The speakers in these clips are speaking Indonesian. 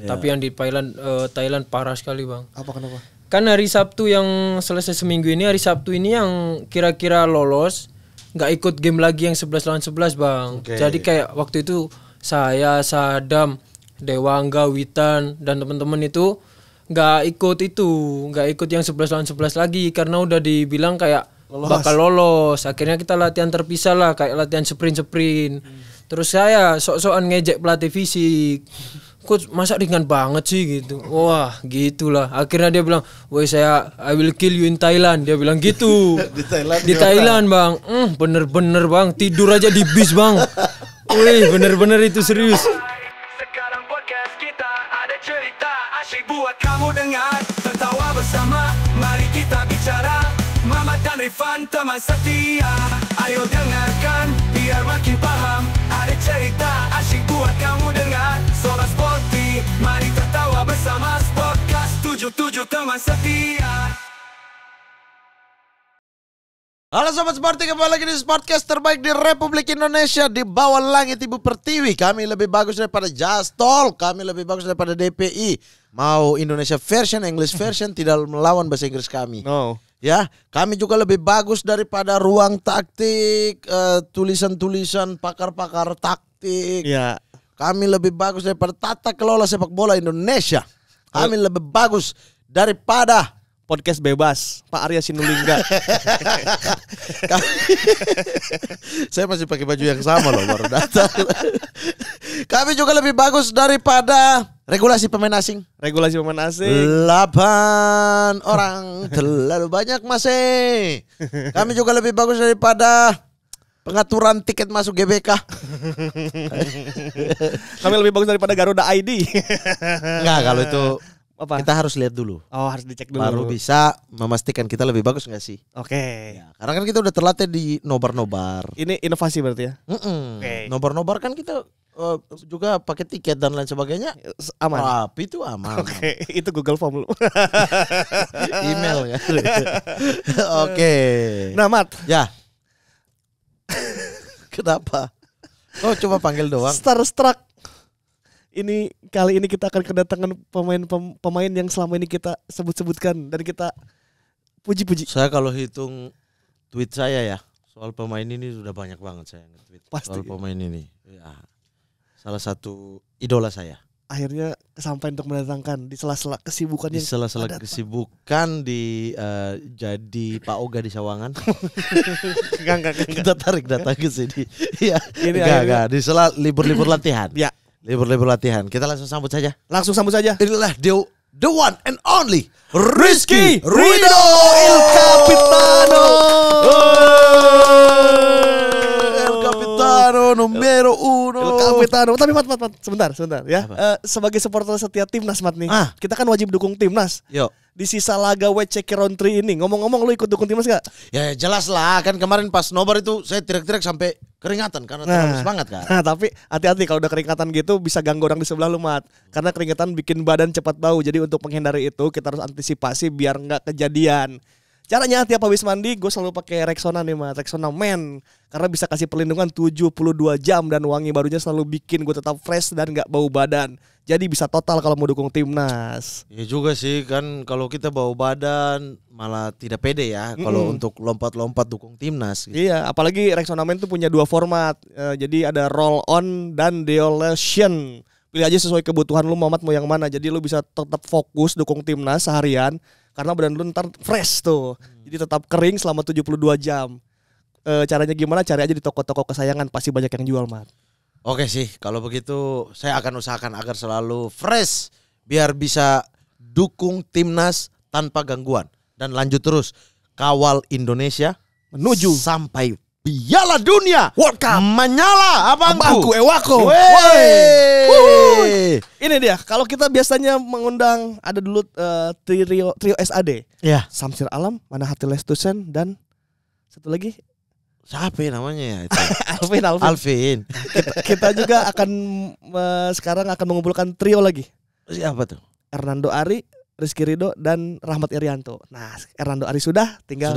Tapi yang di Thailand parah sekali bang. Apa kenapa? Kan hari Sabtu yang selesai seminggu ini, hari Sabtu ini yang kira-kira lolos nggak ikut game lagi yang 11 lawan 11 bang. Jadi kayak waktu itu saya, Sadam, Dewangga, Witan dan teman-teman itu nggak ikut yang 11 lawan 11 lagi karena udah dibilang kayak bakal lolos. Akhirnya kita latihan terpisah lah, kayak latihan sprint. Terus saya sok-sokan ngejek pelatih fisik. Kok masa ringan banget sih gitu. Wah, gitulah. Akhirnya dia bilang, "Woi I will kill you in Thailand." Dia bilang gitu. Di Thailand, Bang. Bener-bener, Bang. Tidur aja di bis, Bang. Wih, bener-bener itu serius. Sekarang podcast kita ada cerita asyik buat kamu dengar. Tertawa bersama, mari kita bicara. Mamat dan Rifan teman setia. Ayo dengarkan, biar makin paham. Ada cerita asyik buat kamu dengar. Sobat Sporty, mari tertawa bersama. Podcast 77 teman setia. Halo Sobat Sporty, kembali lagi di podcast terbaik di Republik Indonesia. Di bawah langit Ibu Pertiwi. Kami lebih bagus daripada Jastol. Kami lebih bagus daripada DPI. Mau Indonesia version, English version, tidak melawan bahasa Inggris kami. No. Ya, kami juga lebih bagus daripada ruang taktik, tulisan-tulisan pakar-pakar taktik. Ya. Kami lebih bagus daripada tata kelola sepak bola Indonesia. Kami lebih bagus daripada Podcast bebas Pak Arya Sinulinga. Saya masih pakai baju yang sama loh baru datang. Kami juga lebih bagus daripada regulasi pemain asing. Regulasi pemain asing 8 orang terlalu banyak masih. Kami juga lebih bagus daripada pengaturan tiket masuk GBK. Kami lebih bagus daripada Garuda ID. Enggak, kalau itu apa? kita harus lihat dulu. Oh, harus dicek dulu. Baru bisa memastikan kita lebih bagus nggak sih? Oke. Ya, karena kan kita udah terlatih di nobar-nobar. Ini inovasi berarti ya? Oke. Nobar-nobar kan kita juga pakai tiket dan lain sebagainya. Aman. Tapi itu aman. Oke, itu Google Form lu. Email ya. Oke. Nah, Mat. Ya. Kenapa? Oh, coba panggil doang. Starstruck. Ini kali ini kita akan kedatangan pemain yang selama ini kita sebut-sebutkan dan kita puji-puji. Saya kalau hitung tweet saya ya soal pemain ini sudah banyak banget saya nge-tweet soal pemain ini. Ya. Salah satu idola saya. Akhirnya kesampaian untuk mendatangkan di sela-sela kesibukan di sela-sela kesibukan di jadi Pak Oga di Sawangan. Enggak. Kita tarik datang ke sini. Iya. Ini enggak di sela libur-libur latihan. Ya. Libur-libur latihan. Kita langsung sambut saja. Langsung sambut saja. Inilah the one and only Rizky Ridho Il Capitano. El Capitano numero uno. El Capitano. Tapi Mat, sebentar ya. Sebagai supporter setia timnas Mat nih. Kita kan wajib dukung timnas. Yuk. Di sisa laga WC Round 3 ini, ngomong-ngomong lu ikut dukung timnas gak? Ya jelas lah, kan kemarin pas nobar itu saya teriak-teriak sampai keringatan karena terlalu semangat kan. Nah, tapi hati-hati kalau udah keringatan gitu bisa ganggu orang di sebelah lu Mat. Karena keringatan bikin badan cepat bau. Jadi untuk menghindari itu kita harus antisipasi biar nggak kejadian. Caranya tiap habis mandi gue selalu pakai Rexona nih Mat, Rexona Men. Karena bisa kasih perlindungan 72 jam dan wangi barunya selalu bikin gue tetap fresh dan gak bau badan. Jadi bisa total kalau mau dukung timnas. Iya juga sih kan kalau kita bau badan malah tidak pede ya kalau untuk lompat-lompat dukung timnas. Gitu. Iya, apalagi Rexona Men tuh punya 2 format. Jadi ada roll on dan deolation. Pilih aja sesuai kebutuhan lu Muhammad mau yang mana. Jadi lu bisa tetap fokus dukung timnas seharian. Karena badan lu ntar fresh tuh. Jadi tetap kering selama 72 jam. Caranya gimana? Cari aja di toko-toko kesayangan. Pasti banyak yang jual, Mat. Oke sih, kalau begitu saya akan usahakan agar selalu fresh. Biar bisa dukung timnas tanpa gangguan. Dan lanjut terus kawal Indonesia menuju sampai Piala Dunia World Cup. Menyala abangku Ewako. Wey. Ini dia. Kalau kita biasanya mengundang ada dulu trio SAD. Ya. Samsir Alam, Manahati Lestusen dan satu lagi siapa namanya ya itu? Alvin. Kita juga akan sekarang akan mengumpulkan trio lagi. Siapa tuh? Hernando Ari, Rizky Ridho dan Rahmat Irianto. Nah, Hernando Ari sudah, tinggal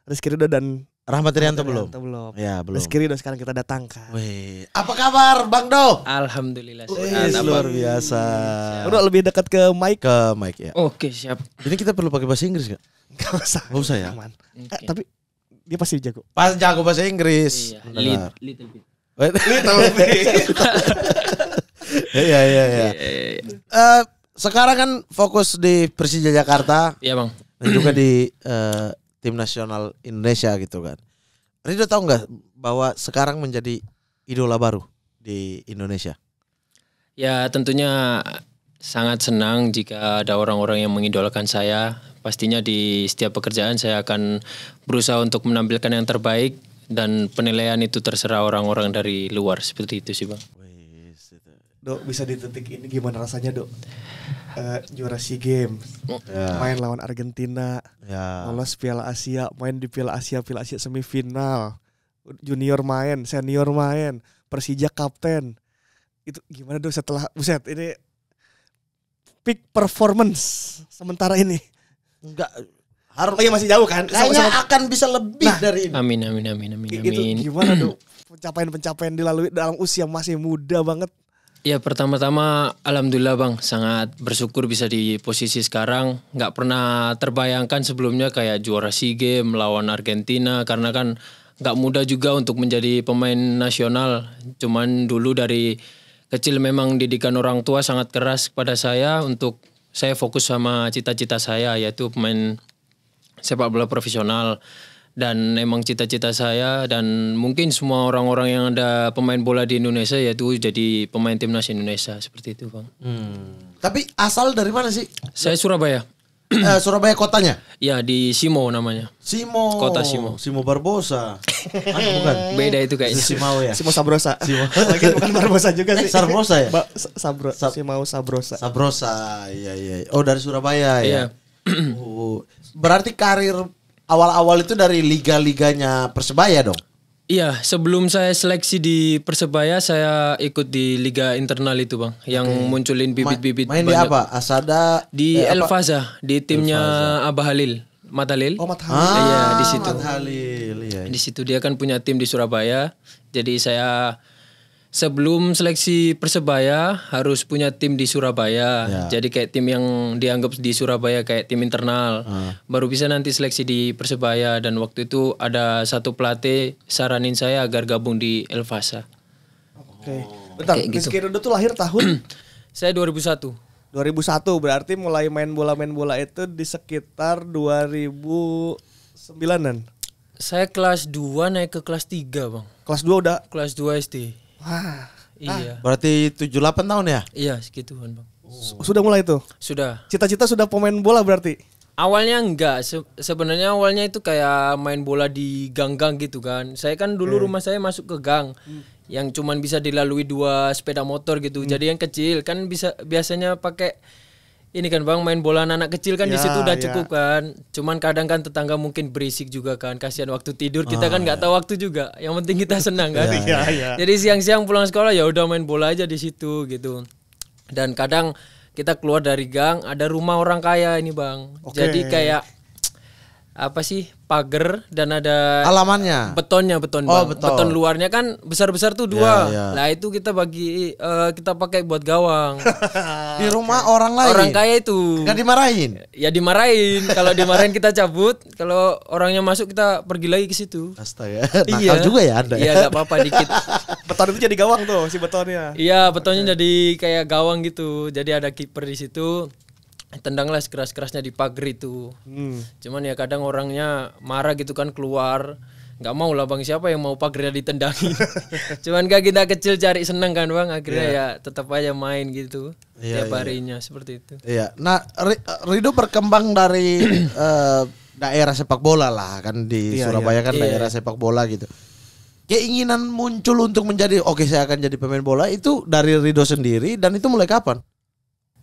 Rizky Ridho dan Rahmat Irianto belum. Belum. Ya, belum. Rizky Ridho sekarang kita datangkan. Wih, apa kabar Bang Do? Alhamdulillah Wih, sehat. luar Abang. biasa. Udah lebih dekat ke mic. Ke Mike ya. Oke, siap. Ini kita perlu pakai bahasa Inggris gak? Gak usah. Gak usah ya. Aman. Oke. Tapi dia pasti jago. Pas jago bahasa Inggris. Iya, Benar. little bit. Iya. Sekarang kan fokus di Persija Jakarta Iya, Bang. dan juga di tim nasional Indonesia gitu kan. Ridho tahu nggak bahwa sekarang menjadi idola baru di Indonesia? Ya, tentunya sangat senang jika ada orang-orang yang mengidolakan saya. Pastinya di setiap pekerjaan saya akan berusaha untuk menampilkan yang terbaik dan penilaian itu terserah orang-orang dari luar, seperti itu sih, Bang. Dok, bisa ditetik ini gimana rasanya, Dok? Juara SEA Games, main lawan Argentina, lolos Piala Asia, main di Piala Asia semifinal, junior main, senior main, Persija kapten. Itu gimana, Dok, setelah buset ini peak performance sementara ini? Enggak harus. Oh iya, masih jauh kan? Kayaknya akan bisa lebih dari ini. Amin. Itu gimana, Dok? Pencapaian dilalui dalam usia masih muda banget. Ya, pertama-tama alhamdulillah, Bang, sangat bersyukur bisa di posisi sekarang. Nggak pernah terbayangkan sebelumnya kayak juara SEA Games melawan Argentina, karena kan nggak mudah juga untuk menjadi pemain nasional. Cuman dulu dari kecil memang didikan orang tua sangat keras kepada saya untuk saya fokus sama cita-cita saya, yaitu pemain sepak bola profesional. Dan emang cita-cita saya dan mungkin semua orang-orang yang ada pemain bola di Indonesia yaitu jadi pemain timnas Indonesia, seperti itu, Bang. Tapi asal dari mana sih? Saya Surabaya. Surabaya kotanya? Ya, di Simo namanya. Simo. Kota Simo. Simo Barbosa. Bukan. Beda itu kayaknya. Simau ya. Simo Sabrosa. Lagi bukan Barbosa juga sih. Sarbosa ya? Simau Sabrosa. Sabrosa. Iya. Oh, dari Surabaya ya. Iya. Oh, berarti karir awal-awal itu dari liga-liganya Persebaya dong? Iya, sebelum saya seleksi di Persebaya, saya ikut di liga internal itu, Bang, yang munculin bibit-bibit. Main di banyak. apa? Asada Di El Faza, di timnya Abah Halil, Mat Halil. Oh, Mat Halil. Iya, di situ. Mat Halil, iya. Di situ dia kan punya tim di Surabaya. Jadi saya sebelum seleksi Persebaya harus punya tim di Surabaya. Ya. Jadi kayak tim yang dianggap di Surabaya kayak tim internal. Baru bisa nanti seleksi di Persebaya, dan waktu itu ada satu pelatih saranin saya agar gabung di El Faza. Oke. Bentar, Kayak gitu. Rizky Ridho tuh lahir tahun Saya 2001. 2001, berarti mulai main bola itu di sekitar 2009-an. Saya kelas 2 naik ke kelas 3, Bang. Kelas 2 udah. Kelas 2 SD. Wah, Iya. Berarti 78 tahun ya? Iya, segituan, Bang. sudah mulai tuh. Sudah. Cita-cita sudah pemain bola berarti. Awalnya enggak, sebenarnya awalnya itu kayak main bola di gang-gang gitu kan. Saya kan dulu rumah saya masuk ke gang yang cuman bisa dilalui 2 sepeda motor gitu. Jadi yang kecil kan biasanya pakai ini kan, Bang, main bola anak kecil kan di Ya, situ udah ya. cukup kan. Cuman kadang kan tetangga mungkin berisik juga kan, kasihan waktu tidur kita kan nggak tahu waktu juga. Yang penting kita senang kan. Iya. Jadi siang-siang pulang sekolah ya udah main bola aja di situ gitu. Dan kadang kita keluar dari gang ada rumah orang kaya ini, Bang. Oke. Jadi kayak apa sih, pagar dan ada Halamannya. beton, Oh, Bang. beton. Beton luarnya kan besar-besar tuh 2. Ya. Lah itu kita kita pakai buat gawang. Di rumah orang lain. Orang kaya itu. Gak dimarahin. Ya dimarahin. Kalau dimarahin kita cabut, kalau orangnya masuk kita pergi lagi ke situ. Astaga. Nakal juga ya Anda. Iya, nggak apa-apa dikit. Beton itu jadi gawang tuh si betonnya. Iya, betonnya jadi kayak gawang gitu. Jadi ada kiper di situ. Tendanglah sekeras-kerasnya di pagar itu. Cuman ya kadang orangnya marah gitu kan, keluar. Nggak mau lah, Bang, siapa yang mau pagarnya ditendangin. Cuman gak kita kecil cari seneng kan, Bang. Akhirnya ya tetap aja main gitu. Tiap harinya seperti itu. Iya. Nah, Ridho berkembang dari daerah sepak bola lah kan di Surabaya kan daerah sepak bola gitu. Keinginan muncul untuk menjadi saya akan jadi pemain bola itu dari Ridho sendiri, dan itu mulai kapan?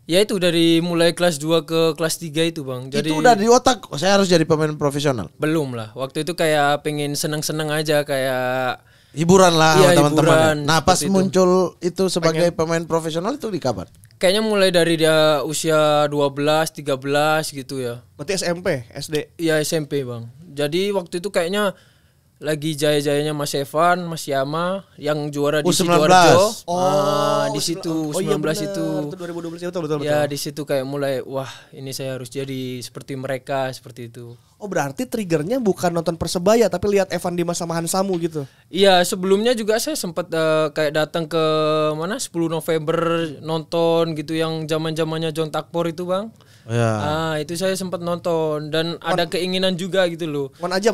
Ya itu dari mulai kelas 2 ke kelas 3 itu, Bang. Jadi Itu udah di otak saya harus jadi pemain profesional. belum lah. Waktu itu kayak pengen seneng-seneng aja, kayak Hiburan lah Iya, sama teman-teman. hiburan, Nah, pas seperti itu. muncul itu sebagai pemain profesional itu di kapan? kayaknya mulai dari dia usia 12, 13 gitu ya. Berarti SMP, SD. Iya, SMP, Bang. Jadi waktu itu kayaknya lagi jaya-jayanya Mas Evan, Mas Yama yang juara di U19. Sidoarjo. Oh, Di situ iya 19 bener. itu. 2012 itu betul. Ya di situ kayak mulai wah ini saya harus jadi seperti mereka seperti itu. Oh berarti triggernya bukan nonton Persebaya tapi lihat Evan Dimas sama Hansamu gitu. Iya sebelumnya juga saya sempat kayak datang ke mana 10 November nonton gitu yang zamannya John Takpor itu bang. Ya. Itu saya sempat nonton dan ada keinginan juga gitu loh. Ngon Ajam.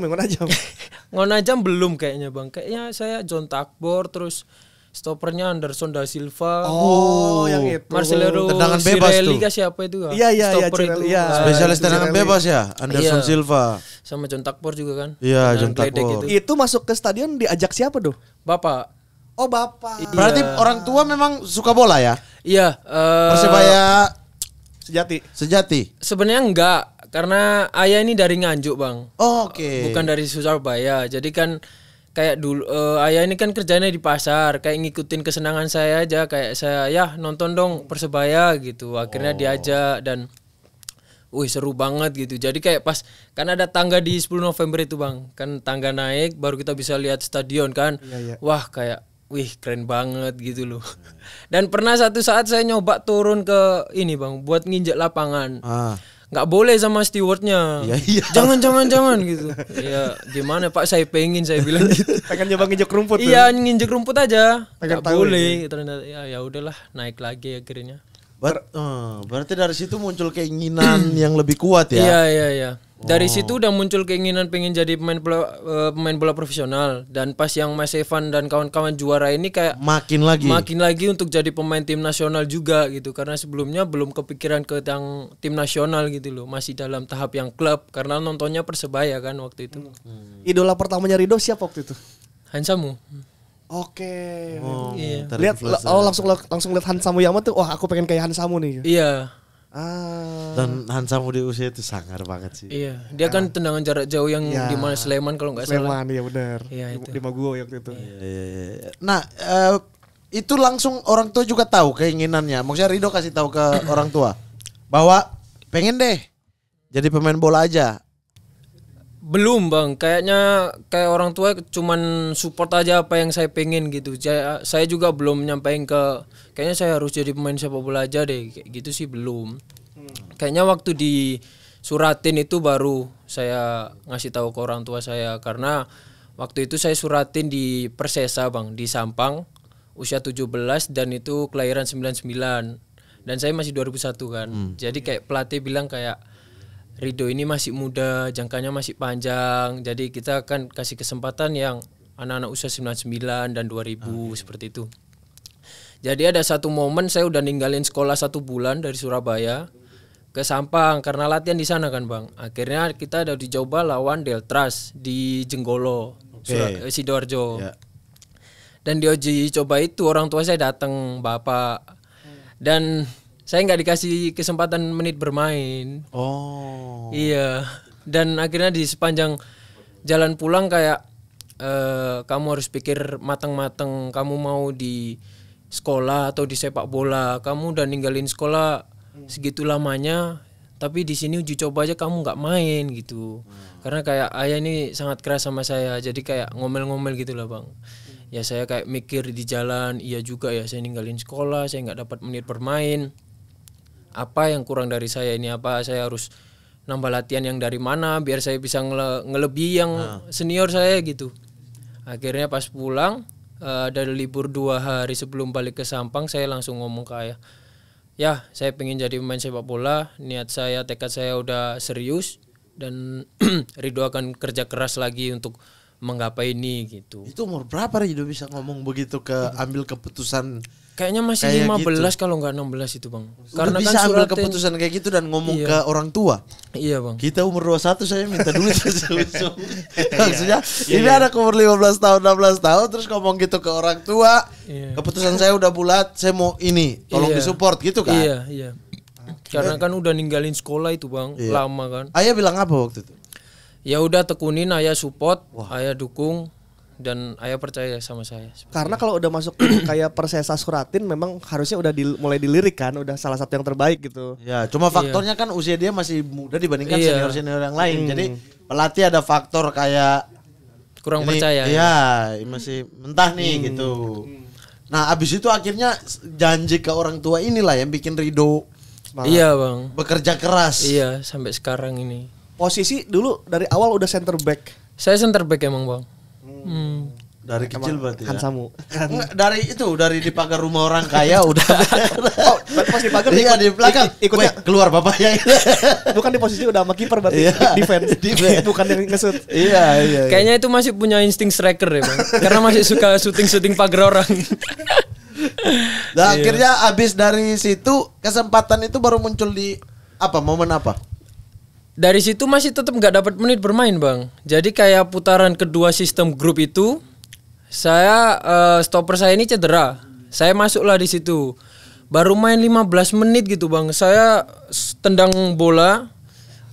Ngonajam belum kayaknya bang. Kayaknya saya John Takpor terus stopernya Anderson da Silva. Oh, yang itu. Marcelo Tendangan bebas Sirelli tuh. kah siapa itu? Iya, Stopper Cirelli, itu. iya. Spesialis itu tendangan Cirelli. bebas ya, Anderson Iya. Silva. Sama John Takpor juga kan. Iya, Tendangan John geledek Takpor. itu. Itu masuk ke stadion diajak siapa tuh? Bapak. Oh bapak. Berarti orang tua memang suka bola ya? Iya. Persebaya Sejati. Sebenarnya enggak, karena ayah ini dari Nganjuk bang, Oh, oke. bukan dari Surabaya. Jadi kan kayak dulu ayah ini kan kerjanya di pasar, kayak ngikutin kesenangan saya aja, kayak saya ya nonton dong Persebaya gitu. Akhirnya diajak dan, wih seru banget gitu. Jadi kayak pas kan ada tangga di 10 November itu bang, kan tangga naik baru kita bisa lihat stadion kan. Iya. Wah kayak wih keren banget gitu loh. Dan pernah satu saat saya nyoba turun ke ini bang buat nginjek lapangan. Nggak boleh sama stewardnya. Iya. Jangan gitu. Ya gimana Pak saya pengen saya bilang gitu. Pengen nyoba nginjek rumput. Iya nginjek rumput aja. Pengen Nggak tahu boleh. Ternyata ya udahlah naik lagi akhirnya. Berarti dari situ muncul keinginan yang lebih kuat ya? Iya. Dari situ udah muncul keinginan pengen jadi pemain bola profesional dan pas yang Mas Evan dan kawan-kawan juara ini kayak Makin lagi untuk jadi pemain tim nasional juga gitu karena sebelumnya belum kepikiran ke yang tim nasional gitu loh, masih dalam tahap yang klub karena nontonnya Persebaya kan waktu itu. Idola pertamanya Rido siapa waktu itu? Hansamu. Oke. Iya. Lihat langsung lihat Hansamu Yama tuh, wah aku pengen kayak Hansamu nih. Iya. Dan Hansamu di usia itu sangar banget sih. Iya, dia kan tendangan jarak jauh yang di mana Sleman kalau nggak salah. Sleman, iya benar. Iya, itu. Di Maguwo waktu itu. Iya. Nah, itu langsung orang tua juga tahu keinginannya. Maksudnya Rido kasih tahu ke orang tua bahwa pengen deh jadi pemain bola aja. Belum bang, kayaknya kayak orang tua cuman support aja apa yang saya pengen gitu. Saya juga belum nyampein ke kayaknya saya harus jadi pemain sepak bola aja deh, kayak gitu sih belum. Kayaknya waktu di suratin itu baru saya ngasih tahu ke orang tua saya karena waktu itu saya suratin di Persesa bang di Sampang usia 17 dan itu kelahiran 99 dan saya masih 2001 kan. Jadi kayak pelatih bilang kayak Rido ini masih muda, jangkanya masih panjang. Jadi kita akan kasih kesempatan yang anak-anak usia 99 dan 2000 seperti itu. Jadi ada satu momen saya udah ninggalin sekolah 1 bulan dari Surabaya ke Sampang karena latihan di sana kan bang. Akhirnya kita udah dicoba lawan Deltras di Jenggolo, Sidoarjo. Yeah. Dan di uji coba itu orang tua saya datang bapak dan saya nggak dikasih kesempatan menit bermain. Oh. Iya. Dan akhirnya di sepanjang jalan pulang kayak kamu harus pikir matang-matang. Kamu mau di sekolah atau di sepak bola. Kamu udah ninggalin sekolah segitu lamanya. Tapi di sini uji coba aja kamu nggak main gitu. Karena kayak ayah ini sangat keras sama saya. Jadi kayak ngomel-ngomel gitu lah bang. Ya saya kayak mikir di jalan. Iya juga ya saya ninggalin sekolah. Saya nggak dapat menit bermain. Apa yang kurang dari saya ini, apa saya harus nambah latihan yang dari mana biar saya bisa ngelebihi yang senior saya gitu. Akhirnya pas pulang ada libur 2 hari sebelum balik ke Sampang saya langsung ngomong ke ayah, ya saya pengen jadi pemain sepak bola, niat saya, tekad saya udah serius dan Rido akan kerja keras lagi untuk menggapai ini gitu. Itu umur berapa Rido bisa ngomong begitu ambil keputusan? Kayaknya masih kayak 15 gitu. kalau nggak 16 itu bang. Karena bisa kan ambil keputusan kayak gitu dan ngomong ke orang tua. Iya bang. Kita umur 21 saya minta duit. Maksudnya ini anak umur 15 tahun 16 tahun terus ngomong gitu ke orang tua. Keputusan saya udah bulat, saya mau ini, tolong disupport gitu kan. Iya. Karena kan udah ninggalin sekolah itu bang, lama kan. Ayah bilang apa waktu itu? Ya udah tekunin, ayah support, ayah dukung. Dan ayah percaya sama saya. Karena kalau udah masuk kayak Persesa Suratin memang harusnya udah mulai dilirik kan, udah salah satu yang terbaik gitu. Ya, cuma faktornya kan usia dia masih muda dibandingkan senior-senior yang lain. Jadi pelatih ada faktor kayak kurang Ini, percaya. Iya, masih mentah nih gitu. Nah, abis itu akhirnya janji ke orang tua inilah yang bikin Rido Iya bang. bekerja keras. Iya sampai sekarang ini. Posisi dulu dari awal udah center back. Saya center back emang bang. Dari kecil berarti ya. Hansamu. Enggak, dari di pagar rumah orang kaya udah. Oh, berarti pas di pagar Iya di belakang. ikutnya Weh, keluar bapaknya. bukan di posisi udah sama kiper berarti Iya. defense. Defense. Bukan yang nge-shoot. Iya. Kayaknya itu masih punya insting striker ya bang. Karena masih suka syuting pagar orang. Nah, akhirnya abis dari situ kesempatan itu baru muncul di momen apa? Dari situ masih tetap nggak dapat menit bermain bang. Jadi kayak putaran kedua sistem grup itu, saya stopper saya ini cedera. Saya masuklah di situ. Baru main 15 menit gitu bang. Saya tendang bola,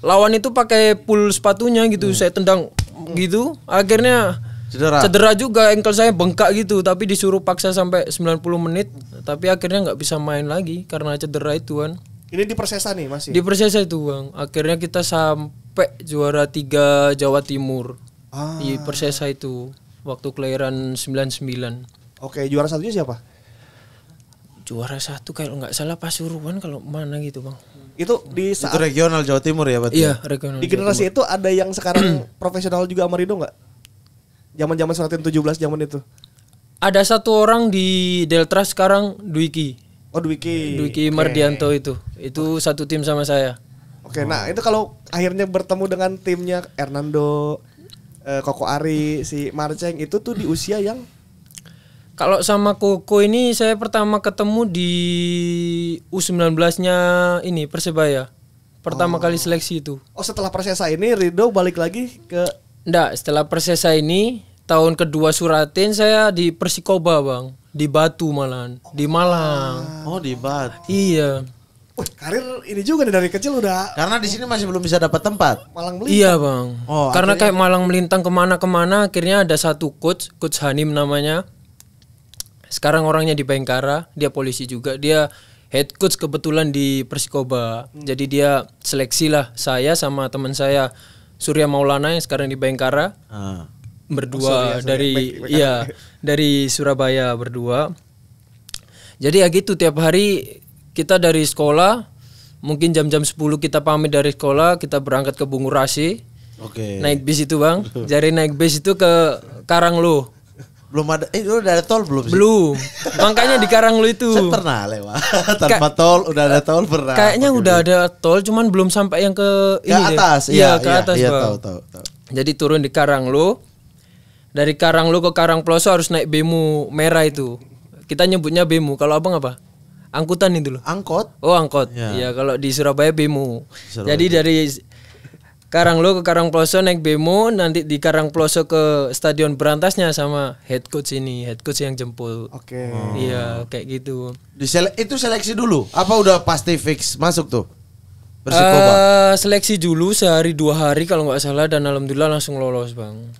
lawan itu pakai pull sepatunya gitu. Saya tendang gitu. Akhirnya cedera juga, ankle saya bengkak gitu. Tapi disuruh paksa sampai 90 menit. Tapi akhirnya nggak bisa main lagi karena cedera itu kan. Ini di Persesa nih masih. Di Persesa itu bang. Akhirnya kita sampai juara 3 Jawa Timur. Di Persesa itu waktu kelahiran 99. Oke, juara satunya siapa? Juara 1 kalau nggak salah Pasuruan kalau mana gitu bang. Itu di Itu saat regional Jawa Timur ya berarti. Iya regional. di generasi itu ada yang sekarang profesional juga sama Rido nggak? Zaman-zaman Suratin 17 zaman itu. Ada satu orang di Delta sekarang Dwiki. Oh, Dwiki. Dwiki Mardianto itu satu tim sama saya. Oke, nah itu kalau akhirnya bertemu dengan timnya Hernando, Koko Ari, si Marceng itu tuh di usia yang Kalau sama Koko ini saya pertama ketemu di U19-nya ini Persebaya. Pertama kali seleksi itu. oh setelah Persesa ini Rido balik lagi ke Nggak, setelah Persesa ini tahun kedua Suratin saya di Persikoba bang, di Batu malahan, di Malang. Oh di Bat. Iya. karir ini juga nih dari kecil udah Karena di sini masih belum bisa dapat tempat. Malang melintang. Iya bang. Oh, Karena akhirnya- kayak Malang melintang kemana-kemana, akhirnya ada satu coach Hanim namanya. Sekarang orangnya di Bayangkara, dia polisi juga, dia head coach kebetulan di Persikoba. Jadi dia seleksi lah saya sama teman saya Surya Maulana yang sekarang di Bayangkara. Berdua dari Surabaya berdua. Jadi ya gitu tiap hari kita dari sekolah mungkin jam-jam 10 kita pamit dari sekolah, kita berangkat ke Bungurasi. Oke. Naik bis itu bang. Jadi naik bis itu ke Karanglo. Belum ada. Udah ada tol belum sih? Belum. Makanya di Karanglo itu. Saya pernah lewat. Tanpa tol, udah ada tol pernah. Kayaknya udah ada tol, cuman belum sampai yang ke Ke ini deh. atas. Iya, ke atas iya, bang. tahu. Jadi turun di Karanglo. Dari Karanglo ke Karangploso harus naik bemo merah itu. Kita nyebutnya bemo. Kalau abang apa? Angkutan itu loh. Angkot. Oh angkot. Ya. Iya kalau di Surabaya bemo. Surabaya. Jadi dari Karanglo ke Karangploso naik bemo, nanti di Karangploso ke Stadion Berantasnya sama head coach ini, head coach yang jemput. Oke. Iya kayak gitu. Itu seleksi dulu. Apa udah pasti fix masuk tuh? Persikoba. Seleksi dulu sehari 2 hari kalau nggak salah dan alhamdulillah langsung lolos bang.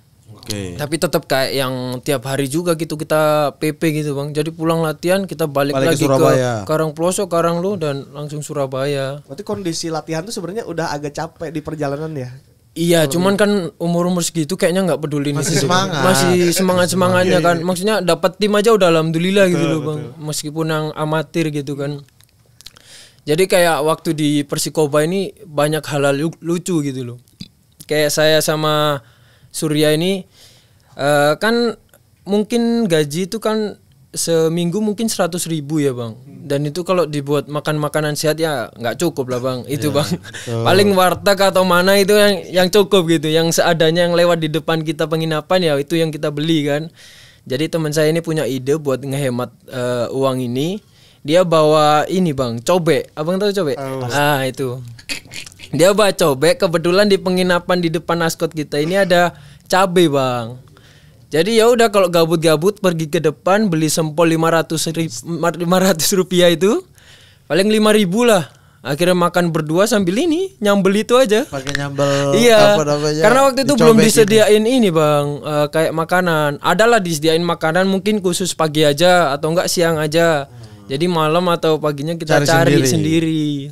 Oke. Tapi tetap kayak yang tiap hari juga gitu kita PP gitu bang. Jadi pulang latihan kita balik Balik ke lagi ke Surabaya. Karangploso, Karanglo dan langsung Surabaya. Berarti kondisi latihan tuh sebenarnya udah agak capek di perjalanan ya. Iya, cuman kan umur-umur segitu kayaknya nggak peduli Masih gitu. semangat. Masih semangat-semangatnya kan. Maksudnya dapat tim aja udah alhamdulillah gitu loh, Bang. Meskipun yang amatir gitu kan. Jadi kayak waktu di Persikoba ini banyak hal lucu gitu loh. Kayak saya sama Surya ini kan mungkin gaji itu kan seminggu mungkin 100.000 ya bang, dan itu kalau dibuat makan makanan sehat ya nggak cukup lah bang, itu bang. Paling warteg atau mana itu yang cukup gitu, yang seadanya yang lewat di depan kita penginapan ya itu yang kita beli kan. Jadi teman saya ini punya ide buat ngehemat uang ini, dia bawa ini bang, cobek, abang tahu cobek? Itu dia bawa cobek, kebetulan di penginapan di depan askot kita ini ada cabai bang. Jadi ya udah kalau gabut-gabut pergi ke depan beli sempol 500 rupiah itu paling 5.000 lah. Akhirnya makan berdua sambil ini nyambel itu aja. Pakai nyambel. Iya. Apa namanya, karena waktu itu dicobek belum disediain ini bang, kayak makanan. Adalah disediain makanan mungkin khusus pagi aja atau enggak siang aja. Jadi malam atau paginya kita cari sendiri.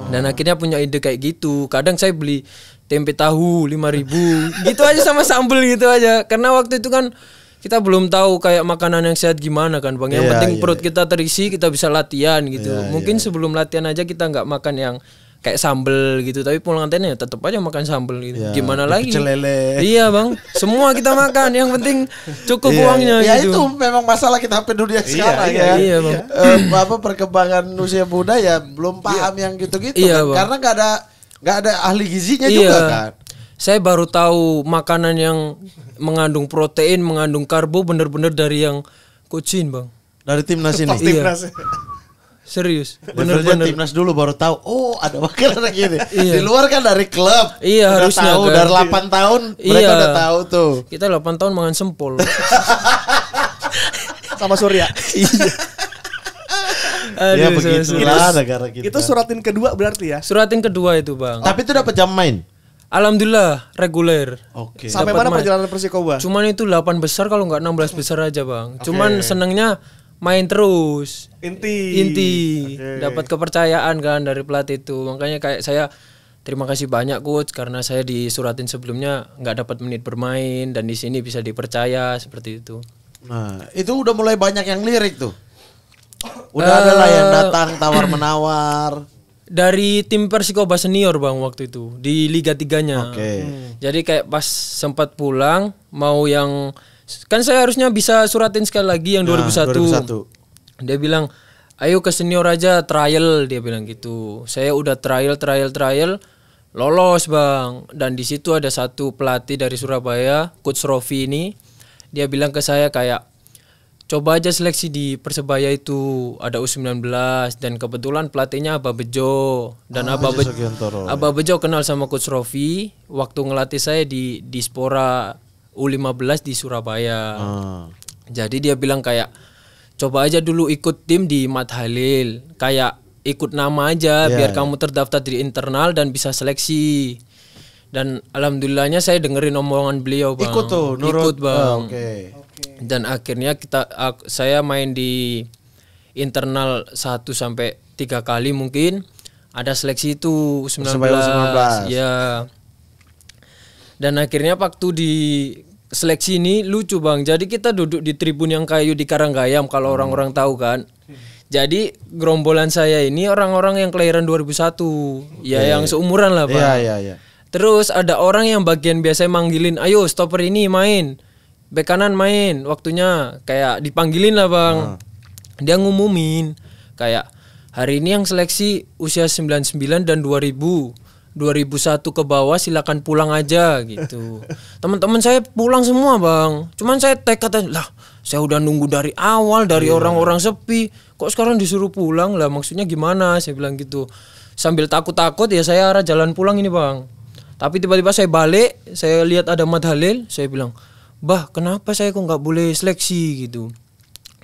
Dan akhirnya punya ide kayak gitu. Kadang saya beli tempe tahu 5.000 gitu aja sama sambel gitu aja. Karena waktu itu kan kita belum tahu kayak makanan yang sehat gimana kan Bang. Yang penting perut kita terisi, kita bisa latihan gitu. Mungkin sebelum latihan aja kita nggak makan yang kayak sambel gitu, tapi pulang latihan ya tetap aja makan sambel gitu. Gimana lagi? Pecel lele. Iya Bang, semua kita makan. Yang penting cukup uangnya Ya gitu. itu memang masalah kita sampai dunia sekarang ya. Iya, Bang. Apa perkembangan usia muda ya belum paham yang gitu-gitu Iya, kan. Bang. Karena nggak ada ahli gizinya Iya. juga kan. Saya baru tahu makanan yang mengandung protein, mengandung karbo bener-bener dari yang Coachin Bang. Dari timnas ini. Pas timnas. Serius, Bener-bener bener-bener. timnas dulu baru tahu. Oh, ada makanan gini. Iya. Di luar kan dari klub. Iya, udah harusnya tahu kan. dari 8 tahun mereka Iya. udah tahu tuh. Kita 8 tahun makan sempol. Sama Surya. Ya Aduh, begitulah negara kita. Itu suratin kedua berarti ya. Suratin kedua itu Bang. Tapi itu dapat jam main. Alhamdulillah reguler. Oke. Sampai Dapat mana main. perjalanan Persikoba? Cuman itu 8 besar kalau nggak 16 besar aja Bang. Cuman senengnya main terus. Inti. Dapat kepercayaan kan dari pelatih itu. Makanya kayak saya terima kasih banyak coach karena saya disuratin sebelumnya nggak dapat menit bermain dan di sini bisa dipercaya seperti itu. Nah, itu udah mulai banyak yang lirik tuh. Udah ada lah yang datang tawar-menawar. Dari tim Persikoba senior Bang waktu itu di Liga 3-nya. Oke. Jadi kayak pas sempat pulang mau yang kan saya harusnya bisa suratin sekali lagi yang 2001. Dia bilang, "Ayo ke senior aja trial," dia bilang gitu. Saya udah trial lolos Bang. Dan di situ ada satu pelatih dari Surabaya, Coach Rofi ini. Dia bilang ke saya kayak coba aja seleksi di Persebaya itu ada U19 dan kebetulan pelatihnya Abah Bejo dan Abah Bejo kenal sama Coach Rofi waktu ngelatih saya di Dispora U15 di Surabaya. Jadi dia bilang kayak coba aja dulu ikut tim di Mat Halil, kayak ikut nama aja biar kamu terdaftar di internal dan bisa seleksi. Dan alhamdulillahnya saya dengerin omongan beliau Bang. Ikut tuh, nurut. Ikut Bang. Oke. Dan akhirnya saya main di internal 1 sampai 3 kali mungkin. Ada seleksi itu 19. Ya. Dan akhirnya waktu di seleksi ini lucu Bang. Jadi kita duduk di tribun yang kayu di Karanggayam kalau orang-orang tahu kan. Jadi gerombolan saya ini orang-orang yang kelahiran 2001. Ya yang seumuran lah Bang. Iya. Terus ada orang yang bagian biasa manggilin, "Ayo stopper ini main. Bek kanan main." Waktunya kayak dipanggilin lah Bang. Dia ngumumin kayak hari ini yang seleksi usia 99 dan 2001 ke bawah silakan pulang aja gitu. Teman-teman saya pulang semua Bang. Cuman saya tekad lah, saya udah nunggu dari awal dari orang-orang sepi. Kok sekarang disuruh pulang lah, maksudnya gimana? Saya bilang gitu. Sambil takut-takut ya saya arah jalan pulang ini Bang. Tapi tiba-tiba saya balik, saya lihat ada Mat Halil, saya bilang, "Bah, kenapa saya kok nggak boleh seleksi gitu?"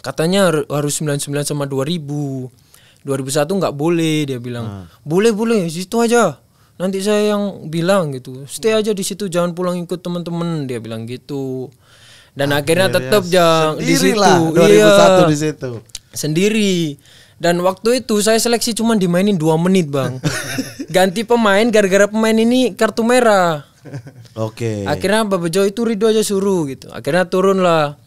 Katanya harus 99 sama 2000. 2001 nggak boleh, dia bilang. Boleh, situ aja. Nanti saya yang bilang gitu. Stay aja di situ, jangan pulang ikut teman-teman, dia bilang gitu. Dan akhirnya tetap jangan di situ. Lah, 2001 di situ. Sendiri. Dan waktu itu saya seleksi cuma dimainin 2 menit Bang. Ganti pemain gara-gara pemain ini kartu merah. Oke. Akhirnya Mbak Bejo itu Ridho aja suruh gitu. Akhirnya turun lah.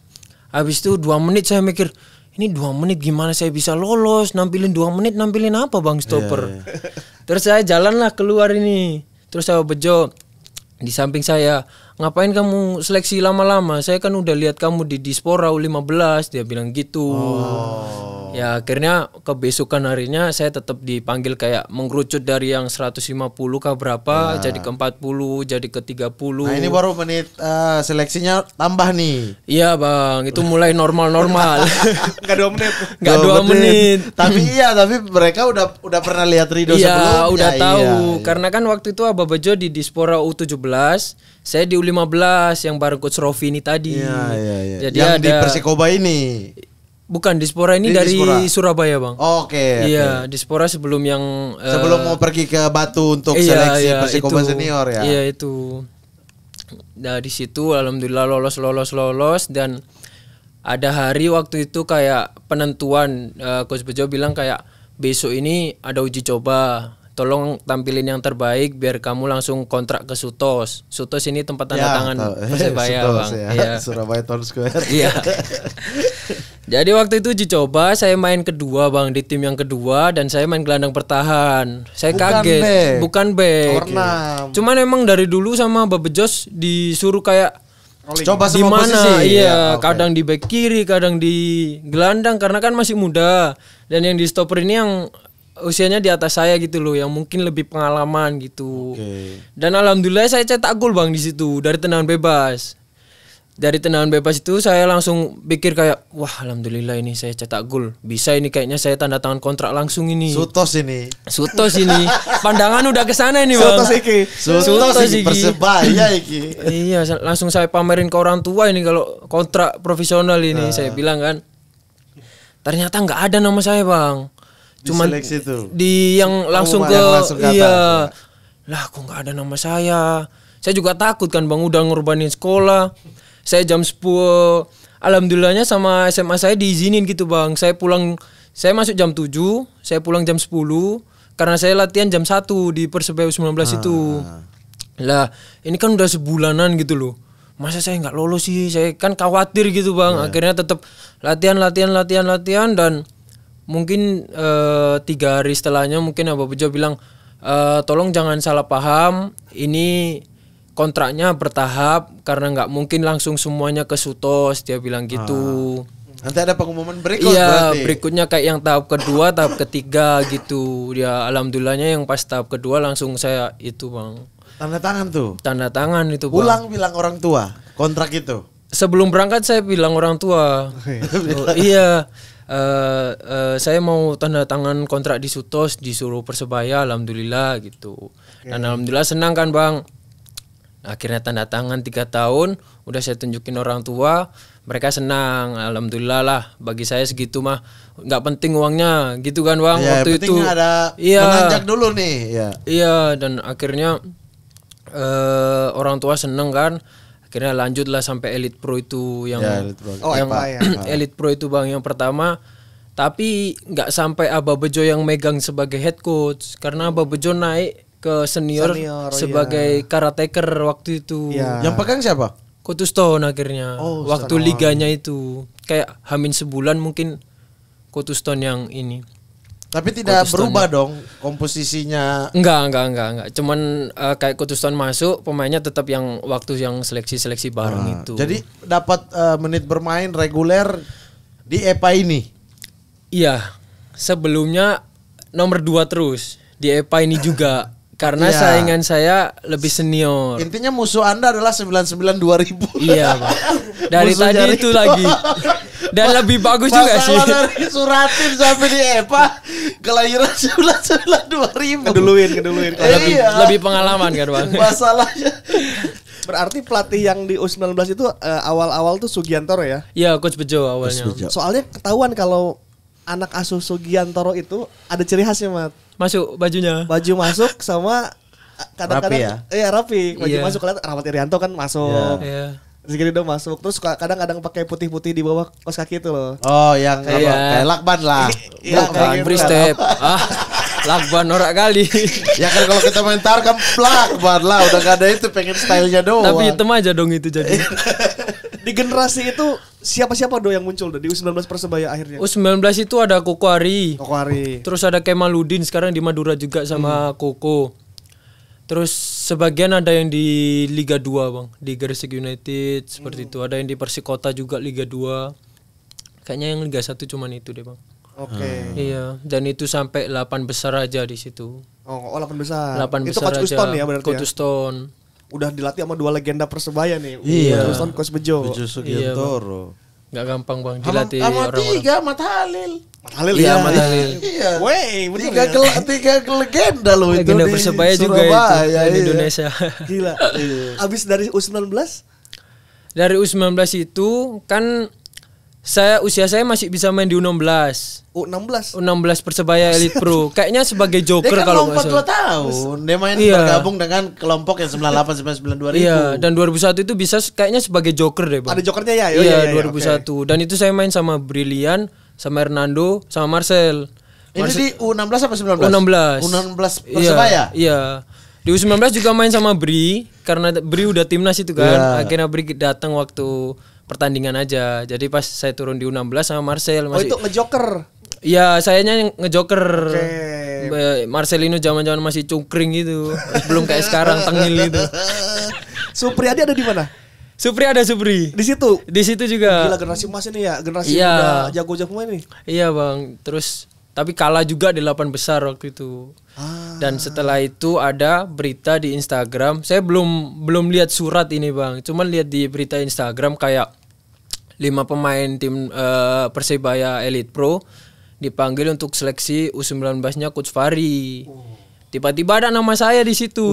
Habis itu 2 menit saya mikir, ini 2 menit gimana saya bisa lolos? Nampilin 2 menit, nampilin apa Bang stopper? Terus saya jalan lah keluar ini. Terus saya Bejo di samping saya, "Ngapain kamu seleksi lama-lama? Saya kan udah lihat kamu di Dispora U15," dia bilang gitu. Ya akhirnya kebesokan harinya saya tetap dipanggil kayak mengerucut dari yang 150 ke berapa jadi ke 40, jadi ke 30. Nah, ini baru menit seleksinya tambah nih. Iya Bang, itu mulai normal-normal. Enggak 2 menit. Enggak 2 menit. Tapi tapi mereka udah pernah lihat Ridho sebelumnya. Iya, udah tahu. Iya. Karena kan waktu itu Abah Bejo di Dispora U17, saya di U15 yang bareng Coach Rofi ini tadi. Iya. Jadi yang ada di Persikoba ini. Bukan Dispora ini Di dari Dispora. Surabaya Bang. Oke. Iya, Dispora sebelum yang Sebelum mau pergi ke Batu untuk seleksi Persikoba senior ya. Iya itu. Nah di situ alhamdulillah lolos dan ada hari waktu itu kayak penentuan Coach Bejo bilang kayak besok ini ada uji coba tolong tampilin yang terbaik biar kamu langsung kontrak ke Sutos. Sutos ini tempat tanda tangan Persebaya, Bang. Ya. Iya. Surabaya Town Square. Iya. Jadi waktu itu uji coba saya main kedua, Bang, di tim yang kedua dan saya main gelandang pertahan. Saya kaget, bukan back. Cuman emang dari dulu sama Babejos disuruh kayak Coba di semua mana? posisi. Iya, kadang di back kiri, kadang di gelandang karena kan masih muda. Dan yang di stopper ini yang usianya di atas saya gitu loh, yang mungkin lebih pengalaman gitu. Dan alhamdulillah saya cetak gol, Bang, di situ dari tendangan bebas. Dari tendangan bebas itu saya langsung pikir kayak, wah alhamdulillah ini saya cetak gol. Bisa ini kayaknya saya tanda tangan kontrak langsung ini. Sutos ini. Pandangan udah ke sana ini, Bang. Sutos iki Persebaya iki. Iya, langsung saya pamerin ke orang tua ini kalau kontrak profesional ini. Saya bilang kan. Ternyata nggak ada nama saya, Bang. Cuman di yang langsung ke iya. Lah kok nggak ada nama saya. Saya juga takut kan, Bang, udah ngorbanin sekolah. Saya jam 10, alhamdulillahnya sama SMA saya diizinin gitu, Bang. Saya masuk jam 7, saya pulang jam 10 karena saya latihan jam 1 di Persebaya U19 itu. Lah, ini kan udah sebulanan gitu loh. Masa saya nggak lolos sih? Saya kan khawatir gitu, Bang. Akhirnya tetap latihan dan mungkin 3 hari setelahnya mungkin Abah Bejo bilang, tolong jangan salah paham, ini kontraknya bertahap karena nggak mungkin langsung semuanya ke Sutos, dia bilang gitu. Nanti ada pengumuman berikut. Iya, berarti. berikutnya kayak yang tahap kedua, tahap ketiga gitu. Ya alhamdulillahnya yang pas tahap kedua langsung saya itu, Bang. Tanda tangan tuh. Tanda tangan itu, Bang. Pulang bilang orang tua kontrak itu. Sebelum berangkat saya bilang orang tua. Iya. Saya mau tanda tangan kontrak di Sutos, disuruh Persebaya, alhamdulillah gitu. Dan alhamdulillah senang kan, Bang. Akhirnya tanda tangan 3 tahun, udah saya tunjukin orang tua, mereka senang, alhamdulillah lah. Bagi saya segitu mah nggak penting uangnya, gitu kan, Bang. Ya, waktu itu ada menanjak dulu nih. Ya. Iya, dan akhirnya orang tua seneng kan. Akhirnya lanjutlah sampai Elite Pro itu yang Elite Pro itu, Bang, yang pertama. Tapi nggak sampai Abah Bejo yang megang sebagai head coach karena Abah Bejo naik ke senior sebagai karateker waktu itu. Yang pegang siapa? Kotuston akhirnya. Waktu liganya itu kayak hamin sebulan mungkin Kotuston yang ini. Tapi tidak berubah dong komposisinya. Enggak. Cuman kayak Kotuston masuk, pemainnya tetap yang waktu yang seleksi bareng itu. Jadi dapat menit bermain reguler di EPA ini. Iya. Sebelumnya nomor 2 terus di EPA ini juga. Karena saingan saya lebih senior. Intinya musuh Anda adalah 99-2000. Iya, Bang. Dari tadi itu lagi. Dan lebih bagus juga sih. Dari Suratin sampai di EPA kelahiran 99-2000. Keduluin. Lebih pengalaman kan, Bang. Masalahnya. Berarti pelatih yang di U19 itu awal-awal tuh Sugiantoro ya? Iya, Coach Bejo awalnya. Soalnya ketahuan kalau anak asuh Sugiantoro itu ada ciri khasnya, Mat. Masuk bajunya. Baju masuk sama kadang-kadang rapi ya? Iya, rapi. Baju masuk kelihatan Rahmat Irianto kan masuk. Iya. Rizky Ridho masuk. Terus kadang-kadang pakai putih-putih di bawah kaos kaki itu loh. Oh, yang kayak lakban lah. Lakban free step. Lakban norak kali. Ya kan kalau kita main tar kan lakban lah, udah gak ada itu, pengen stylenya doang. Tapi hitam aja dong itu jadi. Di generasi itu siapa-siapa do yang muncul di U19 Persebaya akhirnya? U19 itu ada Koko Ari. Terus ada Kemaludin sekarang di Madura juga sama Koko. Terus sebagian ada yang di Liga 2, Bang. Di Gresik United seperti itu. Ada yang di Persikota juga Liga 2. Kayaknya yang Liga 1 cuman itu deh, Bang. Oke. Iya, dan itu sampai 8 besar aja di situ. Oh, 8 besar. 8 itu besar Coach aja. Kuston ya berarti. Coach Kuston. Udah dilatih sama 2 legenda Persebaya nih. Iya. Kuston, Coach Bejo. Bejo Sugiantoro. Gak gampang, Bang, dilatih sama orang-orang. 3 Mat Halil. Iya, Mat Halil. Iya. Wey, tiga legenda loh itu Legenda di Persebaya juga Surabaya, itu di Indonesia. Gila. Abis dari U19? Dari U19 itu kan usia saya masih bisa main di U16. U16 Persebaya Elite Pro. Kayaknya sebagai joker dia kan kalau nggak lompat 2 salah. tahun. Dia main bergabung dengan kelompok yang 98 99 2000. Iya, dan 2001 itu bisa kayaknya sebagai joker deh, Bang. Ada jokernya ya? Iya, 2001. Okay. Dan itu saya main sama Brilian, sama Hernando, sama Marcel. Ini di U16 apa 19? U16. U16 Persebaya. Iya. Di U19 juga main sama Bri karena Bri udah timnas itu kan. Iya. Akhirnya Bri datang waktu pertandingan aja. Jadi pas saya turun di U16 sama Marcel Oh masih. itu ngejoker. Iya, sayanya yang ngejoker. Oke. Marcelino zaman-zaman masih cungkring gitu. Belum kayak sekarang tengil gitu. Supriyadi ada di mana? Supri ada Supri. Di situ. Di situ juga. Gila generasi emas ini ya, generasi Iya. udah jago-jago main nih. Iya, Bang. Terus tapi kalah juga di 8 besar waktu itu. Dan setelah itu ada berita di Instagram. Saya belum lihat surat ini, Bang. Cuman lihat di berita Instagram kayak 5 pemain tim Persebaya Elite Pro dipanggil untuk seleksi U19-nya Coach Fahri. Tiba-tiba ada nama saya di situ.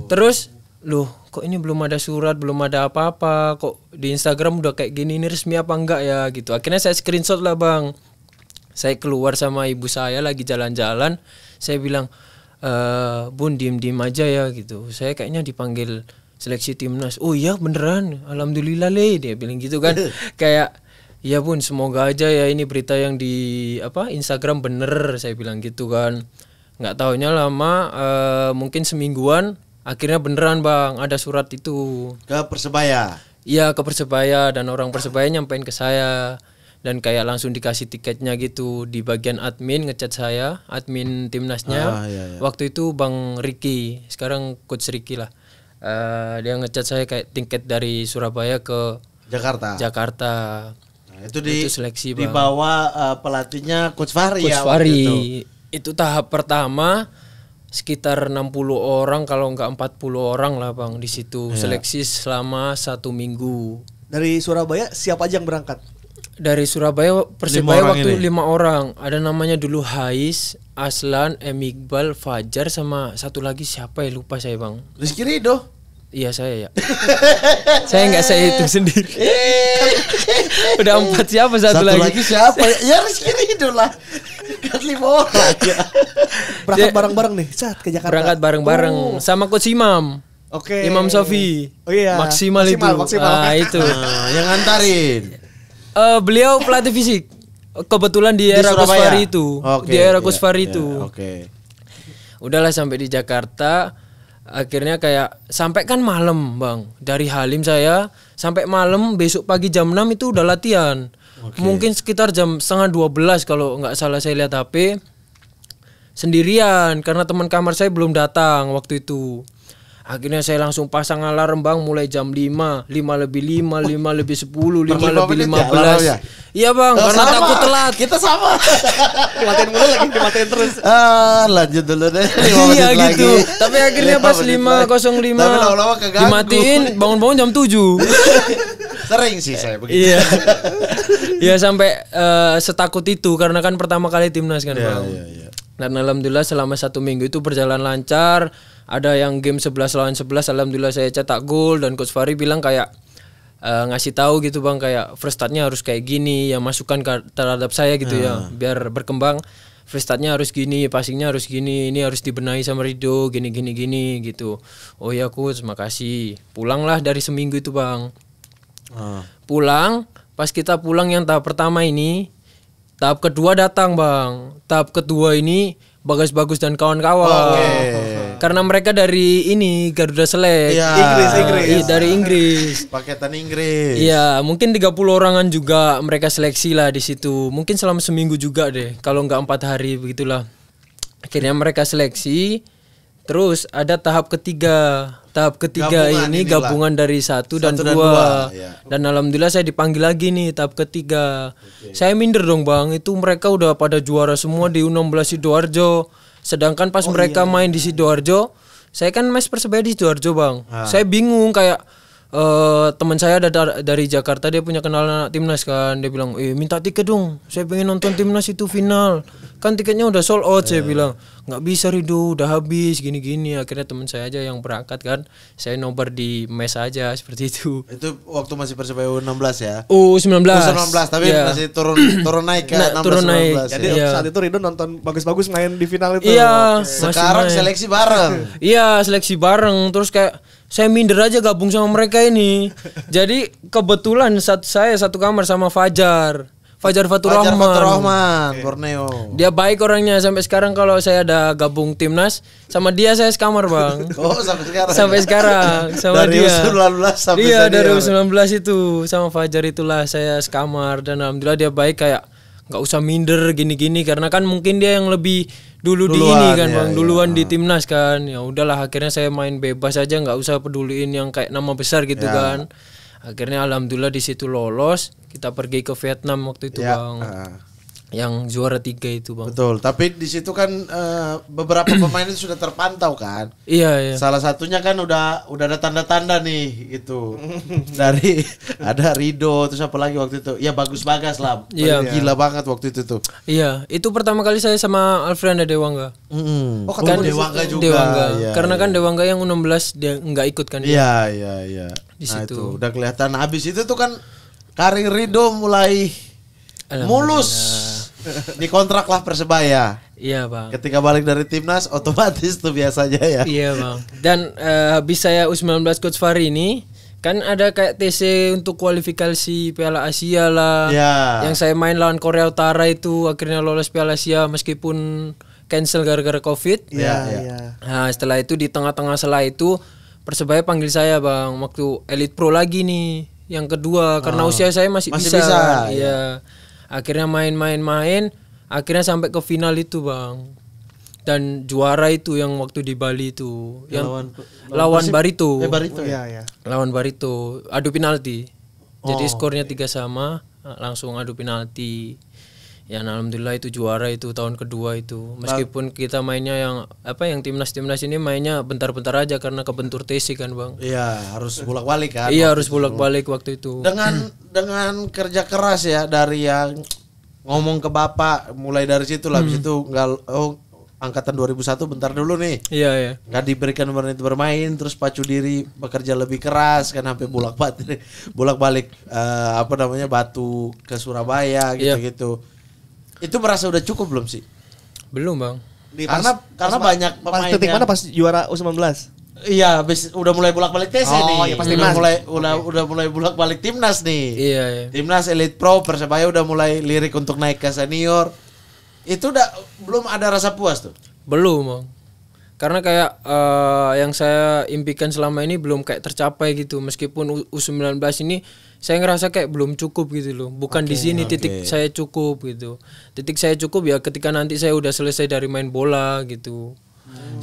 Terus, loh, kok ini belum ada surat, belum ada apa-apa. Kok di Instagram udah kayak gini, ini resmi apa enggak ya gitu. Akhirnya saya screenshot lah, Bang. Saya keluar sama ibu saya lagi jalan-jalan. Saya bilang, Bun diem-diem aja ya gitu. Saya kayaknya dipanggil seleksi timnas. Oh iya beneran, alhamdulillah le. Dia bilang gitu kan. Kayak, iya Bun semoga aja ya ini berita yang di Instagram bener. Saya bilang gitu kan. Nggak taunya lama, mungkin semingguan. Akhirnya beneran Bang, ada surat itu. Ke Persebaya. Iya ke Persebaya dan orang Persebaya nyampein ke saya. Dan kayak langsung dikasih tiketnya gitu. Di bagian admin ngechat saya, admin timnasnya. Iya. Waktu itu Bang Ricky, sekarang Coach Ricky lah. Dia ngechat saya kayak tiket dari Surabaya ke Jakarta. Nah, itu di seleksi di Bang. bawah pelatihnya Coach Fahri Coach ya. Fahri. Itu tahap pertama sekitar 60 orang kalau enggak 40 orang lah Bang di situ. Seleksi selama 1 minggu. Dari Surabaya siapa aja yang berangkat? Dari Surabaya Persebaya 5 orang waktu ini? 5 orang. Ada namanya dulu Hais, Aslan, Iqbal, Fajar sama satu lagi siapa ya lupa saya Bang. Rizky Ridho. Iya saya ya. saya hitung sendiri. Udah 4 siapa satu lagi siapa? Ya Rizky Ridho lah. Kan 5 orang ya. Berangkat bareng-bareng nih, saat ke Jakarta. Berangkat bareng-bareng sama Coach Imam. Oke. Imam Sofi. Oh iya. Maksimal itu. Ah, itu. Yang ngantarin. Beliau pelatih fisik. Kebetulan di era Coach Surabaya? Fahri itu. Oke, Di era iya, Coach Fahri iya, itu. Oke. Udahlah sampai di Jakarta. Akhirnya kayak sampai kan malam Bang. Dari Halim saya sampai malam, besok pagi jam 6 itu udah latihan. Mungkin sekitar jam setengah 12 kalau nggak salah saya lihat HP. Sendirian karena teman kamar saya belum datang waktu itu. Akhirnya saya langsung pasang alarm Bang mulai jam 5 lebih 5, 5 lebih 10, 5 lebih 15 ya? Iya Bang, karena Sama. takut telat. Kita sama. Dimatiin mulu lagi, dimatiin terus. Lanjut dulu deh. 5 Iya menit gitu. lagi. Tapi akhirnya 5 pas menit 5.05 Tapi lama-lama keganggu. dimatiin, bangun-bangun jam 7. Sering sih saya begitu. Iya. Iya sampai setakut itu karena kan pertama kali timnas kan Bang. Iya. Dan alhamdulillah selama 1 minggu itu berjalan lancar. Ada yang game 11 lawan 11, alhamdulillah saya cetak gol dan Coach Fahri bilang kayak ngasih tahu gitu Bang kayak first startnya harus kayak gini, ya masukan terhadap saya gitu ya biar berkembang. First startnya harus gini, passingnya harus gini, ini harus dibenahi sama Ridho, gini gitu. Oh ya Coach, makasih. Pulanglah dari seminggu itu Bang. Pulang, pas kita pulang yang tahap pertama ini, tahap kedua datang Bang. Tahap kedua ini Bagus dan kawan-kawan. Karena mereka dari ini Garuda Select. Iya. Inggris. Iya, dari Inggris. Paketan Inggris. Iya, mungkin 30 orangan juga mereka seleksi lah di situ. Mungkin selama seminggu juga deh, kalau nggak 4 hari begitulah. Akhirnya mereka seleksi. Terus ada tahap ketiga. Tahap ketiga ini gabungan dari 1 dan 2. Ya. Dan alhamdulillah saya dipanggil lagi nih tahap ketiga. Saya minder dong Bang, itu mereka udah pada juara semua di U16 Sidoarjo. Sedangkan pas mereka main di Sidoarjo, saya kan mes Persebaya di Sidoarjo Bang. Saya bingung kayak teman saya ada dari Jakarta, dia punya kenalan anak timnas kan. Dia bilang, minta tiket dong, saya pengen nonton timnas itu final. Kan tiketnya udah sold out. Saya bilang, nggak bisa Ridho, udah habis gini-gini. Akhirnya teman saya aja yang berangkat kan. Saya nobar di mes aja seperti itu. Itu waktu masih Persebaya U16 ya. U19. U19 tapi Iya. masih turun naik ke 16 turun naik. 19. Jadi Iya. saat itu Ridho nonton bagus-bagus main di final itu. Iya. Sekarang masih main. seleksi bareng. Iya, seleksi bareng. Terus kayak saya minder aja gabung sama mereka ini. Jadi kebetulan saya satu kamar sama Fajar. Fajar Fatur Fajar Rahman. Fatur Rahman, Borneo. Dia baik orangnya, sampai sekarang kalau saya ada gabung timnas sama dia saya sekamar bang. Oh sampai sekarang. Sampai sekarang sama dari dia. U19 sampai Iya dari senior. U19 itu sama Fajar itulah saya sekamar, dan alhamdulillah dia baik, kayak nggak usah minder gini-gini, karena kan mungkin dia yang lebih dulu di Duluan, ini kan ya, bang, ya. duluan di timnas kan. Ya udahlah akhirnya saya main bebas aja, nggak usah peduliin yang kayak nama besar gitu Ya. kan. Akhirnya alhamdulillah di situ lolos, kita pergi ke Vietnam waktu itu Ya, bang, yang juara 3 itu bang. betul. Tapi di situ kan beberapa pemain itu sudah terpantau kan. Iya iya. Salah satunya kan udah ada tanda-tanda nih itu dari ada Rido, terus apa lagi waktu itu? Ya Bagus Bagas lah. Iya. Gila banget waktu itu tuh. Iya, itu pertama kali saya sama Alfreda Dewangga. Oh, ketemu di Dewangga situ. juga. Dewangga. Iya, Karena iya. kan Dewangga yang U16 dia nggak ikut kan dia. Iya, iya, iya. Di Nah, situ. itu udah kelihatan. Habis itu tuh kan karir Rido mulai mulus. Dikontrak lah Persebaya. Iya, Bang. Ketika balik dari timnas otomatis tuh biasanya ya. Iya, Bang. Dan habis saya U19 Coach Fahri ini kan ada kayak TC untuk kualifikasi Piala Asia lah. Ya. Yang saya main lawan Korea Utara itu akhirnya lolos Piala Asia meskipun cancel gara-gara Covid. Iya, iya. Iya. Nah, setelah itu di tengah-tengah sela itu Persebaya panggil saya bang, waktu Elite Pro lagi nih, yang kedua karena usia saya masih bisa. bisa, Iya. Akhirnya main, akhirnya sampai ke final itu bang, dan juara itu yang waktu di Bali itu, yang lawan Barito. Barito ya. Iya, iya. Lawan Barito, adu penalti. Jadi skornya 3-3, langsung adu penalti. Ya alhamdulillah itu juara itu tahun kedua itu. Meskipun kita mainnya yang timnas ini mainnya bentar-bentar aja karena kebentur TC kan, Bang. Iya, harus bolak-balik kan. Iya, harus bolak-balik waktu itu. Dengan kerja keras ya, dari yang ngomong ke Bapak, mulai dari situ lah. Habis itu angkatan 2001 bentar dulu nih. Iya, iya. Nggak diberikan menit bermain, terus pacu diri bekerja lebih keras kan, sampai bolak-balik Batu ke Surabaya gitu-gitu. Itu merasa udah cukup belum sih? Belum, Bang. Karena banyak Pas pemain titik yang- mana pas juara U19? Iya, udah mulai bolak-balik TC Oh, nih. ya, pasti udah timnas. mulai bolak-balik timnas nih. Iya, iya. Timnas Elite Pro, Persebaya udah mulai lirik untuk naik ke senior. Itu udah belum ada rasa puas tuh. Belum, Bang. Karena kayak yang saya impikan selama ini belum kayak tercapai gitu. Meskipun U19 ini saya ngerasa kayak belum cukup gitu loh. Bukan di sini titik saya cukup gitu. Titik saya cukup ya ketika nanti saya udah selesai dari main bola gitu.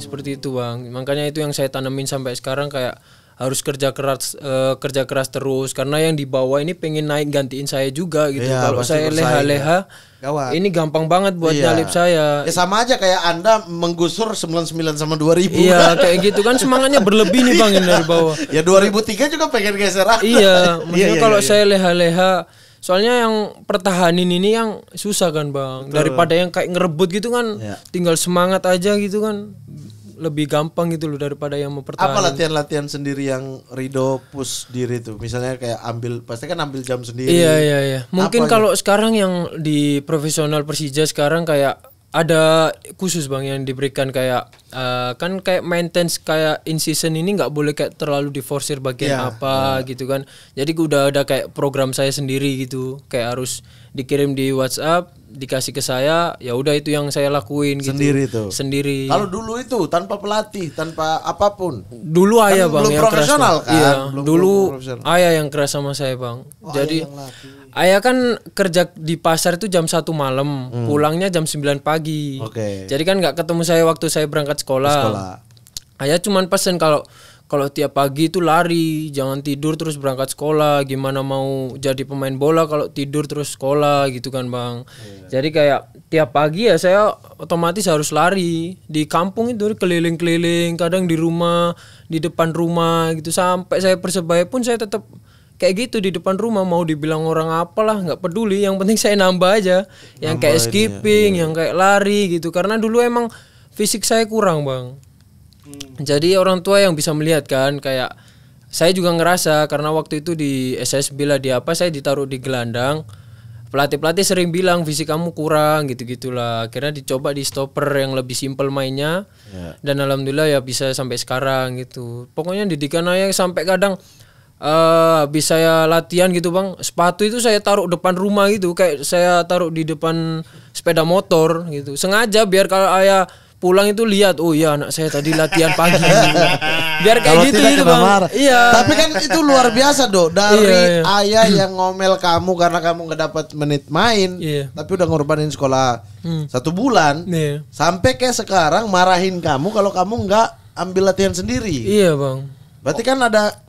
Seperti itu, Bang. Makanya itu yang saya tanemin sampai sekarang, kayak harus kerja keras terus, karena yang di bawah ini pengen naik gantiin saya juga gitu. Iya, Kalau pasti saya bersaing, leha-leha Gawat. ini gampang banget buat Iya. nyalip saya. Ya sama aja kayak Anda menggusur 99 sama 2000. Iya, kayak gitu kan semangatnya berlebih nih Bang ini dari bawah. Ya 2003 juga pengen geser Anda. Iya, maksudnya iya, kalau iya. saya leha-leha, soalnya yang pertahanin ini yang susah kan Bang. Daripada yang kayak ngerebut gitu kan, Iya. tinggal semangat aja gitu kan, lebih gampang gitu loh daripada yang Apa mempertahankan. latihan-latihan sendiri yang Rido push diri tuh? Misalnya kayak pasti kan ambil jam sendiri. Iya iya iya. Mungkin Apa kalau sekarang yang di profesional Persija sekarang kayak ada khusus Bang yang diberikan kayak kan kayak maintenance kayak in season ini nggak boleh kayak terlalu diforsir bagian apa gitu kan. Jadi udah ada kayak program saya sendiri gitu. Kayak harus dikirim di WhatsApp, dikasih ke saya, ya udah itu yang saya lakuin gitu. Sendiri tuh. Sendiri. Kalau dulu itu tanpa pelatih, tanpa apapun. Dulu ayah Kan Bang belum yang keras, profesional Bang. kan? Iya, Belum dulu profesional. ayah yang keras sama saya Bang. Jadi ayah kan kerja di pasar itu jam 1 malam, pulangnya jam 9 pagi. Oke. Jadi kan nggak ketemu saya waktu saya berangkat sekolah. Ayah cuman pesen kalau tiap pagi itu lari, jangan tidur terus berangkat sekolah. Gimana mau jadi pemain bola kalau tidur terus sekolah gitu kan Bang. Jadi kayak tiap pagi ya saya otomatis harus lari. Di kampung itu keliling-keliling, kadang di rumah, di depan rumah gitu. Sampai saya Persebaya pun saya tetap kayak gitu di depan rumah, mau dibilang orang apalah nggak peduli, yang penting saya nambah aja. Yang kayak skipping, yang kayak lari gitu. Karena dulu emang fisik saya kurang Bang. Jadi orang tua yang bisa melihat kan, kayak saya juga ngerasa karena waktu itu di SSB lah saya ditaruh di gelandang. Pelatih sering bilang fisik kamu kurang gitu-gitulah. Akhirnya dicoba di stopper yang lebih simpel mainnya. Dan alhamdulillah ya bisa sampai sekarang gitu. Pokoknya didikan ayah sampai kadang habis saya latihan gitu bang, sepatu itu saya taruh depan rumah gitu, kayak saya taruh di depan sepeda motor gitu, sengaja biar kalau ayah pulang itu lihat, oh iya anak saya tadi latihan pagi. Biar kayak Kalau gitu tidak itu kena bang. marah. Iya. Tapi kan itu luar biasa Dok. Dari Iya. ayah yang ngomel kamu karena kamu nggak dapat menit main, Iya. tapi udah ngorbanin sekolah 1 bulan, Iya. sampai kayak sekarang marahin kamu kalau kamu nggak ambil latihan sendiri. Iya bang. Berarti kan udah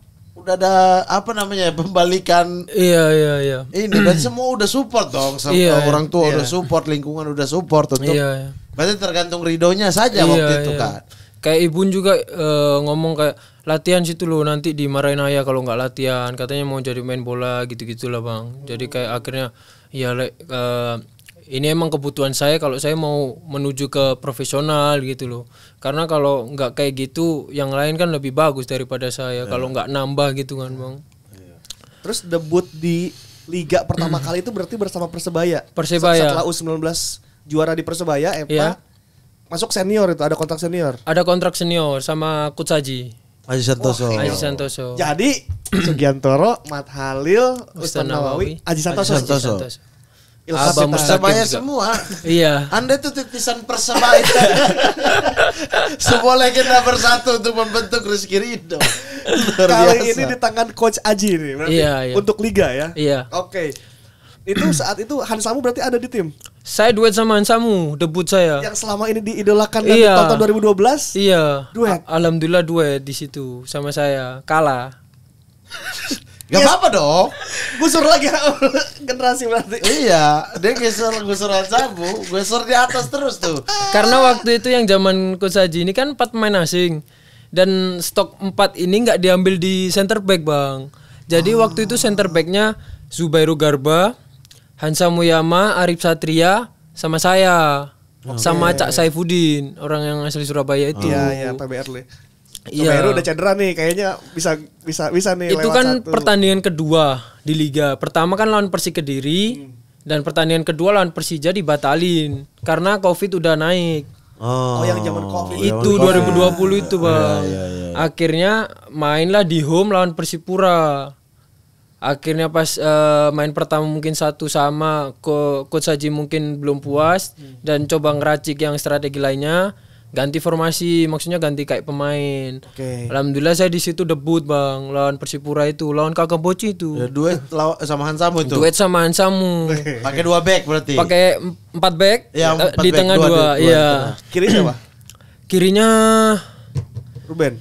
ada apa namanya pembalikan Iya. ini dan semua udah support dong. Iya, Orang tua iya. udah support, lingkungan udah support untuk. Iya. Berarti tergantung ridonya saja waktu itu kan. Kayak ibu juga ngomong kayak latihan situ loh, nanti dimarahin ayah kalau nggak latihan, katanya mau jadi main bola gitu-gitulah bang. Jadi kayak akhirnya ya ini emang kebutuhan saya kalau saya mau menuju ke profesional gitu loh. Karena kalau nggak kayak gitu yang lain kan lebih bagus daripada saya kalau nggak nambah gitu kan bang. Terus debut di liga pertama kali itu berarti bersama Persebaya. Persebaya. Setelah U19 juara di Persebaya, Epa Iya. masuk senior itu, ada kontrak senior. Ada kontrak senior sama Coach Haji Aji Santoso. Aji Santoso. Jadi Sugiantoro, Mat Halil, Ustaz Nawawi, Aji Santoso. Ilham Abah Sita. Mustaqim Persebaya juga. semua. Iya. Anda tuh titisan Persebaya. Semua legenda bersatu untuk membentuk Rizky Ridho. Luar Kali biasa. ini di tangan Coach Aji nih berarti Iya. untuk liga ya. Iya. Oke. Itu saat itu Hansamu berarti ada di tim Saya duet sama Hansamu, debut saya. yang selama ini diidolakan dan Iya. ditonton 2012. Iya. Duet. Alhamdulillah duet di situ sama saya. Kalah. Gak apa-apa dong. Gusur lagi generasi berarti. Iya, dia gusur Hansamu, gusur di atas terus tuh. Karena waktu itu yang zaman Coach Haji ini kan 4 pemain asing. Dan stok 4 ini nggak diambil di center back, Bang. Jadi waktu itu center backnya Zubairu Garba, Hansa Muyama, Arif Satria, sama saya. Sama Cak Saifuddin, orang yang asli Surabaya itu. Iya, PBR le. Iya. Baru udah cedera nih, kayaknya bisa nih Itu lewat kan satu. pertandingan kedua di liga. Pertama kan lawan Persik Kediri dan pertandingan kedua lawan Persija dibatalin karena Covid udah naik. Oh, yang zaman Covid. Itu 2020 itu, Bang. Akhirnya mainlah di home lawan Persipura. Akhirnya pas main pertama mungkin 1-1, Coach Haji mungkin belum puas dan coba ngeracik yang strategi lainnya, ganti formasi, maksudnya ganti kayak pemain. Oke. Alhamdulillah saya di situ debut, Bang, lawan Persipura itu, lawan Kakak Boci itu. Ya, duet sama Hansamu itu. Duet sama Hansamu. Pakai 2 back berarti. Pakai 4 back, Ya, di 4 back, tengah dua 2. di Iya. Kiri siapa? Kirinya Ruben.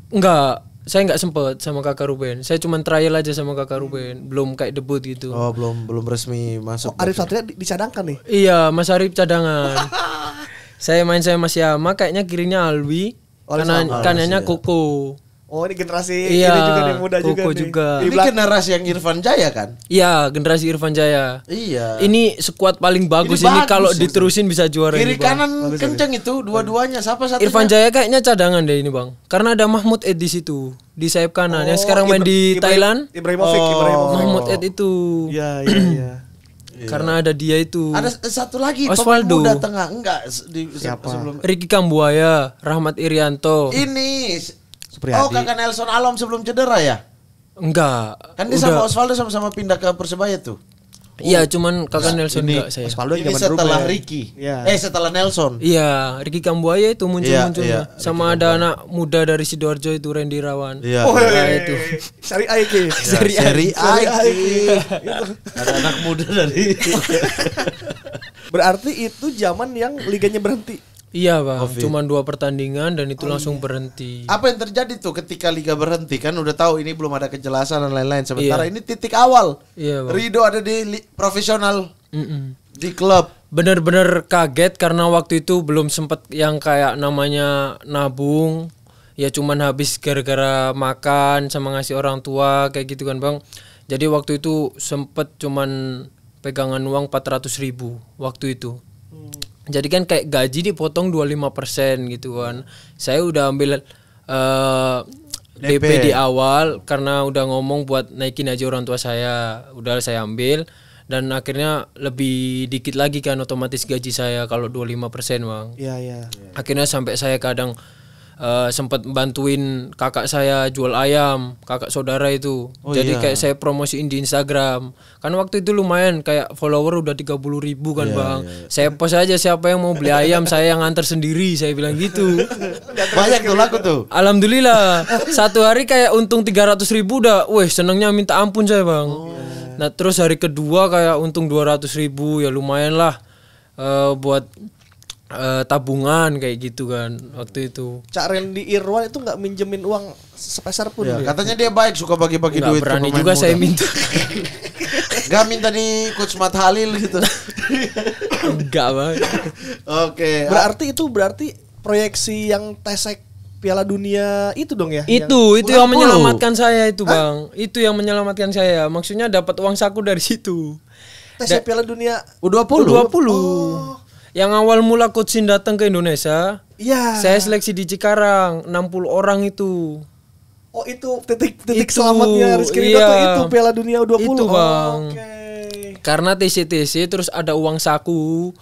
enggak, saya enggak sempet sama Kakak Ruben. Saya cuma trial aja sama Kakak Ruben, belum kayak debut gitu. Oh, belum resmi masuk. Arif Satria dicadangkan nih. Iya, Mas Arif cadangan. Saya main sama Mas Yama, kayaknya kirinya Alwi, kanannya Koko. Oh, ini generasi Iya, ini juga nih, muda juga Koko nih. juga. Di Ini belakang. generasi yang Irfan Jaya kan? Iya, generasi Irfan Jaya. Iya. Ini skuad paling bagus Ini ini, bagus, kalau ya. diterusin bisa juara Kiri ini, Bang. kanan kenceng itu dua-duanya. Siapa satunya? Irfan Jaya kayaknya cadangan deh ini, Bang. Karena ada Mahmud Ed di situ, di sayap kanan yang sekarang main di Thailand. Ibrahimovic. Mahmud Ed itu. Iya, iya. Karena ada dia itu. Ada satu lagi Osvaldo. pemain muda tengah. Enggak, sebelum Ricky Kambuaya, Rahmat Irianto. ini. Supriyadi. Oh, kakak Nelson Alom sebelum cedera ya? Enggak. Kan dia sama Osvaldo sama-sama pindah ke Persebaya tuh. Iya, cuman kakak Nelson ini enggak saya. Osvaldo Ini zaman setelah Ruben. Ricky. Iya. Setelah Nelson. Iya, Ricky Kambuaya itu muncul-munculnya. Iya, Sama ada anak muda dari Sidoarjo itu Randy Rawan. Iya. Oh, Nah, itu. Seri A iki. Seri A. Iki. Ada anak muda dari. Berarti itu zaman yang liganya berhenti. Iya, Bang. Covid. Cuman 2 pertandingan dan itu langsung berhenti. Apa yang terjadi tuh ketika liga berhenti? Kan udah tahu ini belum ada kejelasan dan lain-lain. Sementara Iya. ini titik awal. Iya, Bang. Rido ada di profesional Mm-mm. di klub. Bener-bener kaget karena waktu itu belum sempet yang kayak namanya nabung. Ya cuman habis gara-gara makan sama ngasih orang tua kayak gitu kan, Bang. Jadi waktu itu sempet cuman pegangan uang 400.000 waktu itu. Jadi kan kayak gaji dipotong 25% gitu kan. Saya udah ambil DP di awal karena udah ngomong buat naikin aja orang tua saya. Udah saya ambil dan akhirnya lebih dikit lagi kan otomatis gaji saya kalau 25%, Bang. Iya, iya. Akhirnya sampai saya kadang sempat bantuin kakak saya jual ayam, kakak saudara itu. Jadi kayak saya promosiin di Instagram. Kan waktu itu lumayan kayak follower udah 30.000 kan Bang. Saya post aja siapa yang mau beli ayam saya yang antar sendiri, saya bilang gitu. Banyak tuh laku tuh. Alhamdulillah. Satu hari kayak untung 300.000 udah. Wih, senangnya minta ampun saya Bang. Nah terus hari kedua kayak untung 200.000 ya lumayan lah buat tabungan kayak gitu kan waktu itu. Cak Randy Irwan itu nggak minjemin uang sepeser pun. Ya, katanya dia baik, suka bagi-bagi duit. Nggak berani juga muda. Saya minta. Gak minta di Coach Mat Halil gitu. Enggak Bang. Oke. Berarti proyeksi yang Tesek Piala Dunia itu dong ya? Itu yang menyelamatkan saya itu Bang. Itu yang menyelamatkan saya. Maksudnya dapat uang saku dari situ. Tesek Piala Dunia U20. Yang awal mula Coach Sin datang ke Indonesia, saya seleksi di Cikarang, 60 orang itu. Oh itu titik selamatnya Rizky Ridho itu Piala Dunia U20. Itu Bang. Karena TC terus ada uang saku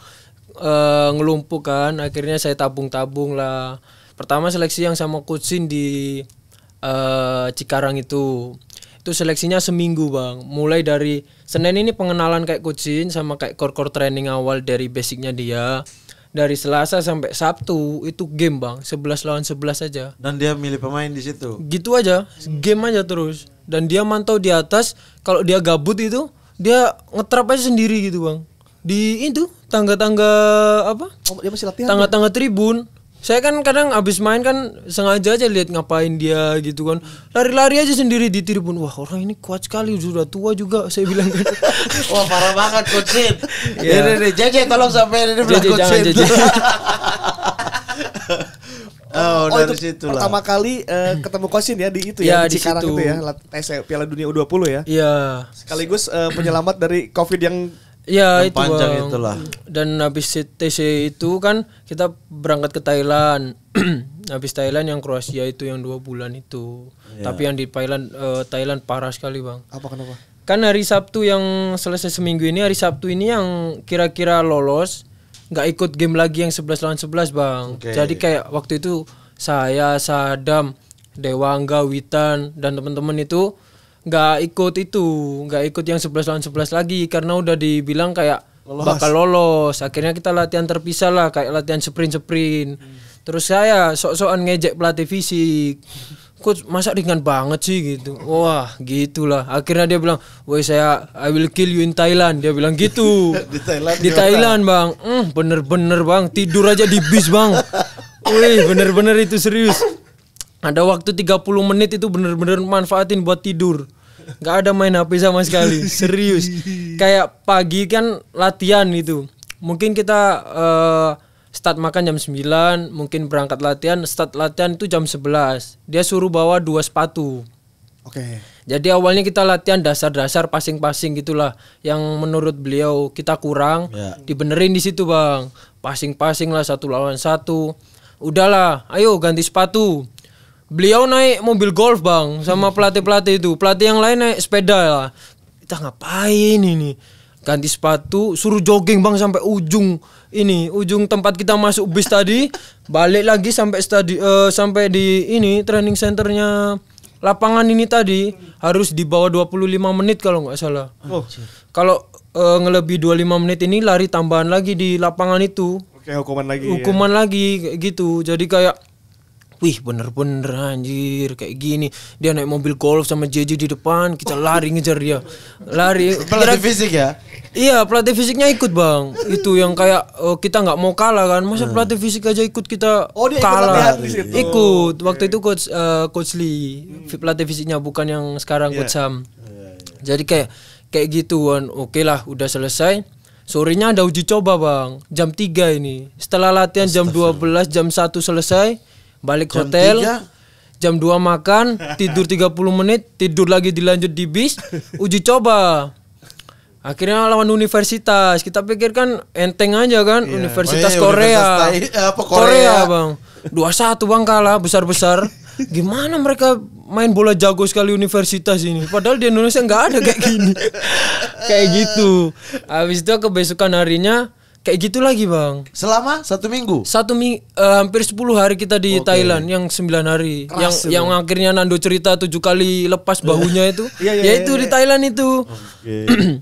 ngelumpuk kan, akhirnya saya tabung lah. Pertama seleksi yang sama Coach Sin di Cikarang itu seleksinya seminggu Bang. Mulai dari Senin ini pengenalan kayak Coach Sin sama kayak core training awal dari basicnya dia. Dari Selasa sampai Sabtu itu game Bang, 11 lawan 11 aja. Dan dia milih pemain di situ. Gitu aja, game aja terus. Dan dia mantau di atas, kalau dia gabut itu dia ngetrap aja sendiri gitu Bang. Di itu tangga-tangga apa? Dia masih latihan. Tangga-tangga tribun. Saya kan kadang abis main kan sengaja aja lihat ngapain dia gitu kan. Lari-lari aja sendiri di tribun. Wah orang ini kuat sekali, sudah tua juga saya bilang kan. Wah parah banget Coach Sin. Ini JJ tolong sampai ini bilang Coach Sin. Dari situ lah. Pertama kali ketemu Coach Sin ya di itu ya, di Cikarang itu ya, Piala Dunia U20 ya. Iya. Sekaligus penyelamat dari Covid yang ya itu panjang Bang. Itulah. Dan habis TC itu kan kita berangkat ke Thailand. Habis Thailand yang Kroasia itu yang 2 bulan itu. Ya. Tapi yang di Thailand parah sekali Bang. Apa kenapa? Kan hari Sabtu yang selesai seminggu ini, hari Sabtu ini yang kira-kira lolos nggak ikut game lagi yang 11 lawan 11 Bang. Jadi kayak waktu itu saya, Sadam, Dewangga, Witan dan teman-teman itu nggak ikut yang 11 lawan 11 lagi karena udah dibilang kayak bakal lolos. Akhirnya kita latihan terpisah lah, kayak latihan sprint. Terus saya sok-sokan ngejek pelatih fisik, Coach masa ringan banget sih gitu. Wah gitulah. Akhirnya dia bilang, woi I will kill you in Thailand. Dia bilang gitu. Di Thailand Bang. Bener-bener Bang, tidur aja di bis Bang. Wih bener-bener itu serius. Ada waktu 30 menit itu bener-bener manfaatin buat tidur. Gak ada main HP sama sekali. Serius. Kayak pagi kan latihan itu. Mungkin kita start makan jam 9, mungkin berangkat latihan, start latihan itu jam 11. Dia suruh bawa 2 sepatu. Jadi awalnya kita latihan dasar-dasar passing-passing gitulah. Yang menurut beliau kita kurang, dibenerin di situ Bang. Passing-passing lah 1 lawan 1. Udahlah, ayo ganti sepatu. Beliau naik mobil golf Bang sama pelatih-pelatih itu. Pelatih yang lain naik sepeda lah. Kita ngapain ini? Ganti sepatu, suruh jogging Bang sampai ujung tempat kita masuk bis tadi. Balik lagi sampai sampai di ini training centernya lapangan ini tadi. Harus di bawah 25 menit kalau nggak salah. Kalau ngelebihi 25 menit ini lari tambahan lagi di lapangan itu. Hukuman lagi kayak gitu. Jadi kayak wih bener-bener anjir kayak gini. Dia naik mobil golf sama JJ di depan, kita lari ngejar dia. Lari. Pelatih fisik ya? Iya pelatih fisiknya ikut Bang. Itu yang kayak kita nggak mau kalah kan. Masa pelatih fisik aja ikut kita dia kalah. Ikut Waktu itu Coach Lee pelatih fisiknya, bukan yang sekarang Coach Sam. Jadi kayak gituan. Oke lah udah selesai. Sorenya ada uji coba Bang. Jam 3 ini. Setelah latihan jam 12, jam 1 selesai. Balik jam hotel 3. Jam 2 makan, tidur 30 menit, tidur lagi dilanjut di bis, uji coba. Akhirnya lawan universitas. Kita pikir kan enteng aja kan, Universitas Korea. Korea Bang. 2-1 Bang kalah besar-besar. Gimana mereka main bola jago sekali universitas ini. Padahal di Indonesia nggak ada kayak gini. Kayak gitu. Habis itu kebesokan harinya kayak gitu lagi bang. Selama 1 minggu. Hampir 10 hari kita di Thailand, yang 9 hari. Yang akhirnya Nando cerita 7 kali lepas bahunya itu. Itu di Thailand itu.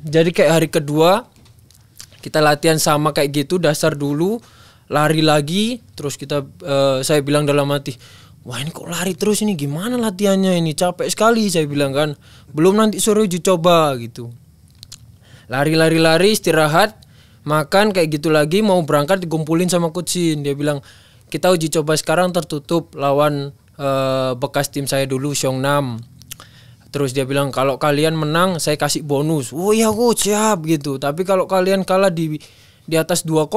Jadi kayak hari kedua kita latihan sama kayak gitu, dasar dulu, lari lagi, terus kita saya bilang dalam hati, wah ini kok lari terus ini, gimana latihannya ini, capek sekali saya bilang kan. Belum nanti sore uji coba gitu. Lari istirahat, makan kayak gitu lagi, mau berangkat dikumpulin sama coach Shin. Dia bilang kita uji coba sekarang tertutup lawan bekas tim saya dulu Seongnam. Terus dia bilang kalau kalian menang saya kasih bonus. Oh iya coach, siap gitu. Tapi kalau kalian kalah di atas 2-0,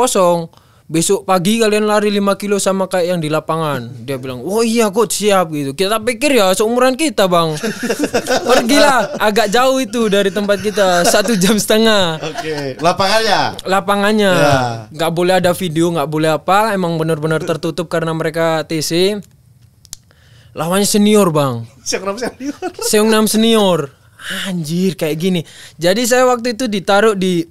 besok pagi kalian lari 5 kilo sama kayak yang di lapangan. Dia bilang, oh iya coach, siap gitu. Kita pikir ya seumuran kita bang. Pergilah, agak jauh itu dari tempat kita, 1,5 jam. Oke. Lapangannya ya. Gak boleh ada video, gak boleh apa. Emang benar-benar tertutup karena mereka TC. Lawannya senior bang. Seongnam senior. Anjir kayak gini. Jadi saya waktu itu ditaruh di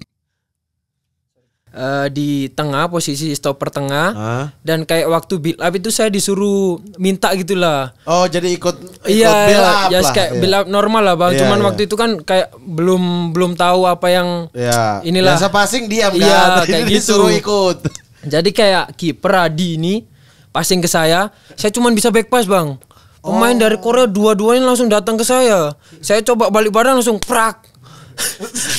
tengah, posisi stopper tengah. Dan kayak waktu build up itu saya disuruh minta gitulah. Oh jadi ikut iya, build up ya lah. Kayak build up normal lah bang. Cuman waktu itu kan kayak belum tahu apa yang inilah. Biasa passing diam kan. Iya kayak gitu. Disuruh ikut. Jadi kayak kiper Adi ini passing ke saya cuman bisa back pass bang. Pemain dari Korea dua-duanya langsung datang ke saya. Saya coba balik badan langsung prak.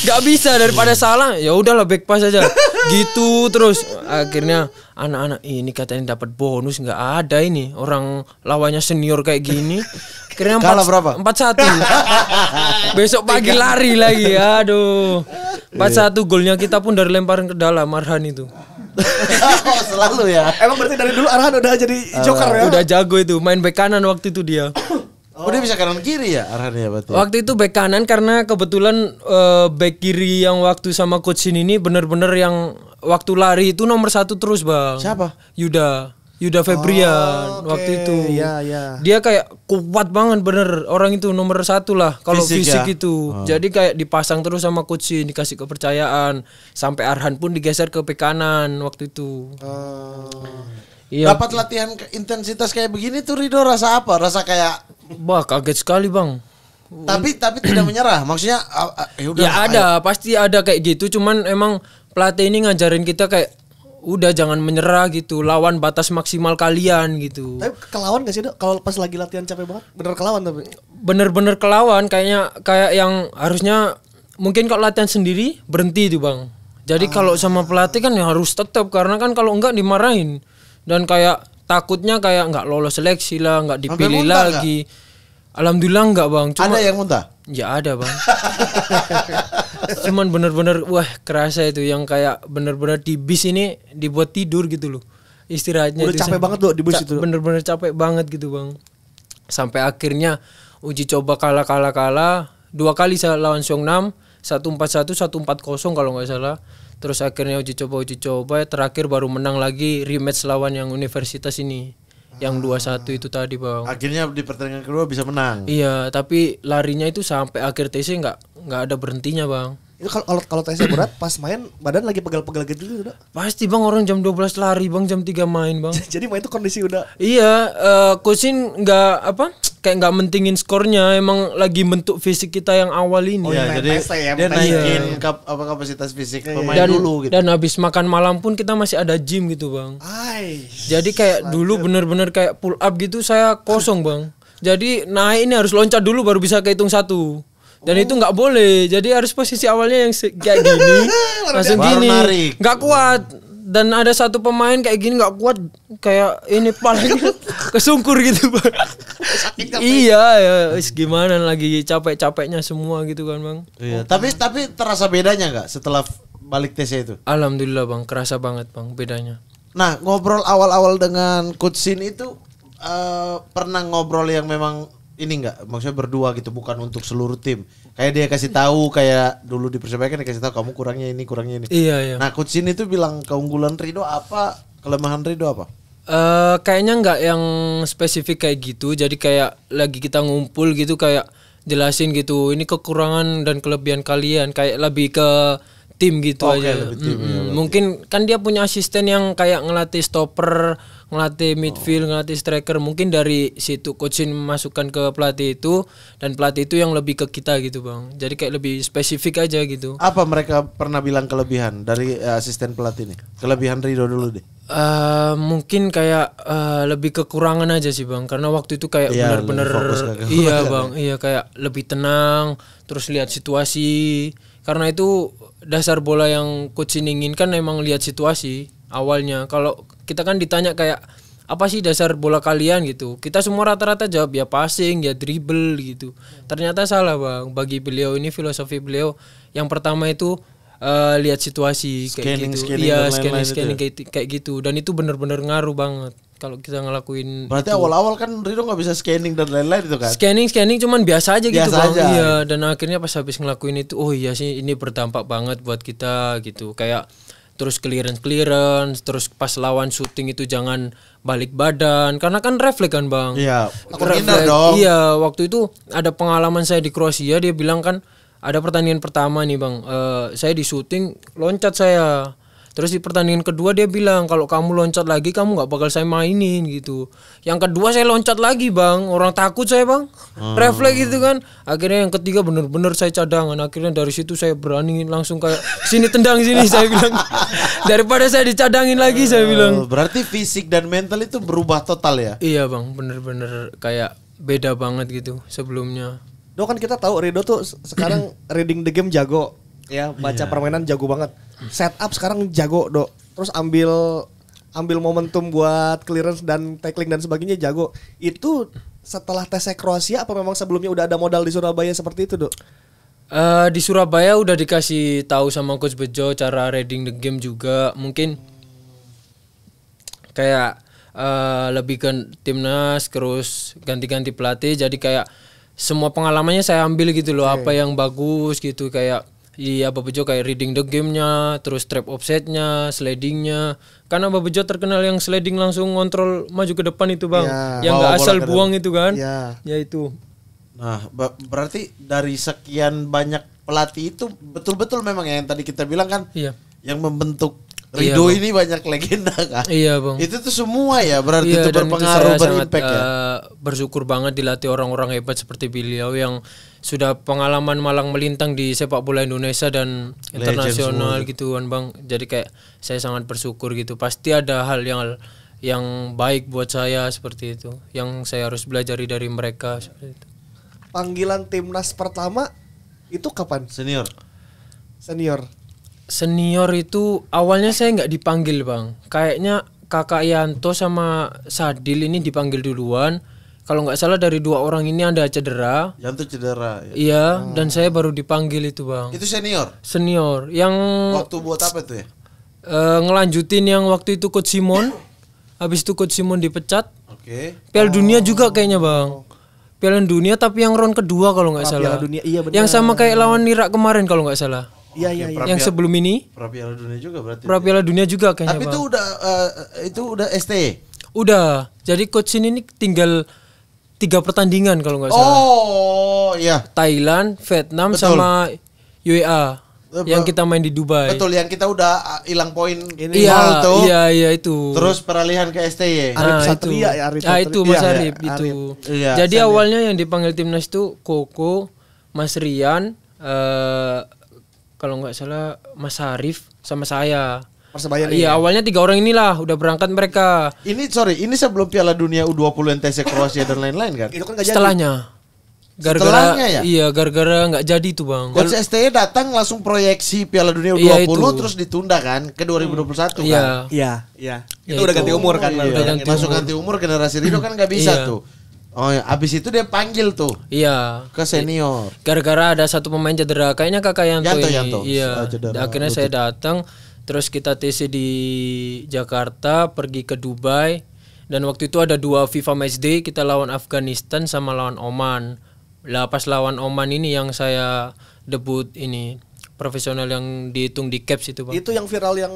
Gak bisa, daripada salah ya udahlah back pass aja. Gitu terus akhirnya anak-anak ini katanya dapat bonus, nggak ada ini orang lawannya senior kayak gini. Akhirnya kalah berapa? 4-1. Besok pagi lari lagi. Aduh. 4-1 golnya kita pun dari lemparan ke dalam Arhan itu. Oh, selalu ya. Emang berarti dari dulu Arhan udah jadi joker ya? Udah jago itu, main bek kanan waktu itu dia. Oh dia bisa kanan kiri ya Arhan ya berarti. Waktu itu bek kanan karena kebetulan bek kiri yang waktu sama coach Shin ini bener-bener yang waktu lari itu nomor 1 terus bang. Siapa? Yuda Febrian waktu itu. Iya. Dia kayak kuat banget bener orang itu nomor 1 lah kalau fisik ya? Itu. Jadi kayak dipasang terus sama coach Shin, dikasih kepercayaan. Sampai Arhan pun digeser ke bek kanan waktu itu. Iya. Dapat latihan intensitas kayak begini tuh Rido rasa apa? Rasa kayak wah kaget sekali bang. Tapi tidak menyerah. Maksudnya ya ada, pasti ada kayak gitu. Cuman emang pelatih ini ngajarin kita kayak udah jangan menyerah gitu, lawan batas maksimal kalian gitu. Tapi kelawan gak sih Dok? Kalau pas lagi latihan capek banget, bener kelawan tapi? Bener-bener kelawan, kayak yang harusnya mungkin kalau latihan sendiri berhenti itu bang. Jadi kalau sama pelatih kan ya harus tetap, karena kan kalau enggak dimarahin. Dan kayak takutnya kayak nggak lolos seleksi lah, nggak dipilih lagi. Alhamdulillah enggak bang. Ada yang muntah? Ya ada bang. Cuman bener-bener wah kerasa itu yang kayak bener-bener di bis ini dibuat tidur gitu loh istirahatnya. Udah capek banget loh di bus itu. Bener-bener capek banget gitu bang. Sampai akhirnya uji coba kalah 2 kali saya lawan Seongnam, 1-4-1, 1-4-0 kalau nggak salah. Terus akhirnya uji coba terakhir baru menang lagi rematch lawan yang universitas ini. Yang 2-1 itu tadi bang. Akhirnya di pertandingan kedua bisa menang. Iya, tapi larinya itu sampai akhir TC nggak ada berhentinya bang. Itu kalau TC berat pas main badan lagi pegal-pegal gitu udah. Pasti bang, orang jam 12 lari bang, jam 3 main bang. Jadi main itu kondisi udah. Iya, coach Shin kayak nggak mentingin skornya, emang lagi bentuk fisik kita yang awal ini. Oh iya, jadi dia naikin kapasitas fisik pemain dulu gitu. Dan habis makan malam pun kita masih ada gym gitu bang. Jadi kayak dulu bener-bener kayak pull up gitu saya kosong bang. Jadi naik ini harus loncat dulu baru bisa kehitung 1. Dan itu nggak boleh. Jadi harus posisi awalnya yang kayak gini, langsung gini, nggak kuat. Dan ada satu pemain kayak gini nggak kuat, kayak ini palanya kesungkur gitu bang. Iya ya, gimana lagi capek-capeknya semua gitu kan bang. Iya. Tapi terasa bedanya nggak setelah balik TC itu? Alhamdulillah bang, kerasa banget bang bedanya. Nah ngobrol awal-awal dengan coach Shin itu pernah ngobrol yang memang ini enggak, maksudnya berdua gitu, bukan untuk seluruh tim. Kayak dia kasih tahu, kayak dulu di Persebaya kan dia kasih tahu kamu kurangnya ini. Iya. Nah, coach Shin itu bilang keunggulan Rido apa, kelemahan Rido apa? Kayaknya enggak yang spesifik kayak gitu. Jadi kayak lagi kita ngumpul gitu kayak jelasin gitu, ini kekurangan dan kelebihan kalian, kayak lebih ke tim gitu Oke, aja. lebih tim, ya, berarti. Mungkin kan dia punya asisten yang kayak ngelatih stopper, ngelatih midfield, ngelatih striker. Mungkin dari situ coach Shin memasukkan ke pelatih itu, dan pelatih itu yang lebih ke kita gitu bang. Jadi kayak lebih spesifik aja gitu. Apa mereka pernah bilang kelebihan dari asisten pelatih nih? Kelebihan Rido dulu deh. Mungkin kayak lebih kekurangan aja sih bang, karena waktu itu kayak Iya, benar-benar lebih fokus ke kekurangan. iya bang, iya kayak lebih tenang, terus lihat situasi. Karena itu dasar bola yang coach Shin inginkan emang lihat situasi awalnya. Kalau kita kan ditanya kayak apa sih dasar bola kalian gitu, kita semua rata-rata jawab ya passing, ya dribble gitu. Ternyata salah bang, bagi beliau ini filosofi beliau yang pertama itu lihat situasi Scanning, kayak gitu. scanning Iya, dan lain-lain scanning itu kayak gitu, dan itu benar-benar ngaruh banget kalau kita ngelakuin. Berarti awal-awal kan Rido nggak bisa scanning dan lain-lain itu kan? Scanning cuman biasa aja gitu Biasa bang. aja. Iya, dan akhirnya pas habis ngelakuin itu, oh iya sih ini berdampak banget buat kita gitu. Kayak terus clearance, terus pas lawan shooting itu jangan balik badan, karena kan refleks kan bang. Iya, aku Refleks. hindar dong. Iya, waktu itu ada pengalaman saya di Kroasia, dia bilang kan ada pertandingan pertama nih bang, saya di shooting loncat saya. Terus di pertandingan kedua dia bilang kalau kamu loncat lagi kamu nggak bakal saya mainin gitu. Yang kedua saya loncat lagi bang, orang takut saya bang, refleks gitu kan. Akhirnya yang ketiga bener-bener saya cadangan. Akhirnya dari situ saya berani langsung kayak sini tendang sini saya bilang. Daripada saya dicadangin lagi saya bilang. Berarti fisik dan mental itu berubah total ya? Iya bang, bener-bener kayak beda banget gitu sebelumnya. Dok kan kita tahu Rido tuh sekarang reading the game jago, ya baca permainan jago banget. Setup sekarang jago Dok. Terus ambil momentum buat clearance dan tackling dan sebagainya jago. Itu setelah tes Kroasia apa memang sebelumnya udah ada modal di Surabaya seperti itu Dok? Di Surabaya udah dikasih tahu sama Coach Bejo cara reading the game juga. Mungkin kayak lebih ke timnas, terus ganti-ganti pelatih. Jadi kayak semua pengalamannya saya ambil gitu loh, apa yang bagus gitu, kayak Abah Bejo kayak reading the game-nya, terus trap offset-nya, sliding-nya. Karena Abah Bejo terkenal yang sliding langsung ngontrol maju ke depan itu bang, yang Bawa nggak bola asal ke buang itu kan, Ya. ya itu. Nah, berarti dari sekian banyak pelatih itu betul-betul memang yang tadi kita bilang kan, Iya. yang membentuk Iya, Rido Bang. ini banyak legenda kan. Iya bang. Itu tuh semua ya berarti Iya, itu dan berpengaruh, saya sangat, berimpact ya. bersyukur banget dilatih orang-orang hebat seperti beliau yang sudah pengalaman malang melintang di sepak bola Indonesia dan internasional gitu kan bang. Jadi kayak saya sangat bersyukur gitu. Pasti ada hal yang baik buat saya seperti itu, yang saya harus belajari dari mereka seperti itu. Panggilan timnas pertama itu kapan? Senior. Senior itu awalnya saya nggak dipanggil bang. Kayaknya kakak Yanto sama Sadil ini dipanggil duluan. Kalau nggak salah dari dua orang ini ada cedera. Yang tuh cedera ya. Iya, dan saya baru dipanggil itu bang. Itu senior. Senior yang Waktu buat apa itu ya? ngelanjutin yang waktu itu Coach Simon. Habis itu Coach Simon dipecat. Oke. Piala Dunia juga kayaknya bang. Piala Dunia tapi yang round kedua kalau nggak salah. Piala Dunia, iya benar. Yang sama kayak lawan Irak kemarin kalau nggak salah. Iya iya iya. Yang sebelum ini Pra Piala Dunia juga berarti. pra Piala Dunia juga kayaknya Tapi bang. itu udah ST. Udah. Jadi Coach Shin ini tinggal 3 pertandingan kalau nggak salah. Oh, iya. Thailand, Vietnam, Betul. sama UEA. Yang kita main di Dubai. Betul, yang kita udah hilang poin Iya, tuh. iya itu. Terus peralihan ke STY. Arif Nah, Satria itu. ya, Arif Ah, Satria. itu Mas Iya, Arif iya, itu. Iya, Jadi San, awalnya yang dipanggil timnas itu Koko, Mas Rian, kalau nggak salah Mas Arif sama saya. Persebaya nih. Iya, awalnya 3 orang inilah udah berangkat mereka. Ini sebelum Piala Dunia U20 NTC Kroasia dan lain-lain kan? Itu kan nggak jadi. Setelahnya. Setelahnya ya? Iya, gara-gara nggak jadi tuh, Bang. Coach STY datang langsung proyeksi Piala Dunia Iya, U20 itu. terus ditunda kan ke 2021 kan? Iya. Iya, iya. Ya, Itu udah itu. ganti umur kan. Iya, udah ganti masuk umur. ganti umur generasi Rido kan nggak bisa Iya. tuh. Oh, ya. Abis itu dia panggil tuh Iya. ke senior. Gara-gara ada satu pemain cedera, kayaknya kakak Yanto ini. Yanto. Iya. Cedera Akhirnya saya datang, terus kita TC di Jakarta, pergi ke Dubai, dan waktu itu ada 2 FIFA Matchday, kita lawan Afghanistan sama lawan Oman. Lah pas lawan Oman ini yang saya debut ini profesional yang dihitung di caps itu, Bang. Itu yang viral yang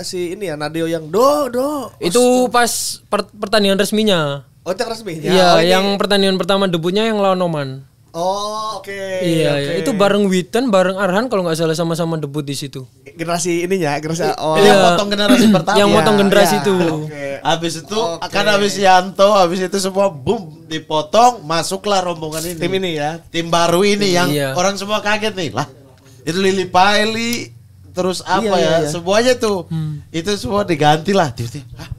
si ini ya Nadeo yang do. Itu pas pertandingan resminya. Oh, itu yang resmi. Iya, oh, ini- yang pertandingan pertama debutnya yang lawan Oman. Oh, oke. Iya, oke. iya. Itu bareng Witan, bareng Arhan kalau nggak salah sama-sama debut di situ. Generasi ininya, generasi Ini yang potong generasi pertama. Yang motong generasi iya. itu. Oke. Habis itu kan habis Yanto, habis itu semua boom dipotong, masuklah rombongan ini. Tim ini ya. Tim baru ini yang Iya. orang semua kaget nih. Lah, itu Lili Paili terus apa Iya. semuanya tuh. Itu semua diganti lah. Tiba-tiba, "Hah,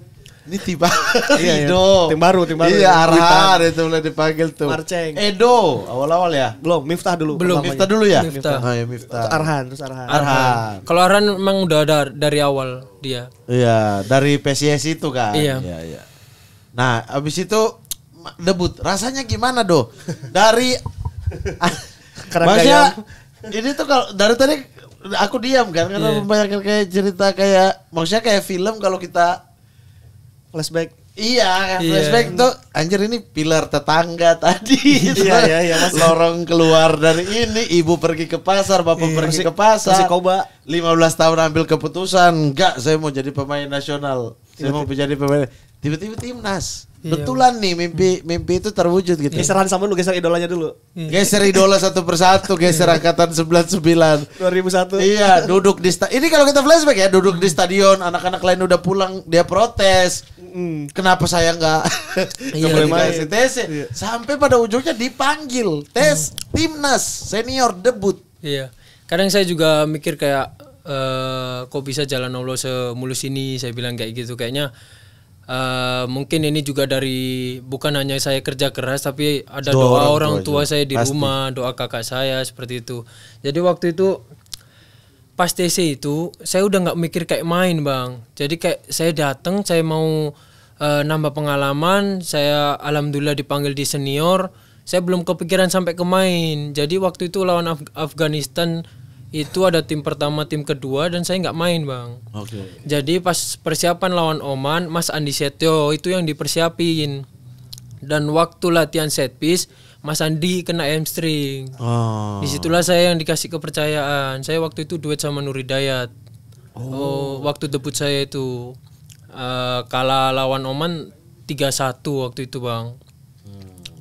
ini tiba Iya, Edo. tim baru. Iya, Arhan itu mulai dipanggil tuh. Marceng. Edo awal-awal ya. Belum, Miftah dulu. Belum. pertamanya. Miftah dulu ya? Miftah. Oh, ya, Miftah. Terus Arhan. Arhan. Kalau Arhan memang udah ada dari awal dia. Iya, dari PSIS itu kan. Iya. Iya. Nah, abis itu debut. Rasanya gimana, Do? Dari Kerang Maksudnya gayam. ini tuh kalau dari tadi aku diam kan karena Iya. membayangkan kayak cerita kayak maksudnya kayak film kalau kita Flashback. iya Iya. flashback tuh anjir ini pilar tetangga tadi. Iya, masih- Lorong keluar dari ini, ibu pergi ke pasar, bapak Iya, pergi masih- ke pasar. masih koba. 15 tahun ambil keputusan, enggak saya mau jadi pemain nasional. Saya mau jadi pemain. Tiba-tiba timnas. Iya. Betulan nih mimpi itu terwujud gitu. Geseran sama lu, geser idolanya dulu. Geser idola satu persatu, geser angkatan 99. 2001. Iya, duduk di ini kalau kita flashback ya, duduk di stadion, anak-anak lain udah pulang, dia protes. Kenapa saya nggak Iya, boleh iya. main tes? Sampai pada ujungnya dipanggil tes timnas senior debut. Iya. Kadang saya juga mikir kayak kok bisa jalan Allah semulus ini, saya bilang kayak gitu. Kayaknya mungkin ini juga dari bukan hanya saya kerja keras tapi ada doa orang tua saya di rumah, doa kakak saya seperti itu. Jadi waktu itu pas TC itu saya udah nggak mikir kayak main, Bang. Jadi kayak saya datang, saya mau nambah pengalaman, saya alhamdulillah dipanggil di senior. Saya belum kepikiran sampai ke main. Jadi waktu itu lawan Afghanistan itu ada tim pertama, tim kedua dan saya nggak main, Bang. Oke. Jadi pas persiapan lawan Oman, Mas Andi Setio itu yang dipersiapin. Dan waktu latihan set piece, Mas Andi kena hamstring. Oh. Disitulah saya yang dikasih kepercayaan. Saya waktu itu duet sama Nur Hidayat. Waktu debut saya itu kalah lawan Oman 3-1 waktu itu, Bang.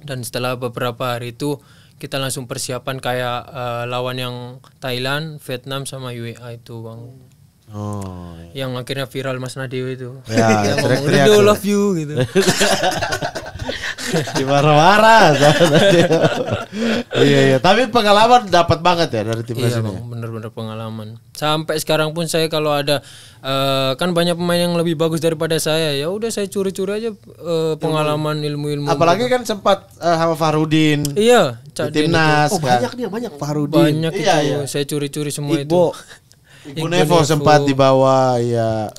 Dan setelah beberapa hari itu kita langsung persiapan kayak lawan yang Thailand, Vietnam sama UEA itu, Bang. Oh. Yang akhirnya viral Mas Nadeo itu. Ya, Yang ngomong teriak-teriak Nadeo tuh. love you gitu. Dimarah-marah. Iya. Tapi pengalaman dapat banget ya dari timnas Iya, ini. Bang, bener-bener pengalaman. Sampai sekarang pun saya kalau ada kan banyak pemain yang lebih bagus daripada saya, ya udah saya curi-curi aja pengalaman ilmu-ilmu. Apalagi kan sempat sama Farudin Iya, di Cak Din timnas Oh, kan. banyak nih, banyak itu. Fahrudin. Banyak Iya, itu. iya. Saya curi-curi semua Iqbo. itu. Ibu Nevo sempat dibawa ya.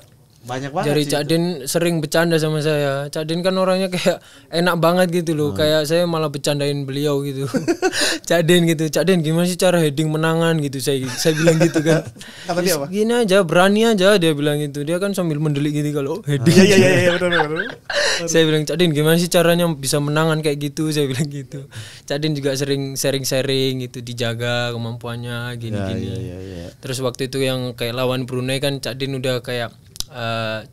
Banyak banget Jadi sih Cak itu. Din sering bercanda sama saya. Cak Din kan orangnya kayak enak banget gitu loh. Kayak saya malah bercandain beliau gitu. Cak Din gitu. Cak Din gimana sih cara heading menangan gitu. Saya bilang gitu kan. Kata dia apa? Gini aja, berani aja dia bilang gitu. Dia kan sambil mendelik gitu kalau heading. Iya, benar. Saya bilang Cak Din gimana sih caranya bisa menangan kayak gitu. Saya bilang gitu. Cak Din juga sering sharing gitu, dijaga kemampuannya gini-gini. Iya. Terus waktu itu yang kayak lawan Brunei kan Cak Din udah kayak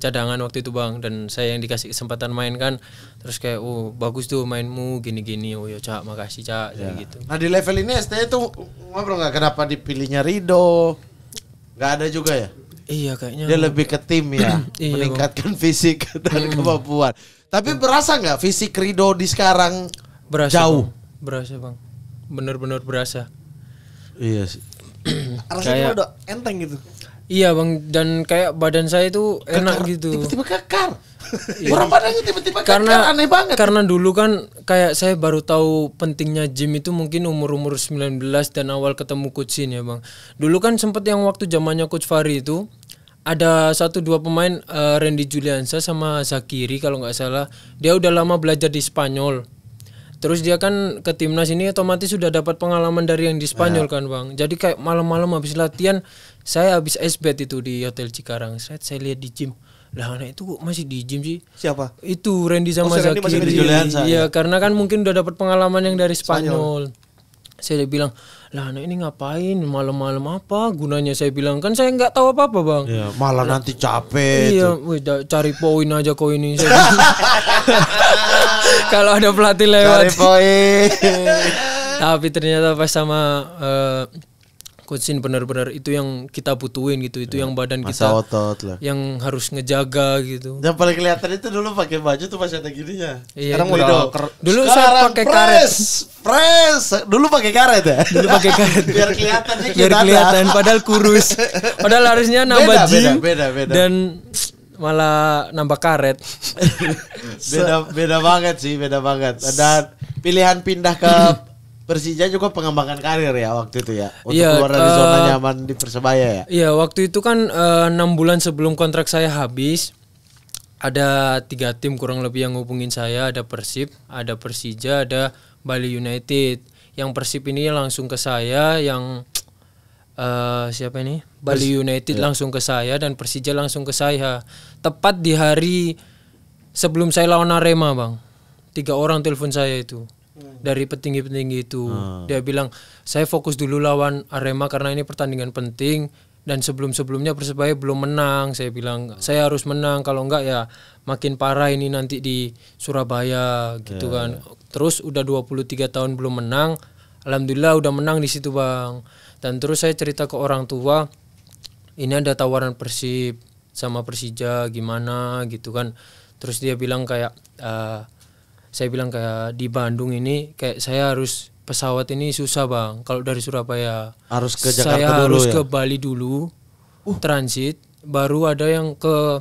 cadangan waktu itu, Bang, dan saya yang dikasih kesempatan main kan. Terus kayak oh bagus tuh mainmu gini-gini. Oh ya Cak, makasih Cak, kayak gitu. Nah di level ini ST itu ngobrol nggak kenapa dipilihnya Rido? Nggak ada juga ya? Iya kayaknya. Dia lebih ke tim ya, Iya, meningkatkan fisik dan kemampuan. Tapi berasa nggak fisik Rido di sekarang berasa, jauh? Bang. Berasa, Bang. Bener-bener berasa. Iya sih. Rasanya udah enteng gitu. Iya, Bang, dan kayak badan saya itu enak gitu. Tiba-tiba kekar. Orang badannya tiba-tiba kekar, Karena aneh banget. Karena dulu kan kayak saya baru tahu pentingnya gym itu mungkin umur 19 dan awal ketemu coach Sin ya, Bang. Dulu kan sempet yang waktu zamannya coach Fahri itu ada 1-2 pemain Randy Juliansa sama Zakiri kalau nggak salah. Dia udah lama belajar di Spanyol. Terus dia kan ke timnas ini otomatis sudah dapat pengalaman dari yang di Spanyol kan, Bang. Jadi kayak malam-malam habis latihan saya habis ice bath itu di Hotel Cikarang. Saya lihat di gym. Lah anak itu kok masih di gym sih? Siapa? Itu Randy sama si Randy masih Zakiri. di Juliansa, Iya, karena kan mungkin udah dapat pengalaman yang dari Spanyol. Saya bilang, lah anak ini ngapain malam-malam apa gunanya? Saya bilang kan saya nggak tahu apa-apa, Bang. Iya, malah nanti capek. Iya, wih, cari poin aja kau ini. Saya bilang. Kalau ada pelatih lewat. Cari poin. Tapi ternyata pas sama Coach Sin benar-benar itu yang kita butuhin gitu. Itu yang badan Masa kita otot lah. yang harus ngejaga gitu. Yang paling kelihatan itu dulu pakai baju tuh masih ada gininya. Iya, Sekarang dulu, udah dulu Sekarang saya pakai karet. Press. Dulu pakai karet ya. Dulu pakai karet. Biar kelihatan dikit Biar ada. kelihatan padahal kurus. Padahal harusnya nambah Beda, gym beda. dan malah nambah karet. beda banget sih, beda banget. Dan pilihan pindah ke Persija juga pengembangan karir ya waktu itu ya. Untuk Iya, keluar dari zona nyaman di Persebaya ya. Iya, waktu itu kan 6 bulan sebelum kontrak saya habis, ada 3 tim kurang lebih yang hubungin saya. Ada Persib, ada Persija, ada Bali United. Yang Persib ini langsung ke saya, yang siapa ini? Bali United langsung ke saya dan Persija langsung ke saya. Tepat di hari sebelum saya lawan Arema, Bang. 3 orang telepon saya itu. Dari petinggi-petinggi itu. Dia bilang, "Saya fokus dulu lawan Arema karena ini pertandingan penting dan sebelum-sebelumnya Persebaya belum menang." Saya bilang, "Saya harus menang, kalau enggak ya makin parah ini nanti di Surabaya." Gitu kan. Terus udah 23 tahun belum menang. Alhamdulillah udah menang di situ, Bang. Dan terus saya cerita ke orang tua, "Ini ada tawaran Persib sama Persija, gimana?" gitu kan. Terus dia bilang kayak saya bilang kayak di Bandung ini kayak saya harus pesawat ini susah, Bang. Kalau dari Surabaya Harus ke Jakarta saya dulu harus ya? ke Bali dulu, transit, baru ada yang ke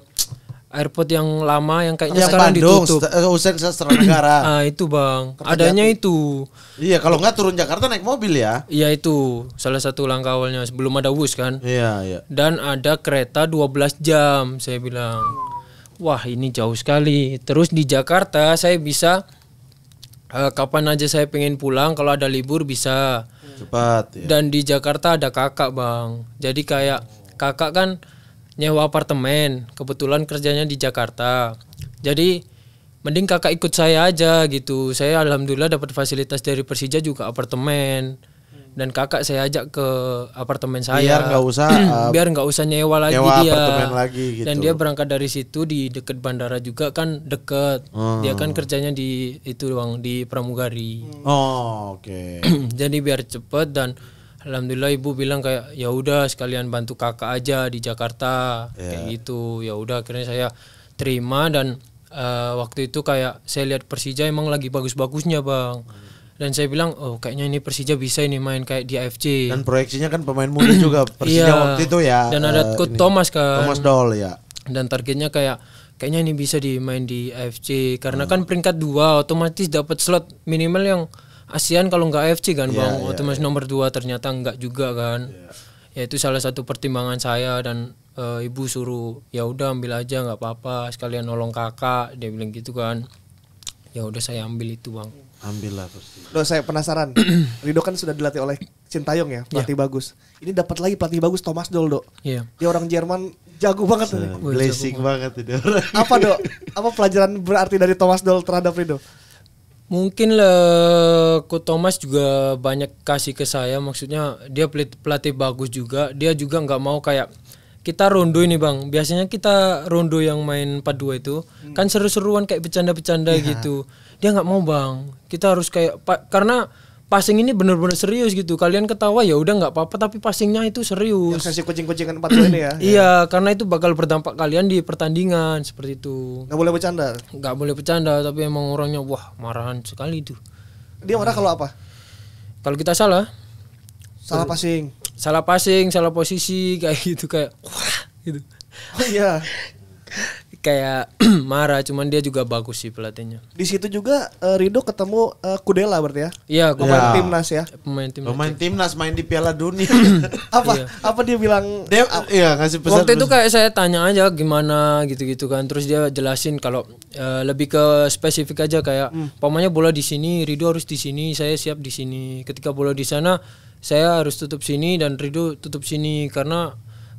airport yang lama yang kayaknya Yang sekarang Bandung, ditutup. Usen Sastra Negara. Ah itu, Bang. Adanya itu. Iya, kalau nggak turun Jakarta naik mobil ya. Iya itu salah satu langkah awalnya sebelum ada WUS kan. Iya. Dan ada kereta 12 jam. Saya bilang, wah ini jauh sekali. Terus di Jakarta saya bisa kapan aja saya pengen pulang, kalau ada libur bisa. Cepat ya. Dan di Jakarta ada kakak, Bang. Jadi kayak kakak kan nyewa apartemen. Kebetulan kerjanya di Jakarta. Jadi mending kakak ikut saya aja gitu. Saya alhamdulillah dapat fasilitas dari Persija juga apartemen. Dan kakak saya ajak ke apartemen saya. Biar nggak usah biar nggak usah nyewa lagi nyewa dia. apartemen lagi gitu. Dan dia berangkat dari situ di dekat bandara juga kan deket. Dia kan kerjanya di itu, Bang, di Pramugari. Oh, oke. Jadi biar cepet dan alhamdulillah ibu bilang kayak ya udah sekalian bantu kakak aja di Jakarta kayak gitu. Ya udah akhirnya saya terima dan waktu itu kayak saya lihat Persija emang lagi bagus-bagusnya, Bang. Dan saya bilang, oh kayaknya ini Persija bisa ini main kayak di AFC. Dan proyeksinya kan pemain muda juga Persija waktu itu ya. Dan ada Coach Thomas kan. Thomas Doll ya. Dan targetnya kayaknya ini bisa dimain di AFC karena kan peringkat 2 otomatis dapat slot minimal yang ASEAN kalau nggak AFC kan, Bang. Otomatis nomor 2 ternyata nggak juga kan. Ya itu salah satu pertimbangan saya dan ibu suruh ya udah ambil aja nggak apa-apa sekalian nolong kakak, dia bilang gitu kan. Ya udah saya ambil itu, Bang. Ambillah Persija. Loh, saya penasaran. Rido kan sudah dilatih oleh Sintayong ya, pelatih bagus. Ini dapat lagi pelatih bagus, Thomas Doll, Dok. Iya. Dia orang Jerman, jago banget nih. Blessing banget itu. Apa, Dok? Apa pelajaran berarti dari Thomas Doll terhadap Rido? Mungkin Coach Thomas juga banyak kasih ke saya, maksudnya dia pelatih bagus juga. Dia juga nggak mau kayak kita rondo ini, Bang. Biasanya kita rondo yang main 4-2 itu kan seru-seruan kayak bercanda-bercanda gitu. Dia nggak mau, Bang. Kita harus kayak karena passing ini benar-benar serius gitu. Kalian ketawa ya udah nggak apa-apa, tapi passingnya itu serius. Yang sesi kucing-kucingan 4-2 ini ya. Iya, karena itu bakal berdampak kalian di pertandingan seperti itu. Nggak boleh bercanda. Nggak boleh bercanda, tapi emang orangnya wah marahan sekali itu. Dia marah kalau apa? Kalau kita salah Passing. salah posisi kayak gitu, kayak wah gitu. Oh iya. Kayak marah, cuman dia juga bagus sih pelatihnya. Di situ juga Rido ketemu Kudela berarti ya. Iya, Pemain timnas ya. Pemain timnas. Pemain timnas main di Piala Dunia. Apa dia bilang? Dia ngasih pesan. Waktu itu kayak saya tanya aja gimana gitu-gitu kan, terus dia jelasin kalau lebih ke spesifik aja kayak pokoknya bola di sini, Rido harus di sini, saya siap di sini. Ketika bola di sana, saya harus tutup sini dan Rido tutup sini karena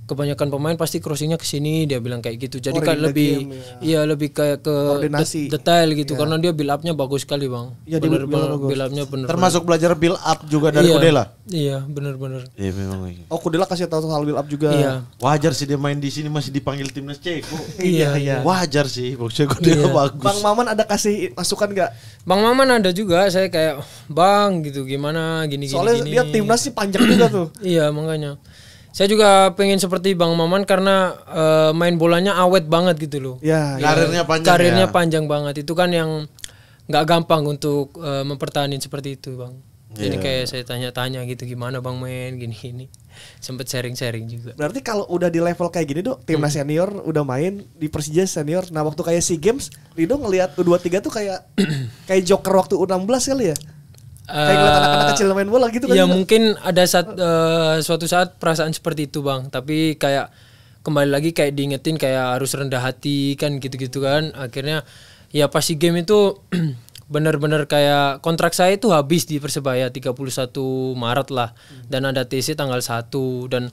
kebanyakan pemain pasti crossingnya ke sini, dia bilang kayak gitu. Jadi reading kan the lebih game, ya. iya lebih kayak ke Koordinasi. detail gitu karena dia build up-nya bagus sekali, Bang. Iya, dia Bener build up bagus. build up-nya bener. Termasuk belajar build up juga dari Iya. Kudela. Iya, bener. Iya memang. Oh, Kudela kasih tahu soal build up juga. Iya. Wajar sih dia main di sini masih dipanggil timnas Ceko. Iya. Wajar sih, maksudnya Kudela bagus. Bang Maman ada kasih masukan nggak? Bang Maman ada juga, saya kayak Bang gitu gimana gini. Soalnya dia timnas sih panjang juga tuh. Iya, makanya. Saya juga pengen seperti Bang Maman karena main bolanya awet banget gitu loh. Ya, Karirnya panjang. Karirnya ya. panjang banget. Itu kan yang nggak gampang untuk mempertahankan seperti itu, Bang. Jadi kayak saya tanya-tanya gitu gimana Bang main gini-gini. Sempet sharing-sharing juga. berarti kalau udah di level kayak gini Dok, timnas senior udah main di Persija senior. Nah, waktu kayak SEA Games, Rido ngelihat U23 tuh kayak kayak joker waktu U16 kali ya. Kayak ngeliat anak-anak kecil main bola gitu kan. Ya juga. mungkin ada suatu saat perasaan seperti itu, Bang. Tapi kayak kembali lagi kayak diingetin kayak harus rendah hati kan gitu-gitu kan. Akhirnya ya pas SEA Games itu benar-benar kayak kontrak saya itu habis di Persebaya 31 Maret lah. Dan ada TC tanggal 1 dan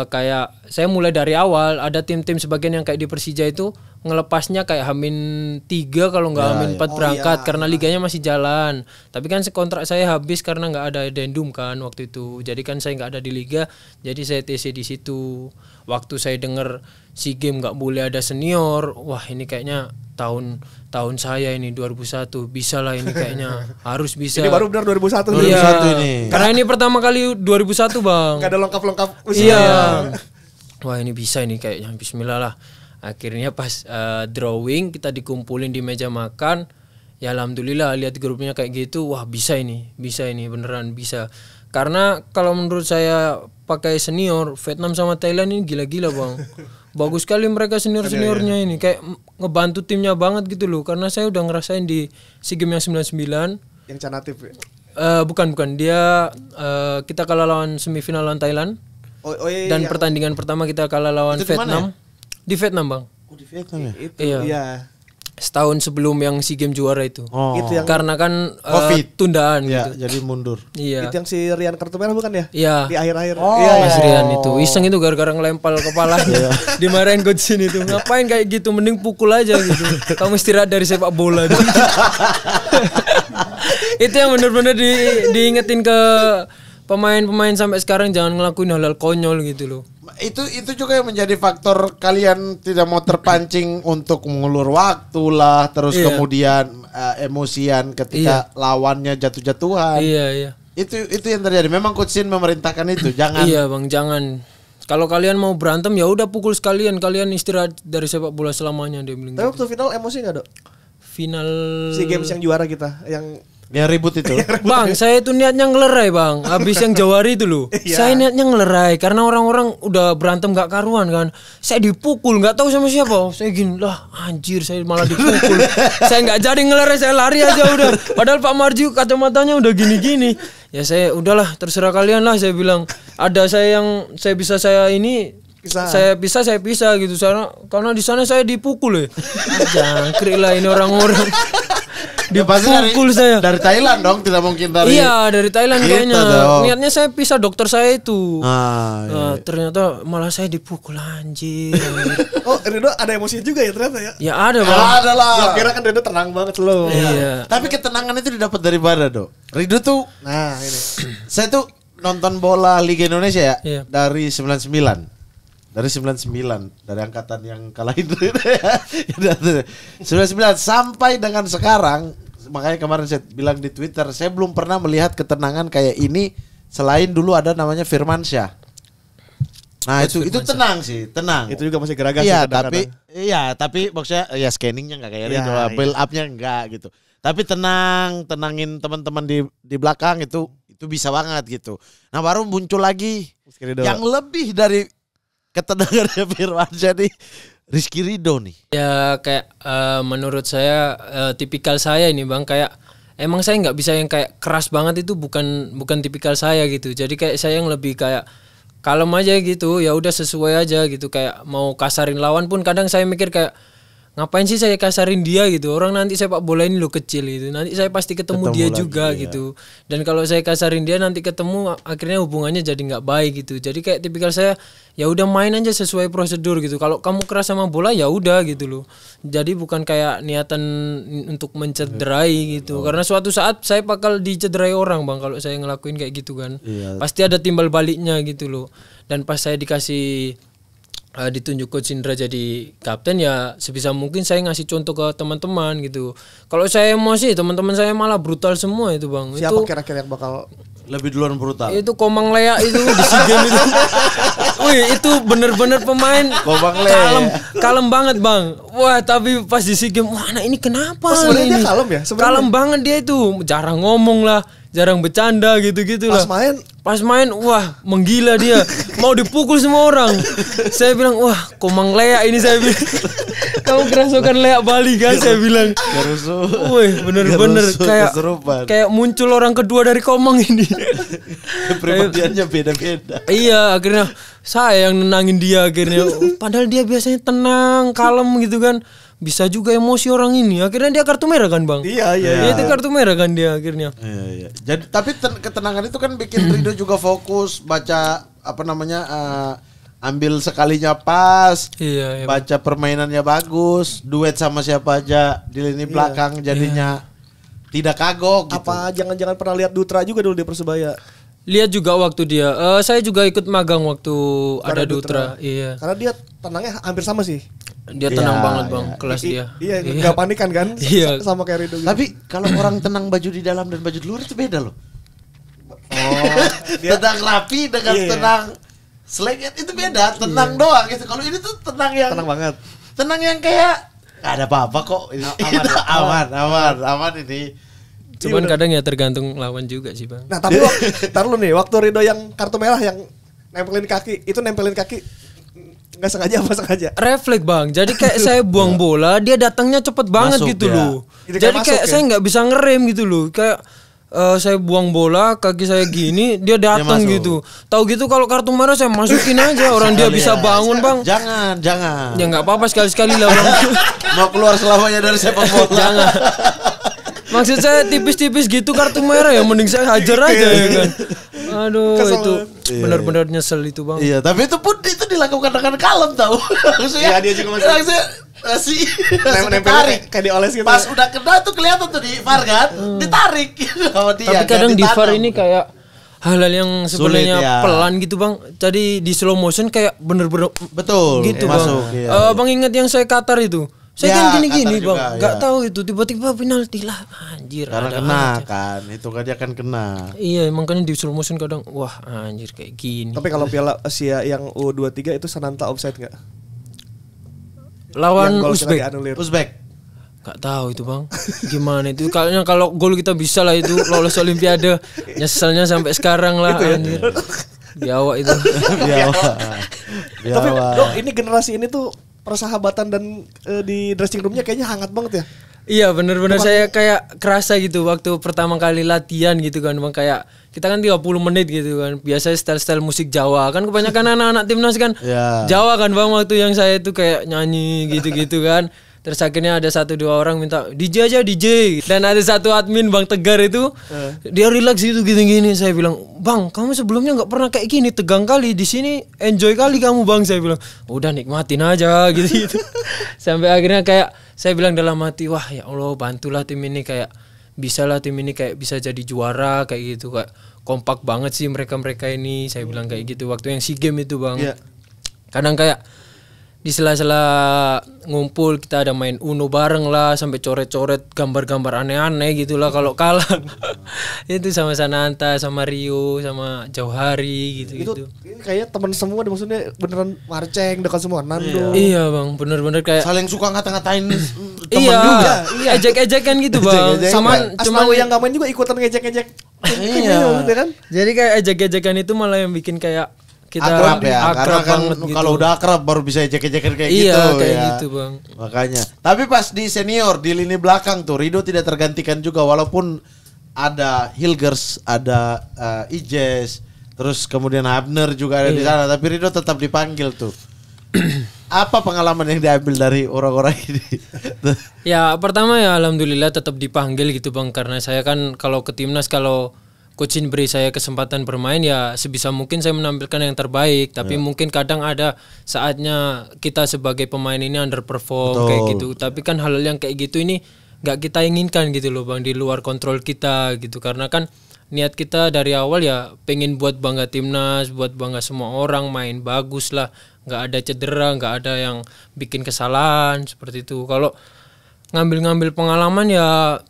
kayak saya mulai dari awal. Ada tim-tim sebagian yang kayak di Persija itu ngelepasnya kayak H-3 kalau nggak H-4 berangkat karena liganya masih jalan. Tapi kan kontrak saya habis karena nggak ada addendum kan waktu itu. Jadi kan saya nggak ada di liga, jadi saya TC di situ. Waktu saya dengar SEA Games nggak boleh ada senior, wah ini kayaknya tahun saya ini 2001 bisa lah ini kayaknya harus bisa. Ini baru benar 2001 nih. Iya, 2001 ini. karena ini pertama kali 2001 Bang. Gak ada lengkap-lengkap usia. Iya. Wah ini bisa ini kayaknya bismillah lah. Akhirnya pas drawing kita dikumpulin di meja makan. Ya alhamdulillah lihat grupnya kayak gitu. Wah bisa ini beneran bisa. Karena kalau menurut saya pakai senior Vietnam sama Thailand ini gila-gila Bang. Bagus sekali mereka senior-seniornya ini kayak ngebantu timnya banget gitu loh. Karena saya udah ngerasain di SEA Games yang 99. Yang canatif ya. Bukan dia kita kalah lawan semifinal lawan Thailand. Oh iya. Dan pertandingan pertama kita kalah lawan Itu di mana Vietnam. Di Vietnam, Bang. Oh, di Vietnam ya? Itu Iya. iya. Setahun sebelum yang SEA Games juara itu. Oh. Itu yang Karena kan Covid. tundaan Ya, gitu. jadi mundur. Iya. itu yang si Rian kartu merah bukan ya? Iya. Di akhir-akhir. Oh. Iya, Mas Rian itu iseng itu gara-gara ngelempal kepalanya. Dimarahin coach ini tuh. Ngapain kayak gitu? Mending pukul aja gitu. Kamu istirahat dari sepak bola. Itu yang benar-benar diingetin ke pemain-pemain sampai sekarang jangan ngelakuin hal-hal konyol gitu loh. Itu juga yang menjadi faktor kalian tidak mau terpancing untuk mengulur waktu lah, terus Iya. kemudian emosian ketika lawannya jatuh-jatuhan. Iya. Itu yang terjadi. Memang Coach Shin memerintahkan itu, jangan. Iya Bang, jangan. Kalau kalian mau berantem ya udah pukul sekalian, kalian istirahat dari sepak bola selamanya dia bilang. Tapi Gitu. waktu final emosi gak Dok? Final SEA Games yang juara kita yang Yang ribut itu. Bang, saya itu niatnya ngelerai Bang. Habis yang Jawari itu loh. Saya niatnya ngelerai karena orang-orang udah berantem gak karuan kan. Saya dipukul nggak tahu sama siapa. Saya gini lah anjir saya malah dipukul. Saya nggak jadi ngelerai, saya lari aja udah. Padahal Pak Marji kacamatanya udah gini-gini. Ya saya udahlah terserah kalian lah saya bilang. Ada saya yang saya bisa saya pisah gitu karena di sana saya dipukul ya. Jangkrik lah ini orang-orang. Dipukul saya. Dari Thailand dong, tidak mungkin dari. Iya dari Thailand Gitu kayaknya. dong. Niatnya saya pisah dokter saya itu. Iya. Ternyata malah saya dipukul anjir. Oh, Rido ada emosi juga ya ternyata ya. Ya ada Bang. Ada lah. Gua kira kan Rido tenang banget loh. Iya. Tapi ketenangan itu didapat dari mana, Dok? Rido tuh, Nah, ini. saya tuh nonton bola Liga Indonesia ya, Iya. dari 99. Dari 99, dari angkatan yang kalah itu. 99 sampai dengan sekarang, makanya kemarin saya bilang di Twitter, saya belum pernah melihat ketenangan kayak ini selain dulu ada namanya Firmansyah. Nah, itu tenang sih, tenang. Itu juga masih geragas Iya, sih kadang-kadang. tapi maksudnya ya scanningnya nggak kayak Iya, Rido, build up-nya enggak gitu. Tapi tenangin teman-teman di belakang itu bisa banget gitu. Nah, baru muncul lagi Rizky Ridho. yang lebih dari ketenangannya Firmansyah nih, Rizky Ridho nih. Ya kayak menurut saya tipikal saya ini Bang kayak emang saya nggak bisa yang kayak keras banget itu bukan tipikal saya gitu. Jadi kayak saya yang lebih kayak kalem aja gitu. Ya udah sesuai aja gitu kayak mau kasarin lawan pun kadang saya mikir kayak ngapain sih saya kasarin dia gitu, orang nanti sepak bola ini lo kecil gitu, nanti saya pasti ketemu dia lagi, juga gitu. Dan kalau saya kasarin dia nanti ketemu akhirnya hubungannya jadi nggak baik gitu. Jadi kayak tipikal saya ya udah main aja sesuai prosedur gitu. Kalau kamu keras sama bola ya udah gitu loh. Jadi bukan kayak niatan untuk mencederai gitu. Karena suatu saat saya bakal dicederai orang bang kalau saya ngelakuin kayak gitu kan. Pasti ada timbal baliknya gitu loh. Dan pas saya dikasih ditunjuk Coach Indra jadi kapten ya sebisa mungkin saya ngasih contoh ke teman-teman gitu. Kalau saya emosi teman-teman saya malah brutal semua itu bang. Siapa itu kira-kira yang bakal Lebih duluan brutal. itu Komang Lea itu di SEA Games itu. Wih itu bener-bener pemain Komang Lea. kalem banget bang. Wah tapi pas di SEA Games wah anak ini kenapa sebenarnya ini? dia kalem ya? Sebenarnya. Kalem banget dia itu, jarang ngomong lah, jarang bercanda gitu-gitu lah. Pas main wah menggila dia, mau dipukul semua orang. Saya bilang wah Komang Lea ini saya bilang. Kamu kerasukan Lea Bali kan saya bilang. Wih bener-bener kayak muncul orang kedua dari Komang ini. Kepribadiannya beda-beda. Iya akhirnya saya yang nenangin dia akhirnya. Padahal dia biasanya tenang, kalem gitu kan. Bisa juga emosi orang ini. Akhirnya dia kartu merah kan bang? Iya. Dia itu kartu merah kan dia akhirnya. Iya. Jadi tapi ketenangan itu kan bikin Rido juga fokus baca ambil sekalinya pas. Iya. Baca permainannya bagus, duet sama siapa aja di lini belakang jadinya tidak kagok gitu. Apa jangan-jangan pernah lihat Dutra juga dulu di Persebaya? Lihat juga waktu dia. Saya juga ikut magang waktu ada Dutra. Iya. Karena dia tenangnya hampir sama sih. Dia tenang banget bang, kelas dia. Iya, nggak panikan kan? Iya. Sama kayak Rido gitu. Tapi kalau orang tenang baju di dalam dan baju di luar itu beda loh. Tenang rapi dengan tenang seleget itu beda. Tenang doang gitu. Kalau ini tuh tenang yang tenang banget. Tenang yang kayak nggak ada apa-apa kok. Aman ini. Cuman kadang ya tergantung lawan juga sih bang. Nah tapi ntar lu nih, waktu Rido yang kartu merah yang nempelin kaki nggak sengaja apa sengaja? Refleks bang. Jadi kayak saya buang bola, dia datangnya cepet banget Masuk, gitu ya. loh. Jadi Jadi kayak saya nggak bisa ngerem gitu loh. Kayak saya buang bola, kaki saya gini, dia datang masuk. gitu. Tahu gitu kalau kartu merah saya masukin aja. Orang dia bisa bangun bang. Jangan. Ya nggak apa-apa sekali-sekali lah bang. Mau keluar selamanya dari sepak bola. Jangan. Maksud saya tipis-tipis gitu kartu merah ya mending saya hajar aja ya kan. Aduh Kesel itu benar-benar nyesel itu bang. Iya, tapi itu pun itu dilakukan dengan kalem tahu. Maksudnya, Iya, dia juga masih tarik kayak dioles gitu. Pas udah kena tuh kelihatan tuh di VAR kan, ditarik sama dia. Tapi kadang di VAR ditanam. ini kayak hal-hal yang sebenarnya Sulit, ya. pelan gitu bang. Jadi di slow motion kayak bener-bener Betul gitu masuk, bang. iya. Bang ingat yang saya Qatar itu? Saya Ya, kan gini-gini Qatar bang, juga, nggak ya. tahu itu tiba-tiba penalti lah, anjir. Karena ada kena aja. kan, itu kan dia akan kena. Iya, makanya di slow motion kadang, wah anjir kayak gini. Tapi kalau Piala Asia yang U23 itu Sananta offside nggak? Lawan Yang gol kita Uzbek, dianulir. Uzbek. nggak tahu itu bang. Gimana itu? Kayaknya kalau gol kita bisa lah itu lolos Olimpiade. Nyeselnya sampai sekarang lah, anjir. Biawak itu. Tapi Dok, ini generasi ini tuh persahabatan dan di dressing roomnya kayaknya hangat banget ya. Iya benar-benar saya kayak kerasa gitu waktu pertama kali latihan gitu kan bang, kayak kita kan 30 menit gitu kan, biasanya style-style musik Jawa kan kebanyakan anak-anak timnas kan Jawa kan bang, waktu yang saya itu kayak nyanyi gitu-gitu kan. Terus akhirnya ada 1-2 orang minta DJ aja DJ. Dan ada satu admin Bang Tegar itu dia relax gitu gini-gini. Saya bilang, "Bang, kamu sebelumnya nggak pernah kayak gini, tegang kali. Di sini enjoy kali kamu, Bang." Saya bilang, "Udah nikmatin aja gitu." Sampai akhirnya kayak saya bilang dalam hati, "Wah, ya Allah, bantulah tim ini kayak bisalah tim ini kayak bisa jadi juara kayak gitu, kayak kompak banget sih mereka-mereka ini." Saya bilang kayak gitu waktu yang SEA Games itu, Bang. Kadang kayak di sela-sela ngumpul kita ada main Uno bareng lah, sampai coret-coret gambar-gambar aneh-aneh gitulah kalau kalah. Itu sama Sananta, sama Rio, sama Jauhari gitu-gitu. Itu kayaknya teman semua, maksudnya beneran marceng dekat semua Nando. Iya bang, bener-bener kayak saling suka ngata-ngatain temen iya, juga. iya. Ejek-ejekan gitu bang. Cuman yang gak main juga ikutan ngejek-ngejek. Iya kan? Jadi kayak ejek-ejekan itu malah yang bikin kayak kita akrab ya, karena kan banget gitu. kalau udah akrab baru bisa ejek-ejekan kayak gitu. Iya kayak ya. gitu bang. Makanya. Tapi pas di senior di lini belakang tuh Rido tidak tergantikan juga, walaupun ada Hilgers, ada Ijes, terus kemudian Abner juga ada di sana, tapi Rido tetap dipanggil tuh. Apa pengalaman yang diambil dari orang-orang ini? Ya pertama ya alhamdulillah tetap dipanggil gitu bang, karena saya kan kalau ke timnas, kalau coach beri saya kesempatan bermain ya sebisa mungkin saya menampilkan yang terbaik. Tapi mungkin kadang ada saatnya kita sebagai pemain ini underperform kayak gitu. Tapi kan hal yang kayak gitu ini nggak kita inginkan gitu loh bang, di luar kontrol kita gitu. Karena kan niat kita dari awal ya pengen buat bangga timnas, buat bangga semua orang, main bagus lah, nggak ada cedera, nggak ada yang bikin kesalahan seperti itu. Kalau ngambil pengalaman ya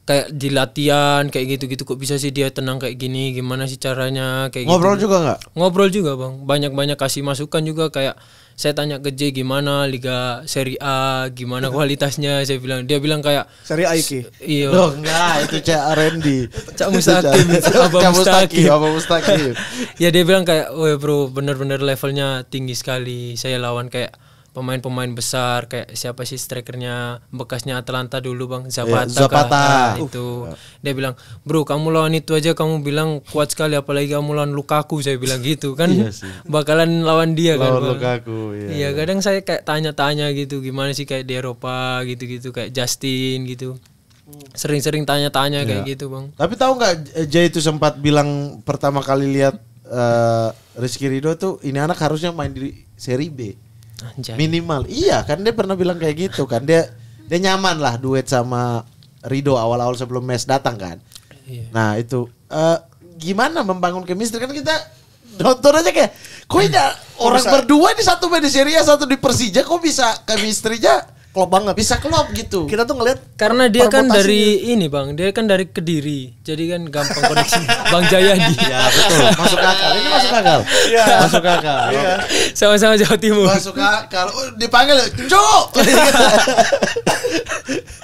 kayak di latihan kayak gitu-gitu, kok bisa sih dia tenang kayak gini, gimana sih caranya kayak Ngobrol gitu. juga nggak? Ngobrol juga bang, banyak kasih masukan juga. Kayak saya tanya ke J gimana Liga Serie A, gimana kualitasnya, saya bilang, dia bilang kayak Seri Aiki. iya Loh enggak, itu Cak Randy. Cak Mustaqim, Abang Mustaqim. Abang Mustaqim. Ya dia bilang kayak, wah bro bener-bener levelnya tinggi sekali. Saya lawan kayak pemain-pemain besar, kayak siapa sih strikernya bekasnya Atalanta dulu bang, Zapata, Zapata. itu. Dia bilang, bro kamu lawan itu aja kamu bilang kuat sekali, apalagi kamu lawan Lukaku, saya bilang gitu kan. Bakalan lawan dia kan bang. Lukaku, Iya kadang saya kayak tanya-tanya gitu, gimana sih kayak di Eropa gitu-gitu, kayak Justin gitu. Sering-sering tanya-tanya kayak gitu bang. Tapi tahu nggak Jay itu sempat bilang pertama kali lihat Rizky Ridho tuh, ini anak harusnya main di Serie B. Anjay. Minimal. Iya kan dia pernah bilang kayak gitu kan. Dia nyaman lah duet sama Ridho awal-awal sebelum Mes datang kan. Iya. Nah itu gimana membangun chemistry, kan kita nonton aja kayak kok ini orang berdua ini satu main di Serie A, satu di Persija, kok bisa chemistry-nya Klop banget. bisa klop gitu. Kita tuh ngeliat Karena dia kan permutasinya. dari ini bang, dia kan dari Kediri, jadi kan gampang koneksi. Bang Jayadi. Ya betul, masuk akal. Ini masuk akal. Iya. Masuk akal. Iya. Sama-sama Jawa Timur. Masuk akal. Dipanggil, "Cuk."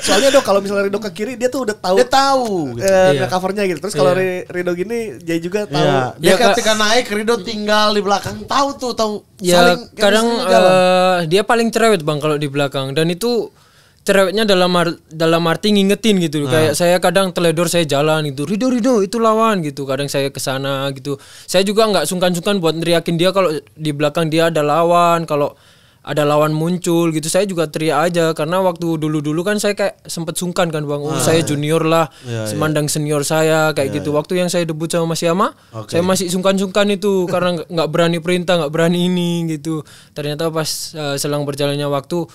Soalnya dong kalau misalnya Ridho ke kiri dia tuh udah tahu Dia tahu gitu. Iya. covernya gitu. Terus kalau Iya. Ridho gini Jay juga tahu. Iya. Dia Ya, Kak. ketika naik Ridho tinggal di belakang, tahu Ya saling kadang chemistry-nya jalan. dia paling cerewet bang kalau di belakang, dan itu cerewetnya dalam arti ngingetin gitu. Kayak saya kadang teledor, saya jalan gitu, Ridho itu lawan gitu. Kadang saya kesana gitu. Saya juga nggak sungkan-sungkan buat neriakin dia kalau di belakang dia ada lawan. Kalau ada lawan muncul gitu, saya juga teriak aja. Karena waktu dulu kan saya kayak sempet sungkan kan bang. Saya junior lah, semandang senior saya kayak gitu. Waktu yang saya debut sama Mas Yama, saya masih sungkan-sungkan itu karena nggak berani perintah, nggak berani ini gitu. Ternyata pas selang berjalannya waktu,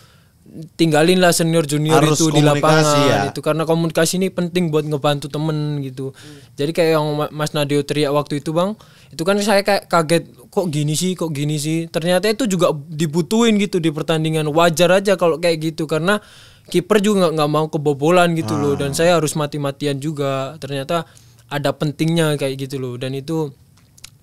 tinggalin lah senior junior Harus itu di komunikasi lapangan ya. itu, karena komunikasi ini penting buat ngebantu temen gitu. Jadi kayak yang Mas Nadio teriak waktu itu bang, itu kan saya kayak kaget, kok gini sih. Ternyata itu juga dibutuhin gitu di pertandingan. Wajar aja kalau kayak gitu, karena kiper juga nggak mau kebobolan gitu loh, dan saya harus mati-matian juga. Ternyata ada pentingnya kayak gitu loh, dan itu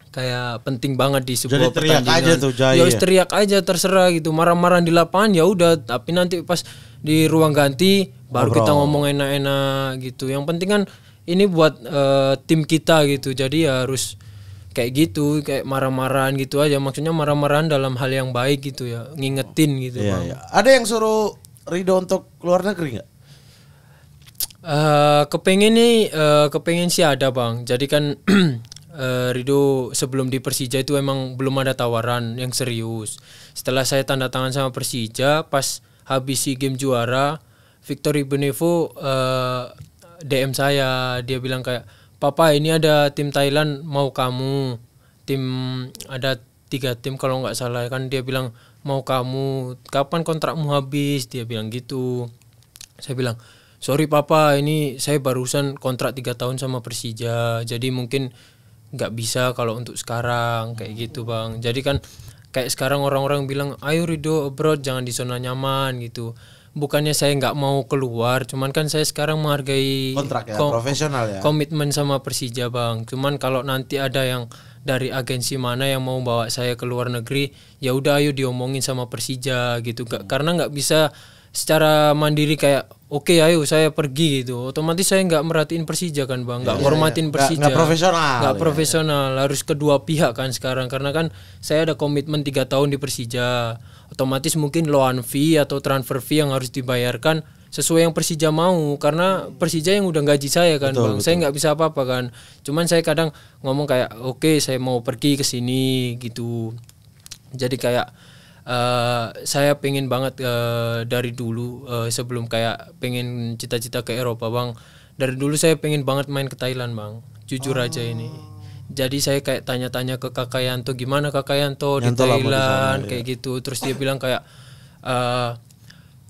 kayak penting banget di sebuah Jadi teriak pertandingan. aja tuh, Jai, Ya ya? wis teriak aja terserah gitu, marah-marah di lapangan ya udah, tapi nanti pas di ruang ganti baru kita ngomong enak-enak gitu. Yang penting kan ini buat tim kita gitu, jadi ya harus kayak gitu, kayak marah-marahan gitu aja. Maksudnya marah-marahan dalam hal yang baik gitu ya, ngingetin gitu Iya, bang. iya. Ada yang suruh Ridho untuk keluar negeri nggak? Kepengen sih ada bang. Jadi kan Ridho sebelum di Persija itu emang belum ada tawaran yang serius. Setelah saya tanda tangan sama Persija, pas habis SEA Games juara, Victor Ibenevo DM saya, dia bilang kayak, "Papa ini ada tim Thailand mau kamu, ada 3 tim kalau nggak salah kan." Dia bilang mau kamu, kapan kontrakmu habis, dia bilang gitu. Saya bilang, "Sorry papa, ini saya barusan kontrak 3 tahun sama Persija, jadi mungkin nggak bisa kalau untuk sekarang," kayak gitu bang. Jadi kan kayak sekarang orang-orang bilang, "Ayo Ridho abroad, jangan di zona nyaman," gitu. Bukannya saya nggak mau keluar, cuman kan saya sekarang menghargai Kontrak ya, profesional ya. komitmen sama Persija bang. Cuman kalau nanti ada yang dari agensi mana yang mau bawa saya ke luar negeri, ya udah ayo diomongin sama Persija gitu. Karena nggak bisa secara mandiri kayak oke, ayo saya pergi gitu. Otomatis saya nggak merhatiin Persija kan bang, nggak ngormatin Persija. Nggak profesional. Nggak profesional, harus kedua pihak kan sekarang. Karena kan saya ada komitmen 3 tahun di Persija. Otomatis mungkin loan fee atau transfer fee yang harus dibayarkan sesuai yang Persija mau, karena Persija yang udah gaji saya kan bang. Saya nggak bisa apa-apa kan. Cuman saya kadang ngomong kayak oke, saya mau pergi ke sini gitu. Jadi kayak saya pengen banget dari dulu sebelum kayak pengen cita-cita ke Eropa bang. Dari dulu saya pengen banget main ke Thailand bang. Jujur aja ini. Jadi saya kayak tanya-tanya ke Kakak Yanto, gimana Kakak Yanto di Thailand kayak gitu. Terus dia bilang kayak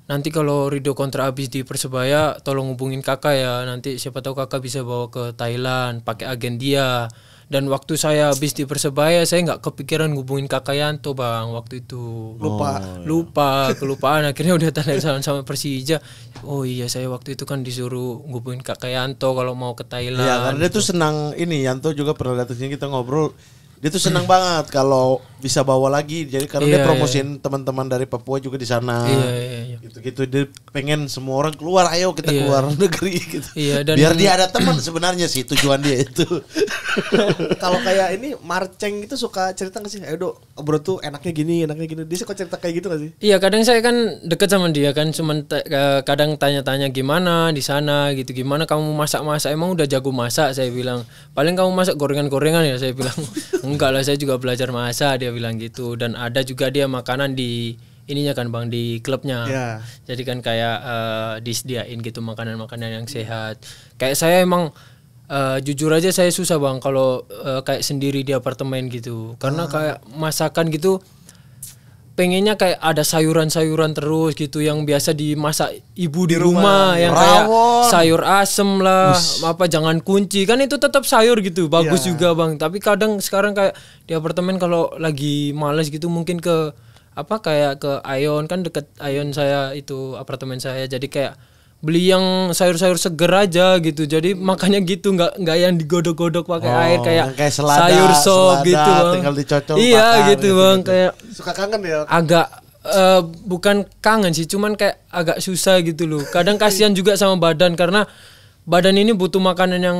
nanti kalau Rido kontrak habis di Persebaya tolong hubungin kakak ya, nanti siapa tahu kakak bisa bawa ke Thailand pakai agen dia. Dan waktu saya habis di Persebaya saya nggak kepikiran hubungin kakak Yanto bang waktu itu. Kelupaan akhirnya udah tanda tangan sama Persija. Oh iya saya waktu itu kan disuruh hubungin kakak Yanto kalau mau ke Thailand. Iya karena dia tuh senang ini, Yanto juga pernah datang sini kita ngobrol. Dia tuh senang banget kalau bisa bawa lagi. Jadi karena dia promosiin teman-teman dari Papua juga di sana. Iya. Gitu-gitu dia pengen semua orang keluar, ayo kita keluar negeri gitu. Iya, dan biar dia ada teman sebenarnya sih tujuan dia itu. Kalau kayak ini Marceng itu suka cerita nggak sih? Ayo bro tuh enaknya gini. Dia suka cerita kayak gitu nggak sih? Iya kadang saya kan deket sama dia kan, cuman kadang tanya-tanya gimana di sana gitu, gimana kamu masak-masak, emang udah jago masak, saya bilang. Paling kamu masak gorengan-gorengan ya, saya bilang. Enggak lah, saya juga belajar masak, dia bilang gitu. Dan ada juga dia makanan di ininya kan bang, di klubnya. Jadi kan kayak disediain gitu makanan-makanan yang sehat. Kayak saya emang jujur aja saya susah bang kalau kayak sendiri di apartemen gitu. Karena kayak masakan gitu pengennya kayak ada sayuran-sayuran terus gitu yang biasa dimasak ibu di rumah yang kayak sayur asem lah, apa jangan kunci kan itu tetap sayur gitu, bagus juga bang. Tapi kadang sekarang kayak di apartemen kalau lagi malas gitu mungkin ke apa kayak ke Ion, kan deket Ion saya itu apartemen saya, jadi kayak beli yang sayur-sayur seger aja gitu. Jadi makannya gitu, nggak yang digodok-godok pakai air kayak sayur sop gitu bang. Tinggal dicocol gitu bang gitu. Kayak suka kangen ya. Agak bukan kangen sih, cuman kayak agak susah gitu loh. Kadang kasihan juga sama badan karena badan ini butuh makanan yang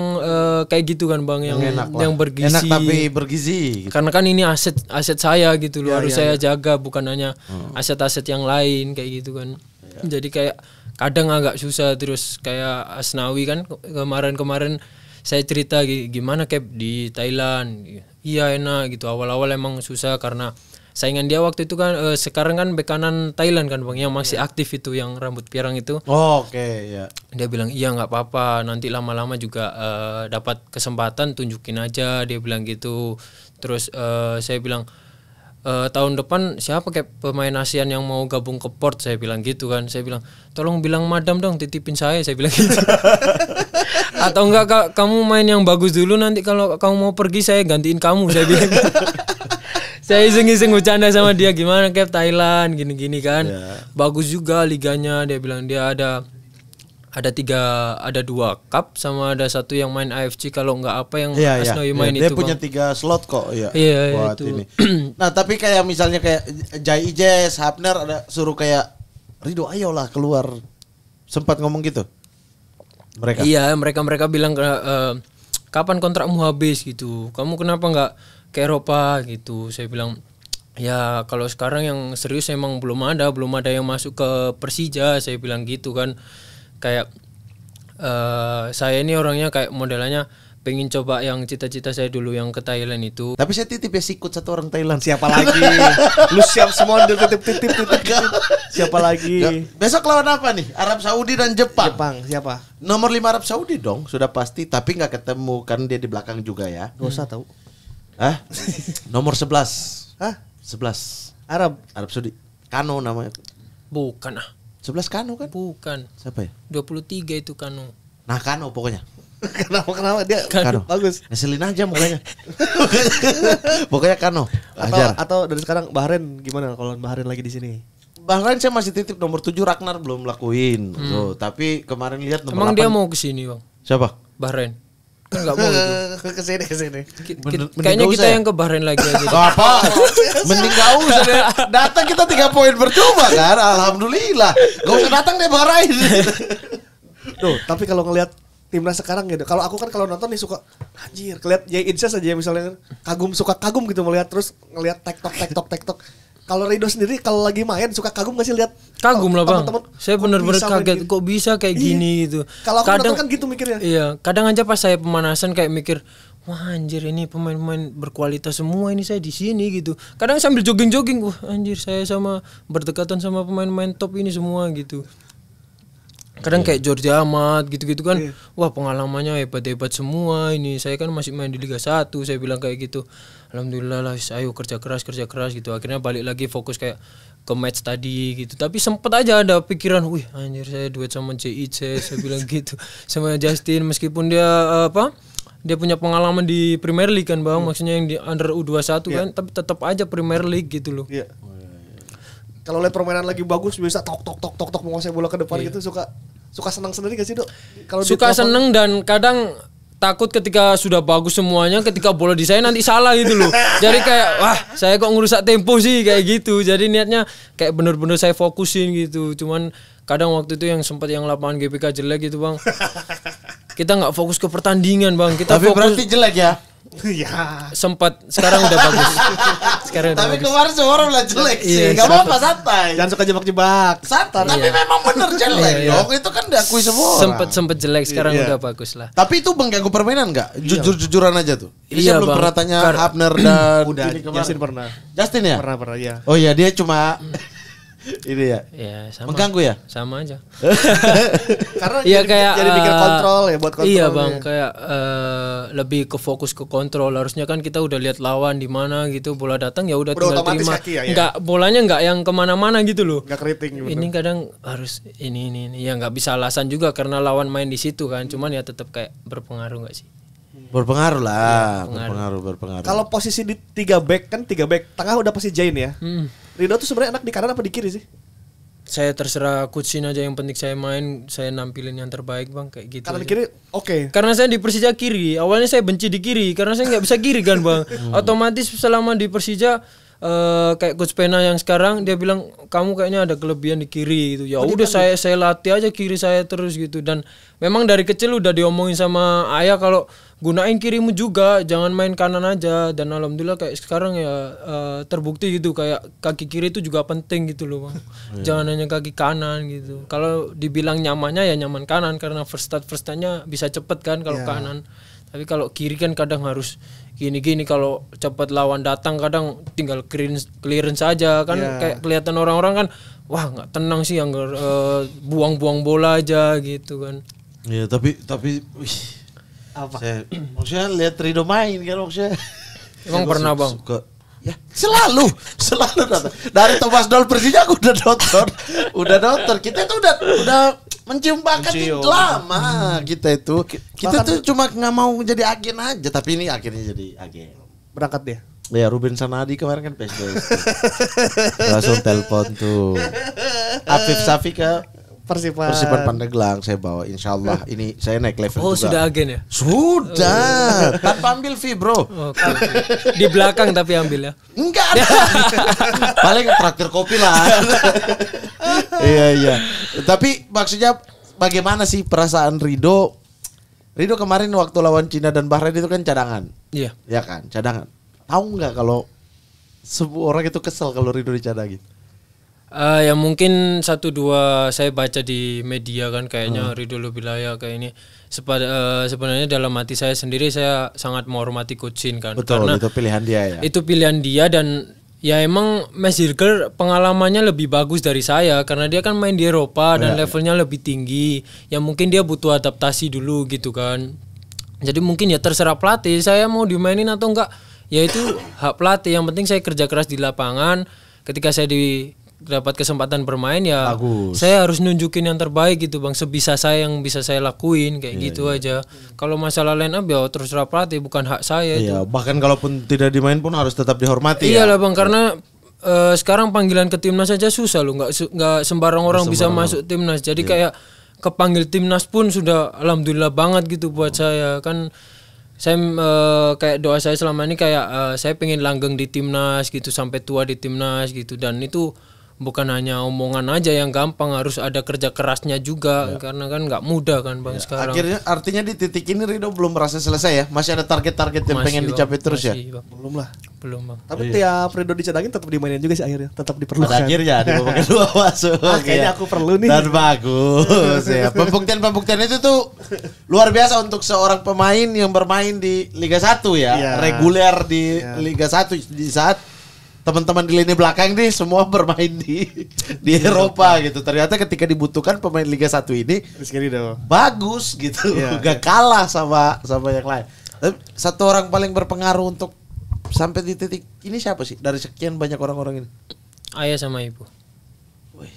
kayak gitu kan bang, yang enak, yang bergizi. Enak tapi bergizi. Gitu. Karena kan ini aset saya gitu loh, harus saya jaga, bukan hanya aset-aset yang lain kayak gitu kan. Jadi kayak kadang agak susah. Terus kayak Asnawi kan kemarin saya cerita gimana Kep di Thailand. Iya enak gitu, awal-awal emang susah karena saingan dia waktu itu kan sekarang kan bek kanan Thailand kan bang, yang masih aktif itu yang rambut pirang itu. Ya. Dia bilang iya nggak apa-apa, nanti lama-lama juga dapat kesempatan tunjukin aja, dia bilang gitu. Terus saya bilang tahun depan siapa kayak pemain ASEAN yang mau gabung ke Port, saya bilang gitu kan. Saya bilang tolong bilang madam dong titipin saya bilang gitu. Atau enggak kamu main yang bagus dulu, nanti kalau kamu mau pergi saya gantiin kamu, saya bilang. Saya iseng-iseng bercanda sama dia, gimana Cap Thailand gini-gini kan. Bagus juga liganya, dia bilang dia ada 2 cup sama ada 1 yang main AFC kalau enggak apa yang Asnawi main itu. Dia punya 3 slot kok ya. Iya buat itu. Ini. Nah, tapi kayak misalnya kayak Jai Ijes, Hapner ada suruh kayak Rido ayolah keluar. Sempat ngomong gitu. Mereka. Iya, mereka bilang kapan kontrakmu habis gitu. Kamu kenapa enggak ke Eropa gitu. Saya bilang ya kalau sekarang yang serius emang belum ada yang masuk ke Persija, saya bilang gitu kan. Kayak saya ini orangnya kayak modelannya pengen coba yang cita-cita saya dulu yang ke Thailand itu. Tapi saya titip ya sikut 1 orang Thailand. Siapa lagi? Lu siap semua titip. Siapa lagi? Ya, besok lawan apa nih? Arab Saudi dan Jepang. Siapa? Nomor 5 Arab Saudi dong, sudah pasti. Tapi nggak ketemu kan dia di belakang juga ya. Gak usah tahu. Hah? Nomor 11. Hah? 11 Arab Saudi. Kano namanya. Bukan 11 Kano kan? Bukan. Siapa ya? 23 itu Kano. Nah Kano pokoknya. Kenapa dia Kano. Bagus. Ngeselin aja mukanya. Pokoknya Kano. Atau dari sekarang Bahrain gimana kalau Bahrain lagi di sini? Bahrain saya masih titip nomor 7 Ragnar belum lakuin. Tuh, tapi kemarin lihat nomor Emang 8. dia mau ke sini, Bang? Siapa? Bahrain. Kan enggak mau gitu. Kesini. Kayaknya kita yang ke Bahrain lagi aja. Apa? Mending gak usah deh. Datang kita 3 poin percuma kan. Alhamdulillah. Gak usah datang deh Bahrain. Tuh, tapi kalau ngelihat timnas sekarang gitu. Kalau aku kan kalau nonton nih suka anjir, ngeliat Jay Inces aja misalnya suka kagum gitu melihat, terus ngelihat TikTok. Kalau Rido sendiri kalau lagi main suka kagum gak sih lihat? Kagum lah Bang. Saya benar-benar kaget gitu. kok bisa kayak gini gitu. Kalau aku nonton kan gitu mikirnya. Iya, kadang aja pas saya pemanasan kayak mikir, wah anjir ini pemain-pemain berkualitas semua ini saya di sini gitu. Kadang sambil jogging-jogging, wah anjir saya sama berdekatan sama pemain-pemain top ini semua gitu. Kadang kayak George Amat gitu-gitu kan, wah pengalamannya hebat-hebat semua ini. Saya kan masih main di Liga 1, saya bilang kayak gitu. Alhamdulillah lah, ayo kerja keras gitu. Akhirnya balik lagi fokus kayak ke match tadi gitu. Tapi sempet aja ada pikiran, wih anjir saya duet sama JIC, saya bilang gitu. Sama Justin meskipun dia dia punya pengalaman di Premier League kan Bang, maksudnya yang di under U21 kan, tapi tetap aja Premier League gitu loh. Iya. Kalau lihat permainan lagi bagus bisa tok menguasai bola ke depan gitu suka senang sendiri gak sih Dok? Kalau suka seneng dan kadang takut ketika sudah bagus semuanya, ketika bola di saya nanti salah gitu loh. Jadi kayak wah saya kok ngerusak tempo sih kayak gitu. Jadi niatnya kayak bener-bener saya fokusin gitu. Cuman kadang waktu itu yang sempat yang lapangan GPK jelek gitu Bang. Kita nggak fokus ke pertandingan Bang. Kita Tapi fokus berarti jelek ya? Iya. Sempat, sekarang udah bagus. Sekarang udah Tapi bagus. kemarin semua orang bilang jelek sih. Iya, Gak apa-apa santai. Jangan suka jebak-jebak. Santai. Tapi memang bener jelek dong. Itu kan diakui semua orang. Sempet jelek, sekarang udah bagus lah. Tapi itu mengganggu permainan gak? Jujur-jujuran aja tuh. Ini Iya, belum Bang. pernah tanya Abner dan Udah ini kemarin. Justin pernah. Justin ya? Pernah ya. Oh iya dia cuma ini ya. Ya sama. Mengganggu ya? Sama aja. Karena Iya kayak jadi mikir kontrol ya buat kontrol. Iya Bang, kayak lebih ke fokus ke kontrol. Harusnya kan kita udah lihat lawan di mana gitu, bola datang ya udah tinggal otomatis terima. kaki ya. Enggak, bolanya enggak yang kemana-mana gitu loh. Enggak keriting gitu. Ini kadang harus ini ya nggak bisa alasan juga karena lawan main di situ kan. Cuman ya tetap kayak berpengaruh nggak sih? Berpengaruh lah. Berpengaruh. Kalau posisi di 3 back kan 3 back, tengah udah pasti Jain ya. Rido tuh sebenarnya enak di kanan apa di kiri sih? Saya terserah coachin aja, yang penting saya main, saya nampilin yang terbaik Bang kayak gitu. Kanan aja. di kiri oke. Karena saya di Persija kiri, awalnya saya benci di kiri karena saya nggak bisa kiri kan Bang. Otomatis selama di Persija kayak Coach Pena yang sekarang dia bilang kamu kayaknya ada kelebihan di kiri gitu. Ya udah saya latih aja kiri saya terus gitu, dan memang dari kecil udah diomongin sama ayah kalau gunain kirimu juga, jangan main kanan aja. Dan alhamdulillah kayak sekarang ya terbukti gitu, kayak kaki kiri itu juga penting gitu loh Bang. Jangan hanya kaki kanan gitu. Kalau dibilang nyamannya ya nyaman kanan karena first startnya bisa cepet kan kalau kanan. Tapi kalau kiri kan kadang harus gini-gini, kalau cepat lawan datang kadang tinggal clearance saja kan. Kayak kelihatan orang-orang kan wah nggak tenang sih yang buang-buang bola aja gitu kan. Iya tapi wih, Apa? Maksudnya lihat Rido main kan maksudnya. Emang pernah Bang? Ya selalu datang. Dari Thomas Doll Persija aku udah nonton. Kita tuh udah mencium bakat lama kita itu. Kita tuh cuma nggak mau jadi agen aja, tapi ini akhirnya jadi agen. Berangkat dia. Ya Ruben Sanadi kemarin kan PSBS. Langsung telepon tuh. Afif Safi ke Persipan Pandeglang saya bawa, insyaallah ini saya naik level juga. Oh sudah agen ya? Sudah, tanpa ambil fee bro. Oke. Di belakang tapi ambil ya? Enggak ada. Paling traktir kopi lah. Iya. Tapi maksudnya bagaimana sih perasaan Rido? Rido kemarin waktu lawan Cina dan Bahrain itu kan cadangan. Iya. Ya kan, cadangan. Tahu nggak kalau semua orang itu kesel kalau Rido dicadangin? Ya mungkin 1-2 saya baca di media kan kayaknya Ridho lebih layak kayak ini. Sebenarnya dalam hati saya sendiri saya sangat menghormati coachin kan. Betul, karena itu pilihan dia ya. Itu pilihan dia, dan ya emang Mas Dirker pengalamannya lebih bagus dari saya karena dia kan main di Eropa dan levelnya lebih tinggi. Ya mungkin dia butuh adaptasi dulu gitu kan. Jadi mungkin ya terserah pelatih, saya mau dimainin atau enggak ya itu hak pelatih. Yang penting saya kerja keras di lapangan. Ketika saya dapat kesempatan bermain ya bagus. Saya harus nunjukin yang terbaik gitu Bang, sebisa saya yang bisa saya lakuin kayak gitu aja. Kalau masalah line up ya terserah pelatih, bukan hak saya itu. Iya, bahkan kalaupun tidak dimain pun harus tetap dihormati. Iyalah Bang, karena sekarang panggilan ke timnas aja susah loh, nggak sembarang orang bisa masuk timnas. Jadi kayak kepanggil timnas pun sudah alhamdulillah banget gitu buat saya kan. Saya kayak doa saya selama ini kayak saya pengen langgeng di timnas gitu sampai tua di timnas gitu, dan itu bukan hanya omongan aja yang gampang, harus ada kerja kerasnya juga karena kan nggak mudah kan Bang sekarang. Akhirnya artinya di titik ini Rido belum merasa selesai ya, masih ada target-target yang pengen dicapai terus ya. Bang. Belum lah. Belum bang. Tapi tiap Ridho dicadangin tetap dimainin juga sih akhirnya, tetap diperlukan. Pada akhirnya di babak kedua masuk. Kayaknya aku perlu nih. Dan bagus ya. Pembuktian itu tuh luar biasa untuk seorang pemain yang bermain di Liga 1 ya. Iya. Reguler di Liga 1 di saat teman-teman di lini belakang nih semua bermain di Eropa gitu. Ternyata ketika dibutuhkan pemain Liga 1 ini Rizky Ridho bagus gitu. Iya. Gak kalah sama yang lain. Tapi satu orang paling berpengaruh untuk sampai di titik ini siapa sih dari sekian banyak orang-orang ini? Ayah sama ibu. Wih.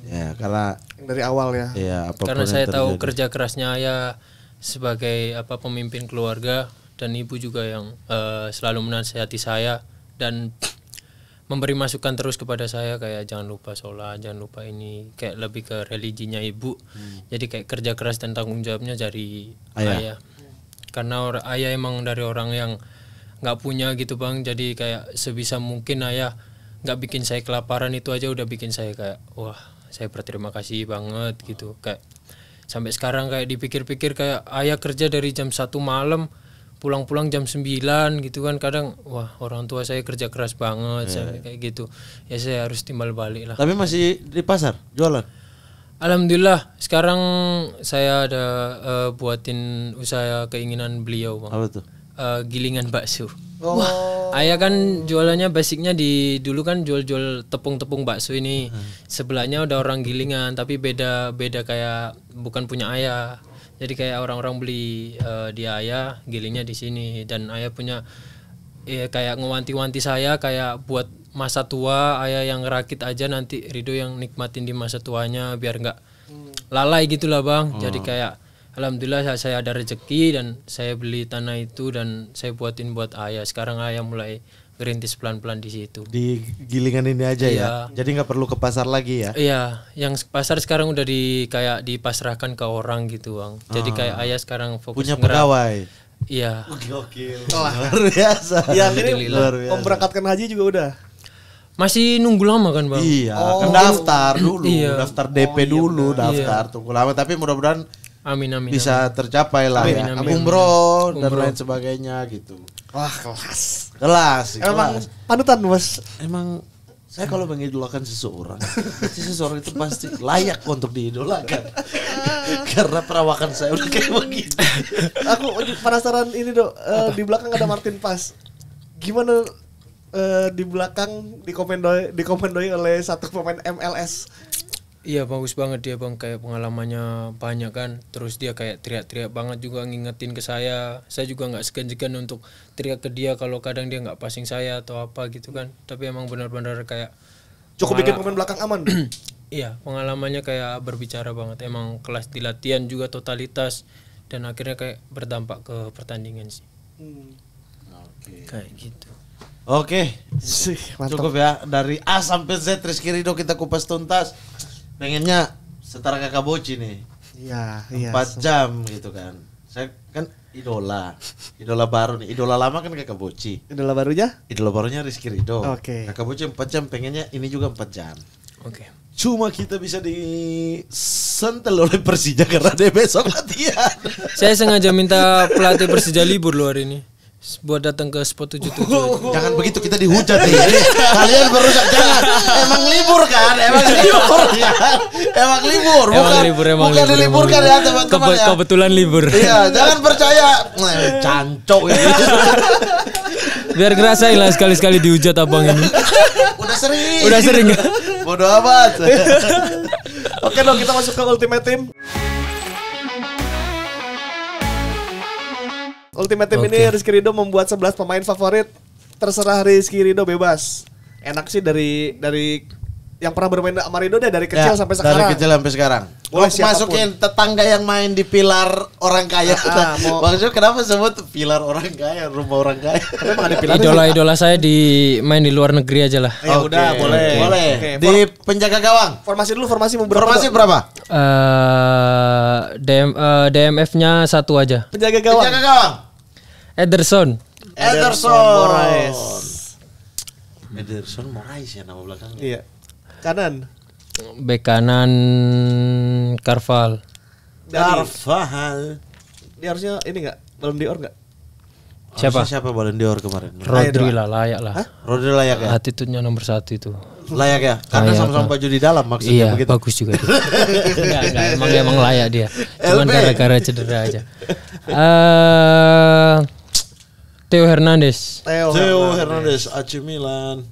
Ya karena dari awal ya. ya apapun Karena yang saya tahu terjadi. kerja kerasnya ayah sebagai pemimpin keluarga, dan ibu juga yang selalu menasihati saya dan memberi masukan terus kepada saya, kayak jangan lupa sholat, jangan lupa ini, kayak lebih ke religinya ibu. Jadi kayak kerja keras dan tanggung jawabnya dari ayah. Karena ayah emang dari orang yang nggak punya gitu bang, jadi kayak sebisa mungkin ayah nggak bikin saya kelaparan, itu aja udah bikin saya kayak wah, saya berterima kasih banget gitu. Kayak sampai sekarang kayak dipikir-pikir kayak ayah kerja dari jam 1 malam pulang-pulang jam 9 gitu kan, kadang wah orang tua saya kerja keras banget, saya kayak gitu ya, saya harus timbal balik lah. Tapi masih di pasar jualan. Alhamdulillah sekarang saya ada buatin usaha keinginan beliau bang. Apa tuh? Gilingan bakso. Wah, ayah kan jualannya basicnya dulu kan jual-jual tepung-tepung bakso ini. Sebelahnya udah orang gilingan, tapi beda kayak bukan punya ayah. Jadi kayak orang-orang beli di ayah, gilingnya di sini, dan ayah punya kayak ngewanti-wanti saya kayak buat masa tua, ayah yang ngerakit aja, nanti Ridho yang nikmatin di masa tuanya biar nggak lalai gitulah bang. Jadi kayak alhamdulillah saya ada rezeki dan saya beli tanah itu dan saya buatin buat ayah. Sekarang ayah mulai ngerintis pelan-pelan di situ. Di gilingan ini aja ya. Iya. Jadi nggak perlu ke pasar lagi ya. Iya, yang pasar sekarang udah kayak dipasrahkan ke orang gitu bang. Jadi kayak ayah sekarang fokus Punya pegawai. Iya. Gokil. Luar biasa. Yang ini Alhamdulillah. memberangkatkan haji juga udah. Masih nunggu lama kan bang? Iya, kan daftar dulu, Iya. daftar DP dulu, daftar tunggu lama, tapi mudah-mudahan Amin. bisa tercapai lah ya. Amin. Umroh dan lain sebagainya gitu. Wah, kelas. Kelas. Emang panutan Mas. Emang saya kalau mengidolakan seseorang, seseorang itu pasti layak untuk diidolakan. Karena perawakan saya udah kayak begitu. Aku penasaran ini Dok, di belakang ada Martin Pas. Gimana di belakang dikomandoi oleh satu pemain MLS? Iya bagus banget dia bang, kayak pengalamannya banyak kan. Terus dia kayak teriak-teriak banget juga ngingetin ke saya. Saya juga nggak segan-segan untuk teriak ke dia kalau kadang dia nggak passing saya atau apa gitu kan. Tapi emang benar-benar kayak Cukup bikin pemain belakang aman. iya, pengalamannya kayak berbicara banget. Emang kelas di latihan juga totalitas, dan akhirnya kayak berdampak ke pertandingan sih. Kayak gitu. Oke, Sih, mantap. cukup ya. Dari A sampai Z Rizky Ridho kita kupas tuntas. Pengennya setara kakak Boci nih. Iya, 4 jam gitu kan. Saya kan idola baru nih. Idola lama kan kakak Boci. Idola barunya? Idola barunya Rizky Ridho. Oke. Kakak Boci 4 jam, pengennya ini juga 4 jam. Oke. Cuma kita bisa disentel oleh Persija karena dia besok latihan. Saya sengaja minta pelatih Persija libur loh hari ini buat datang ke spot 77. Jangan begitu, kita dihujat nih. Kalian berusaha, jangan. Emang libur kan? Emang libur kan? Emang libur. Bukan diliburkan ya teman-teman ya. Kebetulan libur. Iya, jangan percaya. Cancok ini. Biar ngerasain lah sekali-sekali dihujat abang ini. Udah sering. Bodoh amat. Oke dong, kita masuk ke Ultimate Team. Ultimate Team ini Rizky Ridho membuat 11 pemain favorit. Terserah Rizky Ridho, bebas. Enak sih dari yang pernah bermain sama Ridho deh dari kecil sampai sekarang. Dari kecil sampai sekarang. Boleh Masukin tetangga yang main di pilar orang kaya. Maksudnya kenapa sebut pilar orang kaya, rumah orang kaya? Tapi emang ada pilar. Idola saya main di luar negeri aja lah. Ya udah, boleh. Boleh. Oke, Di penjaga gawang. formasi dulu, formasi mau berapa? Formasi berapa? DMF-nya satu aja. Penjaga gawang. Penjaga gawang. Ederson. Moraes. Ederson Moraes ya nama belakangnya. Iya. Kanan. Bek kanan Carval. Carvajal. Dia harusnya ini enggak? Belum dior enggak? Siapa Ballon d'Or kemarin? Rodri lah, layak lah. Rodri layak ya? Attitude-nya nomor 1 itu. Layak ya? Karena Layak, sama-sama baju di dalam maksudnya Iya, begitu. bagus juga dia. Enggak, emang layak dia. Cuman LB. gara-gara cedera aja. Theo Hernandez. Theo Hernandez, AC Milan.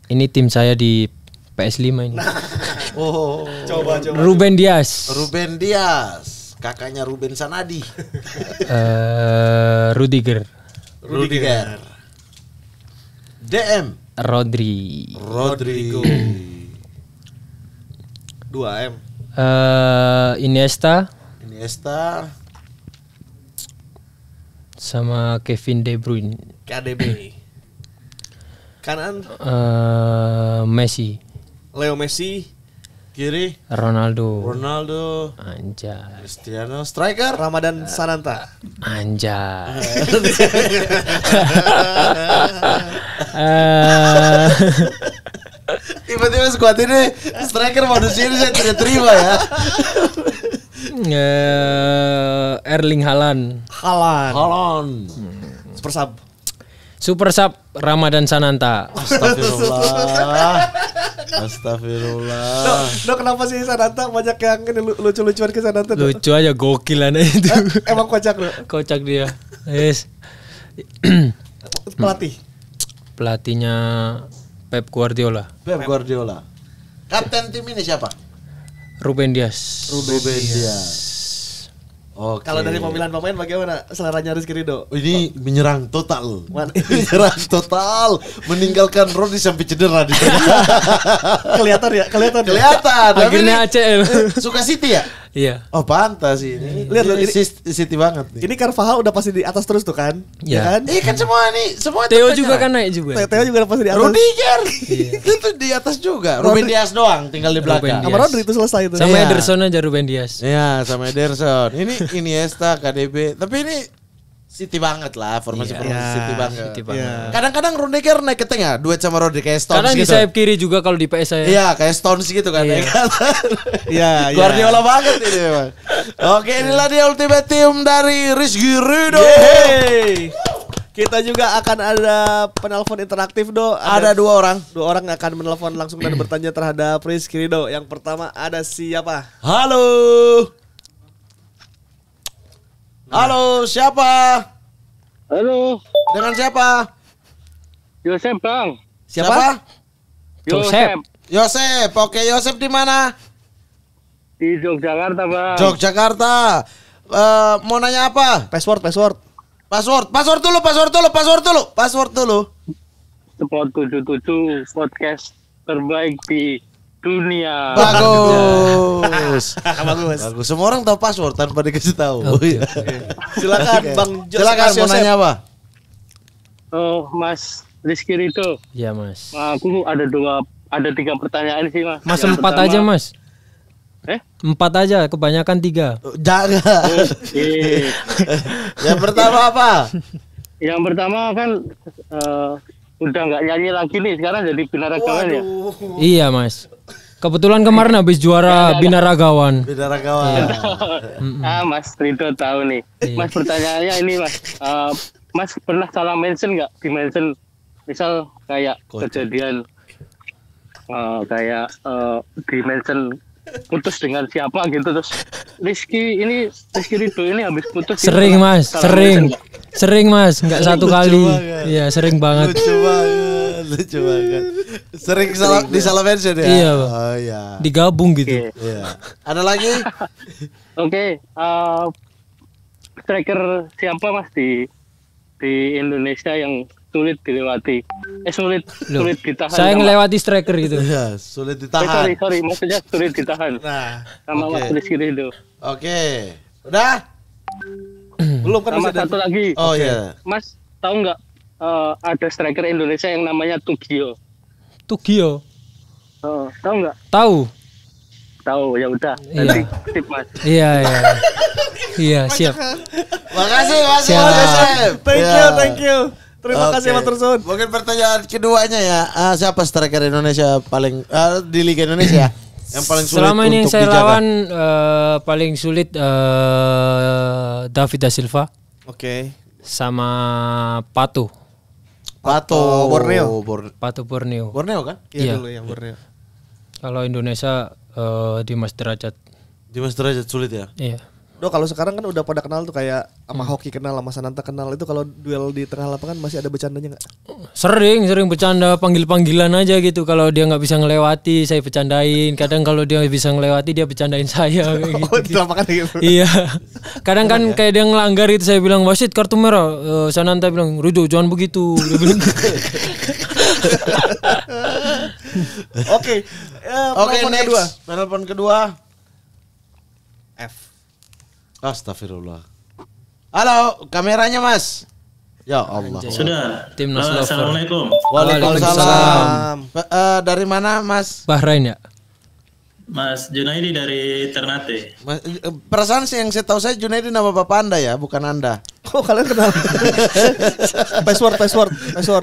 Ini tim saya di PS5 ini. Oh, Coba. Ruben Dias. Ruben Dias, kakaknya Ruben Sanadi. Rudiger. Rudiger. DM Rodri. Rodrigo. 2M. Iniesta Iniesta. sama Kevin De Bruyne. KDB. Kanan Messi. Leo Messi. Kiri Ronaldo. Ronaldo. Anjay. Cristiano. Striker Ramadan Sananta. Anjay. Tiba-tiba skuad ini striker manusia ini saya tidak terima ya. Erling Haaland. Haaland. Super sub. Super Sub Ramadan Sananta. Astagfirullah. Dok, kenapa sih Sananta banyak yang ini lucu-lucuan ke Sananta? Dok? Lucu aja, gokilan itu. Emang kocak loh. Kocak dia. Yes. Pelatih. Pelatihnya Pep Guardiola. Pep Guardiola. Kapten tim ini siapa? Ruben Dias. Ruben Dias. Oke. Kalau dari pemilihan pemain bagaimana seleranya Rizky Ridho? Ini menyerang total. Man- Menyerang total. Meninggalkan Rodri sampai cedera di Kelihatan ya. Kelihatan. Tapi Akhirnya ini ACL. suka City ya? Iya. Oh pantas ini. Lihat loh, Ini ini- City banget nih. Ini Carvajal udah pasti di atas terus tuh kan? Ya. Ya kan? Kan semua Theo itu juga penyerang. kan naik juga. Theo juga udah pasti di atas. Rudiger itu di atas juga. Ruben Dias doang tinggal di belakang. Ruben Sama Dias. Rodri itu selesai itu. Sama Iya. Ederson aja Ruben Dias. Ya sama Ederson. Ini Iniesta, KDB. Tapi ini City banget lah, formasi Iya. City banget. City banget. Iya. Kadang-kadang Rudiger naik ke tengah, duet sama Rodri kayak Stones Kadang di gitu. sayap kiri juga kalau di PS saya. Iya, kayak Stones gitu kan. Iya. ya kan? Iya, iya. Guardiola banget ini memang. Oke, inilah dia ultimate team dari Rizky Ridho. Yeay. Kita juga akan ada penelpon interaktif Do. Ada dua orang. Dua orang akan menelpon langsung dan bertanya terhadap Rizky Ridho. Yang pertama ada siapa? Halo. Halo, siapa? Halo, Dengan siapa? Yosep Bang. Siapa? Josep. Yosep. Oke, Yosep di mana? Di Yogyakarta, Bang. Yogyakarta. Mau nanya apa? Password. Password dulu. Sport 77 podcast terbaik di dunia. Bagus. Bagus. Bagus. Semua orang tahu password tanpa dikasih tahu. Silakan Oke. Bang Silakan mau Yosep. nanya apa? Oh, Mas Rizky Ridho. Iya, Mas. Aku ada 3 pertanyaan sih, Mas. Mas Yang 4 pertama- aja, Mas. 4 Eh? aja, kebanyakan 3. Jangan. Oke. Yang pertama apa? Yang pertama kan udah nggak nyanyi lagi nih, sekarang jadi binaragawan ya. Iya, Mas. Kebetulan kemarin habis juara binaragawan. Binaragawan. Mas Ridho tahu nih. Mas pertanyaannya ini, Mas. Mas pernah salah mention nggak? Di mention misal kayak kejadian kayak di mention putus dengan siapa gitu, terus Rizky Ridho ini habis putus gitu, Sering, pernah Mas. salah mention nggak? Sering, Mas. Enggak satu kali. Iya, sering banget. Lucu banget. Sering disalah mention ya? Iya, Bang. Oh iya. Digabung gitu. Oke. Iya. Ada lagi? Oke, striker siapa Mas di Indonesia yang sulit dilewati? Sulit Loh, ditahan. saya sama- ngelewati striker gitu. Iya, sulit sorry, ditahan. sorry, maksudnya sulit ditahan Nah, sama oke. Mas Rizky Ridho. Oke. Udah? belum kan Sama masih ada. satu lagi, Oh iya. Mas tahu nggak ada striker Indonesia yang namanya Tugio? Tugio. Tahu nggak? Tahu? Tahu, ya udah. Iya. Nanti tip Mas. Iya, iya. Iya, siap. Makasih Mas Siap. Yosep. Thank you. Terima kasih Mas Tursun. Mungkin pertanyaan keduanya ya, siapa striker Indonesia paling di Liga Indonesia yang paling sulit Selama ini yang untuk saya dijaga? lawan paling sulit David da Silva Oke. sama Pato Borneo. Pato Borneo. Borneo kan? Iya Iya. dulu yang Borneo. Kalau Indonesia Dimas Derajat. Dimas Derajat sulit ya. Iya. Kalau sekarang kan udah pada kenal tuh kayak sama Hoki kenal, sama Sananta kenal. Itu kalau duel di tengah lapangan masih ada bercandanya nggak? Sering bercanda panggil-panggilan aja gitu. Kalau dia nggak bisa ngelewati, saya bercandain. Kadang kalau dia bisa ngelewati, dia bercandain saya kayak gitu. Oh, di lapangan gitu. Iya. Kadang kan kayak dia ngelanggar itu, saya bilang wasit kartu merah. Sananta bilang Rido jangan begitu. Dia bilang. Oke. Oke, Penelpon next. kedua. Penelpon kedua. F. Astagfirullah. Halo, kameranya Mas. Ya Allah. Sudah. Timnas Lover. Assalamualaikum. Waalaikumsalam. Dari mana Mas? Bahrain ya. Mas Junaidi dari Ternate. Perasaan sih yang saya tahu saya Junaidi nama bapak Anda ya, bukan Anda. Oh, kalian kenal. password.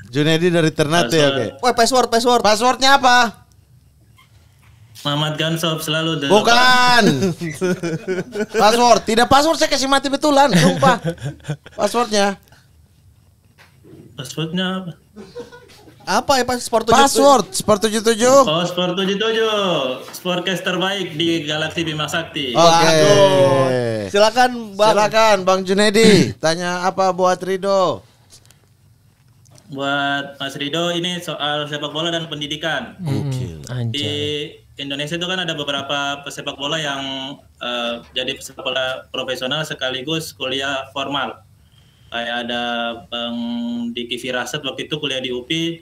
Junaidi dari Ternate, oke. Wah, password. Passwordnya apa? Muhammad Gansop selalu di Bukan. Password, tidak password saya kasih mati betulan, sumpah. Passwordnya. Passwordnya apa? Apa ya Sport 77? Password Sport 77. Oh, Sport 77. Sportcast terbaik di Galaksi Bima Sakti. Oke. Silakan Bang. Silakan Bang Junaidi, tanya apa buat Rido? Buat Mas Rido ini soal sepak bola dan pendidikan. Di Anjay. Indonesia itu kan ada beberapa pesepak bola yang jadi pesepak bola profesional sekaligus kuliah formal. Kayak ada Bang Diki Firasat waktu itu kuliah di UPI,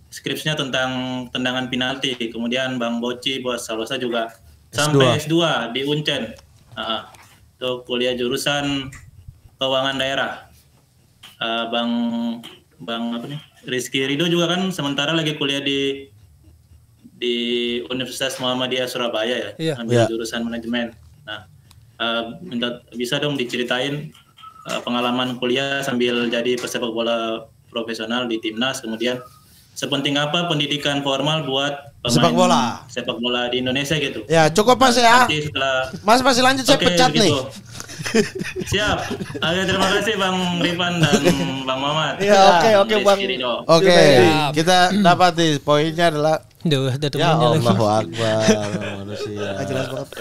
skripsinya tentang tendangan penalti. Kemudian Bang Boci buat Salosa juga sampai S2 di Uncen. Itu kuliah jurusan keuangan daerah. Bang apa nih? Rizky Rido juga kan sementara lagi kuliah di Universitas Muhammadiyah Surabaya ya, Iya. ambil jurusan manajemen. Nah, bisa dong diceritain pengalaman kuliah sambil jadi pesepak bola profesional di timnas, kemudian sepenting apa pendidikan formal buat pemain sepak bola di Indonesia gitu. Ya cukup Mas ya. Nanti setelah Mas masih lanjut saya Oke, pecat nih. begitu. Siap. Oke, terima kasih Bang Rifan dan Bang Muhammad. Iya, oke, Bang. Rizky Ridho. Oke, kita dapat nih poinnya adalah Duh, ada ya temennya lagi. Allahu Akbar manusia. Jelas banget.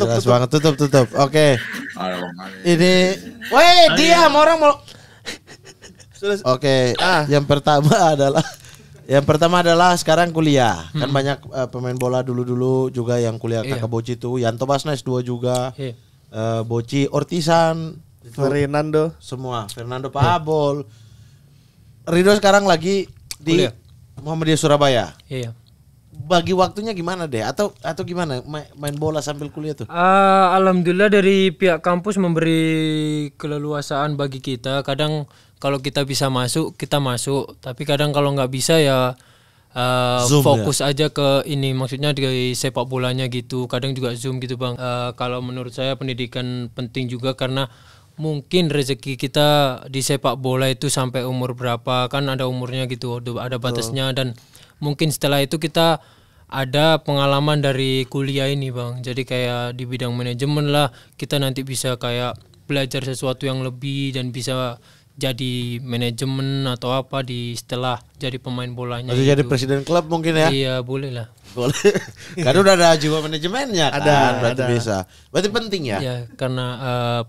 Jelas banget. Tutup. Oke. Ini, weh diam orang mau. Oke, yang pertama adalah sekarang kuliah. Kan banyak pemain bola dulu juga yang kuliah kakak Boci itu. Yanto Basna S2 juga. Iya. Boci Ortisan, Fernando. semua. Fernando Pahabol. Rido sekarang lagi di Kuliah. Muhammadiyah Surabaya. Iya. Bagi waktunya gimana deh? Atau gimana main bola sambil kuliah tuh? Alhamdulillah dari pihak kampus memberi keleluasaan bagi kita. Kadang kalau kita bisa masuk, kita masuk. Tapi kadang kalau nggak bisa ya Zoom fokus aja ke ini. Maksudnya di sepak bolanya gitu. Kadang juga Zoom gitu Bang. Kalau menurut saya pendidikan penting juga karena mungkin rezeki kita di sepak bola itu sampai umur berapa. Kan ada umurnya gitu, ada batasnya. Dan mungkin setelah itu kita ada pengalaman dari kuliah ini Bang. Jadi kayak di bidang manajemen lah, kita nanti bisa kayak belajar sesuatu yang lebih dan bisa jadi manajemen atau apa di setelah jadi pemain bolanya. Masih jadi presiden klub mungkin ya? Iya boleh lah. Boleh. Kan udah ada jiwa manajemennya kan. Berarti bisa. Berarti penting ya? Ya karena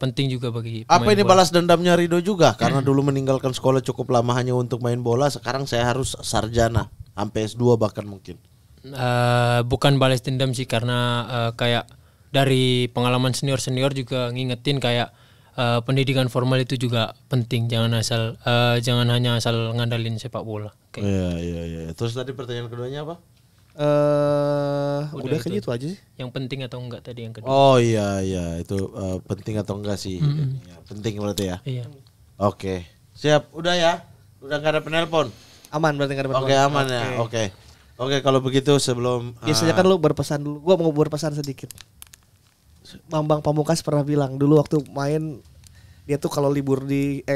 penting juga bagi Apa pemain ini bola. balas dendamnya Rido juga? Karena dulu meninggalkan sekolah cukup lama hanya untuk main bola. Sekarang saya harus sarjana. Sampai S2 bahkan mungkin. Bukan balas dendam sih karena kayak dari pengalaman senior juga ngingetin kayak pendidikan formal itu juga penting. Jangan hanya asal ngandalin sepak bola. Iya. Terus tadi pertanyaan keduanya apa? Udah kayak gitu aja sih. Yang penting atau enggak tadi yang kedua. Oh iya itu penting atau enggak sih? Ya, penting berarti ya. Iya. Oke. Siap, udah ya. Udah gak ada penelpon. Aman berarti nggak ada Oke, aman ya. Oke, kalau begitu sebelum Biasanya kan lu berpesan dulu. Gua mau berpesan sedikit. Bambang Pamungkas pernah bilang dulu waktu main dia tuh kalau libur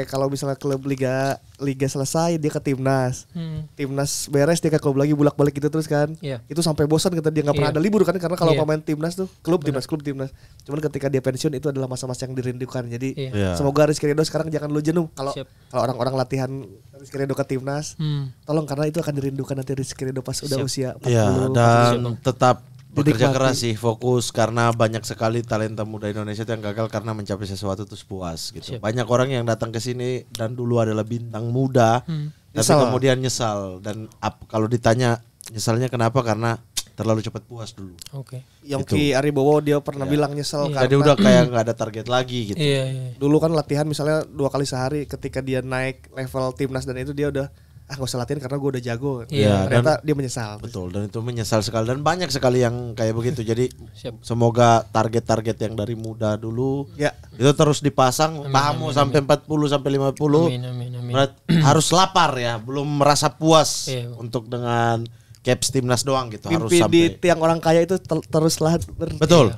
kalau misalnya klub liga selesai dia ke timnas. Timnas beres dia ke klub lagi bolak-balik gitu terus kan. Iya. Itu sampai bosan kata dia nggak pernah ada libur kan karena kalau Iya. pemain timnas tuh klub timnas. Cuman ketika dia pensiun itu adalah masa-masa yang dirindukan. Jadi Iya. semoga Rizky Ridho sekarang jangan lu jenuh kalau Siap. orang-orang latihan Rizky Ridho ke timnas. Tolong karena itu akan dirindukan nanti Rizky Ridho pas udah usia 40. Iya, dan tetap bekerja Dinikmati. keras sih, fokus karena banyak sekali talenta muda Indonesia yang gagal karena mencapai sesuatu terus puas gitu. Siap. Banyak orang yang datang ke sini dan dulu adalah bintang muda, tapi Nyesal. kemudian nyesal dan kalau ditanya nyesalnya kenapa karena terlalu cepat puas dulu. Oke. Yongki Aribowo dia pernah bilang nyesel Jadi karena udah kayak nggak ada target lagi gitu. Iya. dulu kan latihan misalnya 2 kali sehari, ketika dia naik level timnas dan itu dia udah gak usah latihan karena gue udah jago. Iya, Ternyata dia menyesal. Betul, dan itu menyesal sekali dan banyak sekali yang kayak begitu. Jadi Siap. semoga target-target yang dari muda dulu Ya. itu terus dipasang, tamu sampai 40 sampai 50. Amin. Harus lapar ya, belum merasa puas Iya. untuk dengan caps timnas doang gitu. Harus Mimpi di sampai tiang orang kaya itu teruslah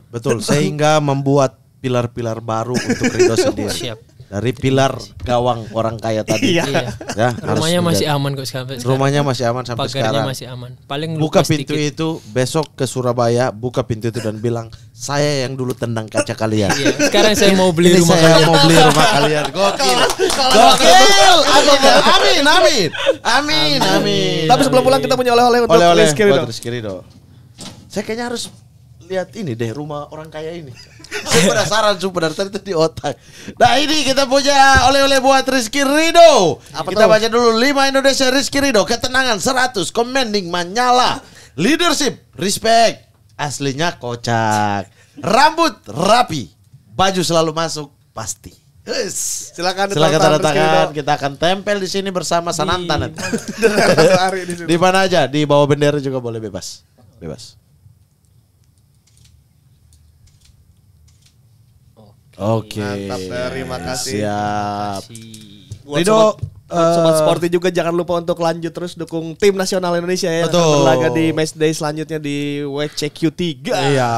betul, sehingga membuat pilar-pilar baru untuk Ridho sendiri. Siap. Dari pilar gawang orang kaya tadi. Iya. Ya, Rumahnya harus masih menjadi- aman kok sekarang. Rumahnya masih aman sampai Pagarnya sekarang. masih aman. Paling Buka lupis pintu dikit. itu besok ke Surabaya, buka pintu itu dan bilang saya yang dulu tendang kaca kalian. Iya. Sekarang saya mau beli Ini rumah saya kalian. mau beli rumah kalian. Gokil. Amin. Tapi sebelum pulang kita punya oleh-oleh untuk Oleh-oleh Rizky Ridho. buat Rizky Ridho. Saya kayaknya harus lihat ini deh rumah orang kaya ini. Saya penasaran dari tadi itu di otak. Nah ini kita punya oleh-oleh buat Rizky Ridho. Kita baca dulu 5 Indonesia Rizky Ridho. Ketenangan 100, commanding menyala, leadership, respect, aslinya kocak, rambut rapi, baju selalu masuk pasti. Yes. Silakan Silakan tanda Rizky tangan. Ridho. Kita akan tempel di sini bersama Sananta nanti. Hari di situ. Di mana aja, di bawah bendera juga boleh bebas. Bebas. Oke. Mantap, terima kasih. Siap. Buat Ridho, sobat sporty juga jangan lupa untuk lanjut terus dukung tim nasional Indonesia ya. Betul. Akan berlaga di matchday selanjutnya di WCQ3. Iya,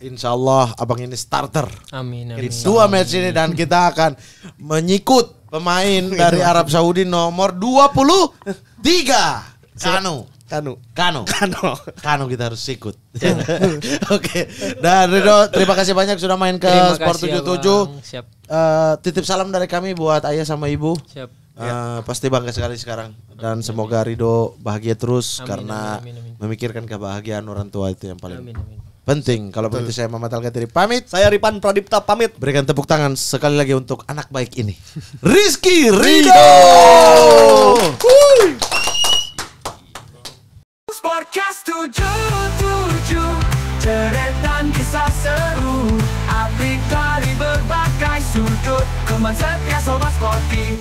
insya Allah abang ini starter. Amin. Di 2 match ini dan kita akan menyikut pemain dari Arab Saudi nomor 23. Kanu kita harus ikut. Oke. Dan Ridho, terima kasih banyak sudah main ke Terima Sport kasih, 77. Abang. Siap. Titip salam dari kami buat ayah sama ibu. Siap. Pasti bangga sekali sekarang dan semoga Ridho bahagia terus Amin, karena amin, amin. memikirkan kebahagiaan orang tua itu yang paling Amin. penting. Kalau begitu saya Muhammad Al-Gatiri pamit. Saya Ripan Pradipta pamit. Berikan tepuk tangan sekali lagi untuk anak baik ini, Rizky Ridho. Sportcast 77, deretan kisah seru, update dari berbagai sudut, teman setia sobat sporty.